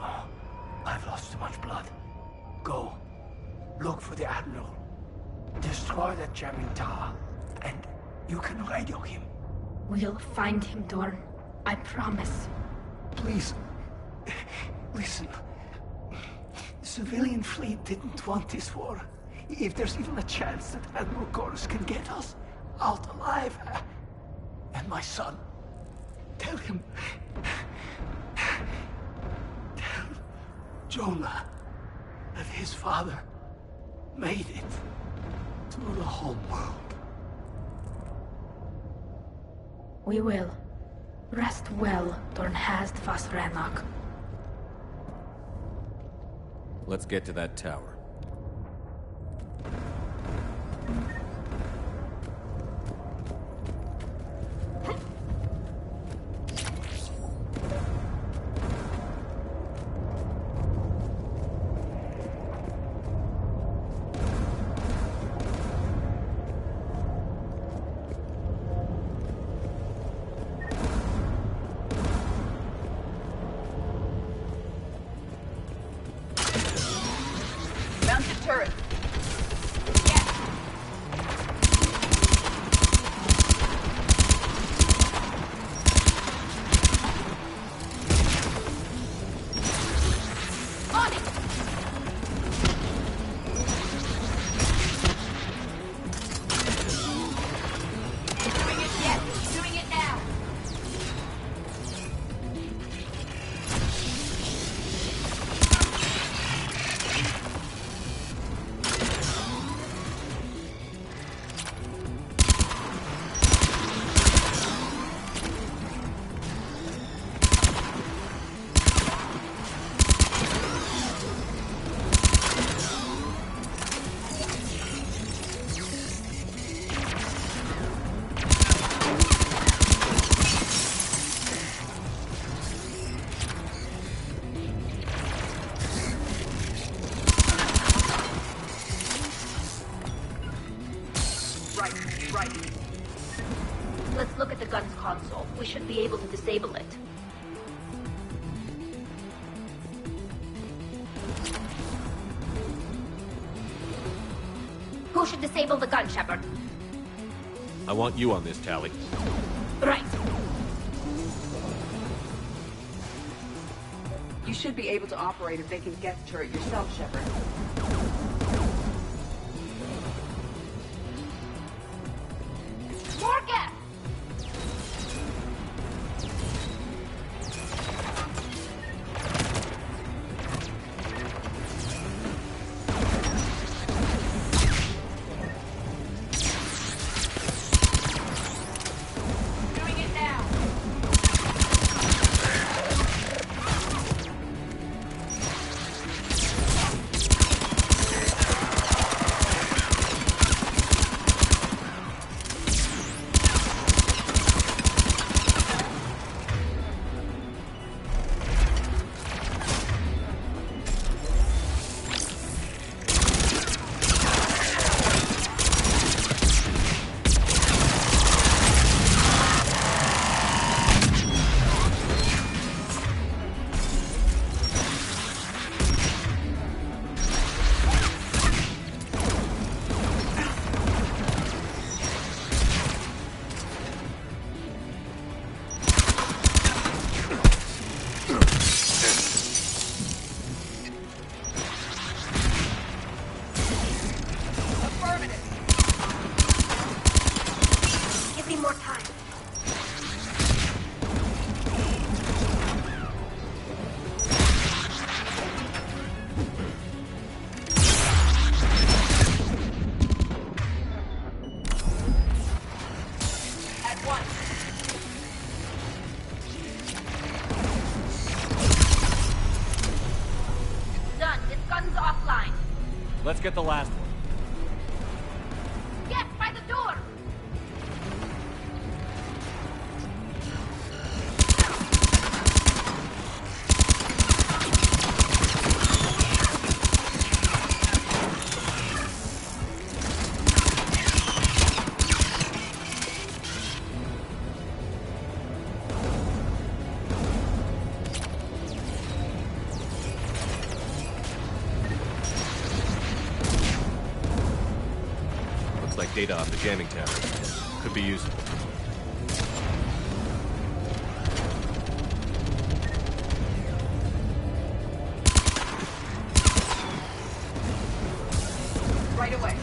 Oh, I've lost too much blood. Go. Look for the Admiral. Destroy that jamming tower. And you can radio him. We'll find him, Dorn. I promise. Please. Listen. The civilian fleet didn't want this war. If there's even a chance that Admiral Gorus can get us out alive. And my son. Tell him. Tell Jonah that his father made it to the home world. We will. Rest well, Dorn Hast Vasranok. Let's get to that tower. Let's look at the gun's console. We should be able to disable it. Who should disable the gun, Shepard? I want you on this, Tali. Right. You should be able to operate a vacant Geth turret yourself, Shepard. More Geth! Doing it now. Let's get the last one. Get by the door! Data off the jamming tower. Could be useful. Right away.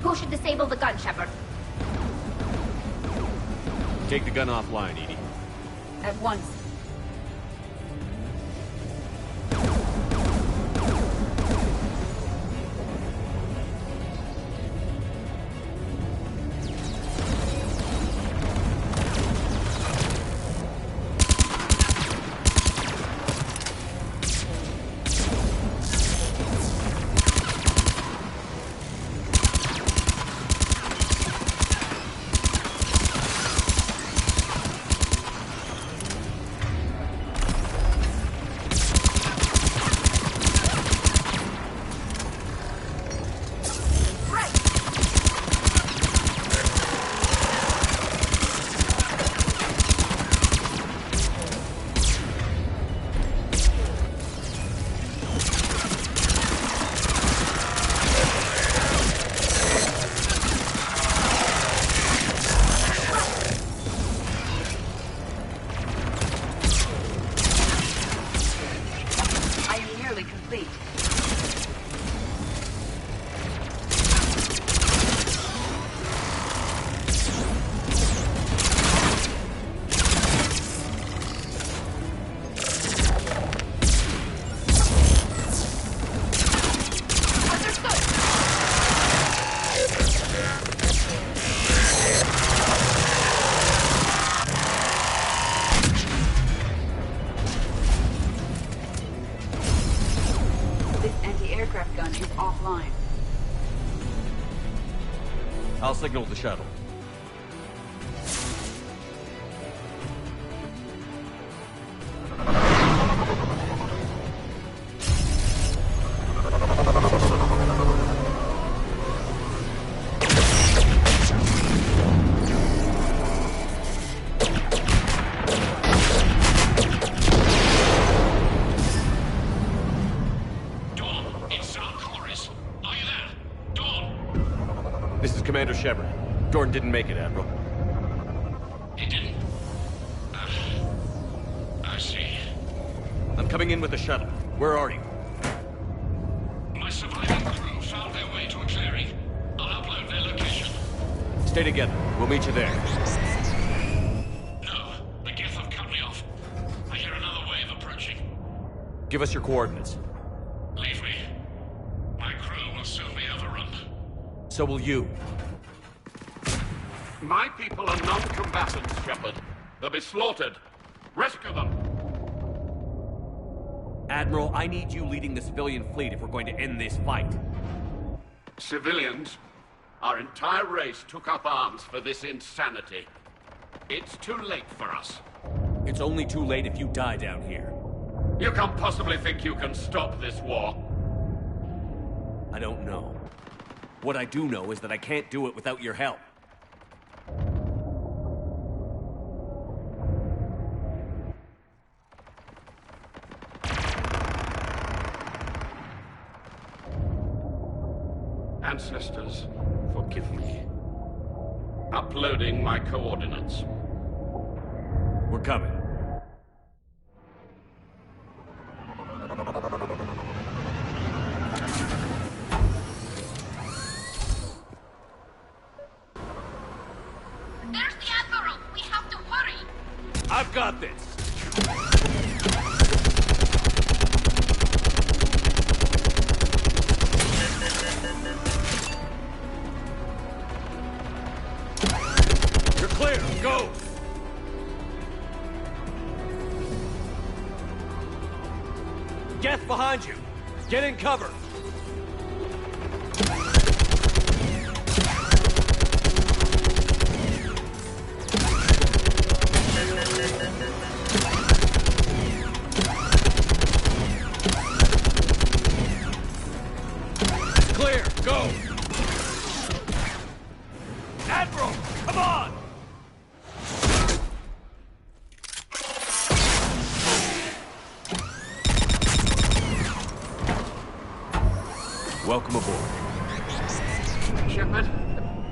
Who should disable the gun, Shepard? Take the gun offline, Edie. At once. I'll signal the shuttle. Commander Shepard. Jordan didn't make it, Admiral. He didn't? I see. I'm coming in with the shuttle. Where are you? My surviving crew found their way to a clearing. I'll upload their location. Stay together. We'll meet you there. No, the Geth have cut me off. I hear another wave approaching. Give us your coordinates. Leave me. My crew will soon be overrun. So will you. My people are non-combatants, Shepard. They'll be slaughtered. Rescue them! Admiral, I need you leading the civilian fleet if we're going to end this fight. Civilians? Our entire race took up arms for this insanity. It's too late for us. It's only too late if you die down here. You can't possibly think you can stop this war. I don't know. What I do know is that I can't do it without your help. Ancestors, forgive me. Uploading my coordinates. We're coming. There's the Admiral! We have to hurry! I've got this! Geth behind you! Get in cover! Clear! Go! Admiral! Come on! Welcome aboard. Shepard,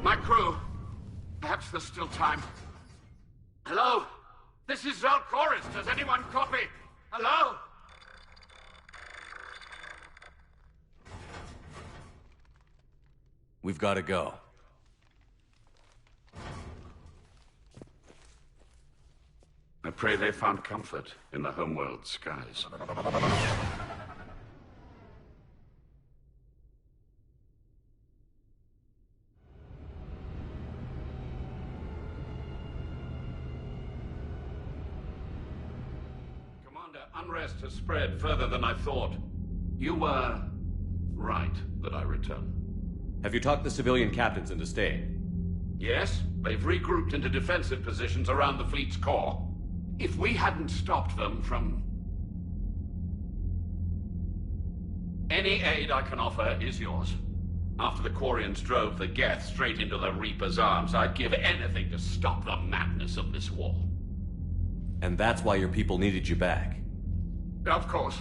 my crew. Perhaps there's still time. Hello? This is Zalcoris. Does anyone copy? Hello? We've got to go. I pray they found comfort in the homeworld skies. Commander, unrest has spread further than I thought. You were right that I return. Have you talked the civilian captains into staying? Yes, they've regrouped into defensive positions around the fleet's core. If we hadn't stopped them from... Any aid I can offer is yours. After the Quarians drove the Geth straight into the Reaper's arms, I'd give anything to stop the madness of this war. And that's why your people needed you back. Of course.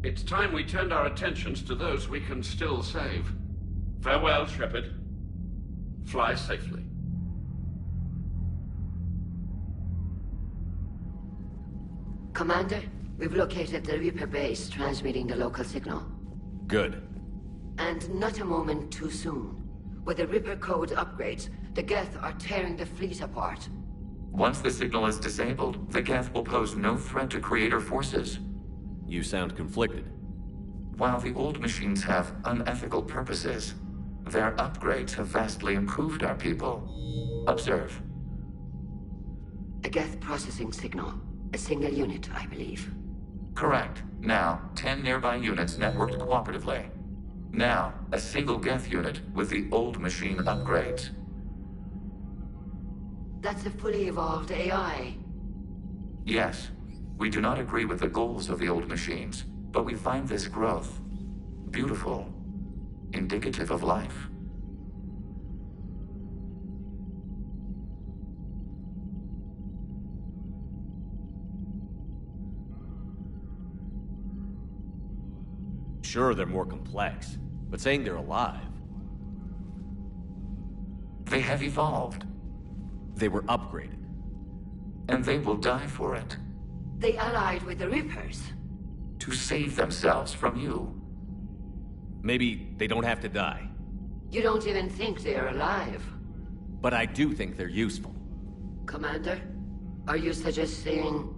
It's time we turned our attentions to those we can still save. Farewell, Shepard. Fly safely. Commander, we've located the Reaper base transmitting the local signal. Good. And not a moment too soon. With the Reaper code upgrades, the Geth are tearing the fleet apart. Once the signal is disabled, the Geth will pose no threat to Creator forces. You sound conflicted. While the old machines have unethical purposes, their upgrades have vastly improved our people. Observe. A Geth processing signal. A single unit, I believe. Correct. Now, 10 nearby units networked cooperatively. Now, a single Geth unit with the old machine upgrades. That's a fully evolved AI. Yes. We do not agree with the goals of the old machines, but we find this growth beautiful, indicative of life. Sure, they're more complex, but saying they're alive... They have evolved. They were upgraded. And they will die for it. They allied with the Reapers. To save themselves from you. Maybe they don't have to die. You don't even think they're alive. But I do think they're useful. Commander, are you suggesting...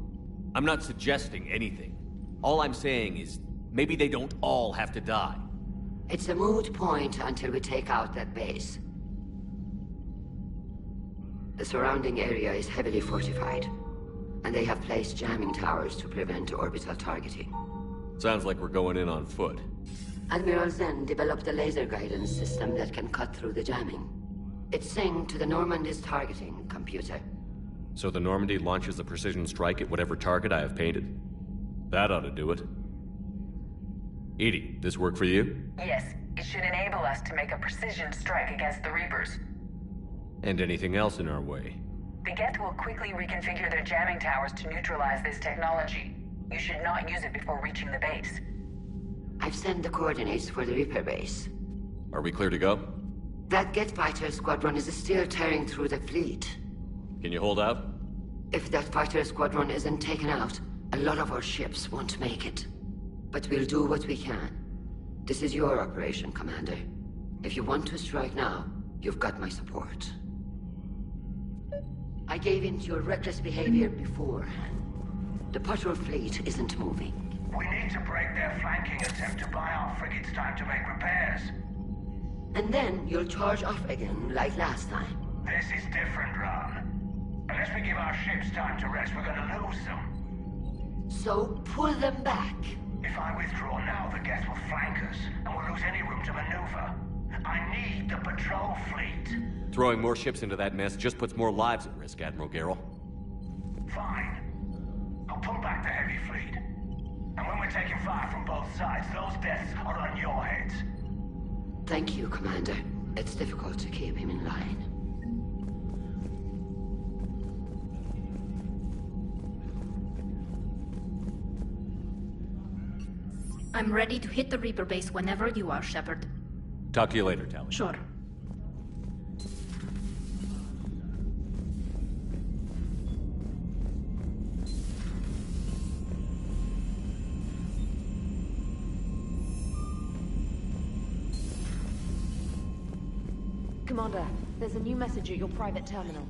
I'm not suggesting anything. All I'm saying is, maybe they don't all have to die. It's a moot point until we take out that base. The surrounding area is heavily fortified, and they have placed jamming towers to prevent orbital targeting. Sounds like we're going in on foot. Admiral Zen developed a laser guidance system that can cut through the jamming. It's synced to the Normandy's targeting computer. So the Normandy launches a precision strike at whatever target I have painted? That ought to do it. EDI, this work for you? Yes, it should enable us to make a precision strike against the Reapers. And anything else in our way? The Geth will quickly reconfigure their jamming towers to neutralize this technology. You should not use it before reaching the base. I've sent the coordinates for the Reaper base. Are we clear to go? That Geth fighter squadron is still tearing through the fleet. Can you hold out? If that fighter squadron isn't taken out, a lot of our ships won't make it. But we'll do what we can. This is your operation, Commander. If you want to strike now, you've got my support. I gave in to your reckless behavior beforehand. The patrol fleet isn't moving. We need to break their flanking attempt to buy our frigates time to make repairs. And then you'll charge off again, like last time. This is different, Ron. Unless we give our ships time to rest, we're gonna lose them. So pull them back. If I withdraw now, the Geth will flank us, and we'll lose any room to maneuver. I need the patrol fleet. Throwing more ships into that mess just puts more lives at risk, Admiral Garrel. Fine. I'll pull back the heavy fleet. And when we're taking fire from both sides, those deaths are on your heads. Thank you, Commander. It's difficult to keep him in line. I'm ready to hit the Reaper base whenever you are, Shepard. Talk to you later, Tali. Sure. Commander, there's a new message at your private terminal.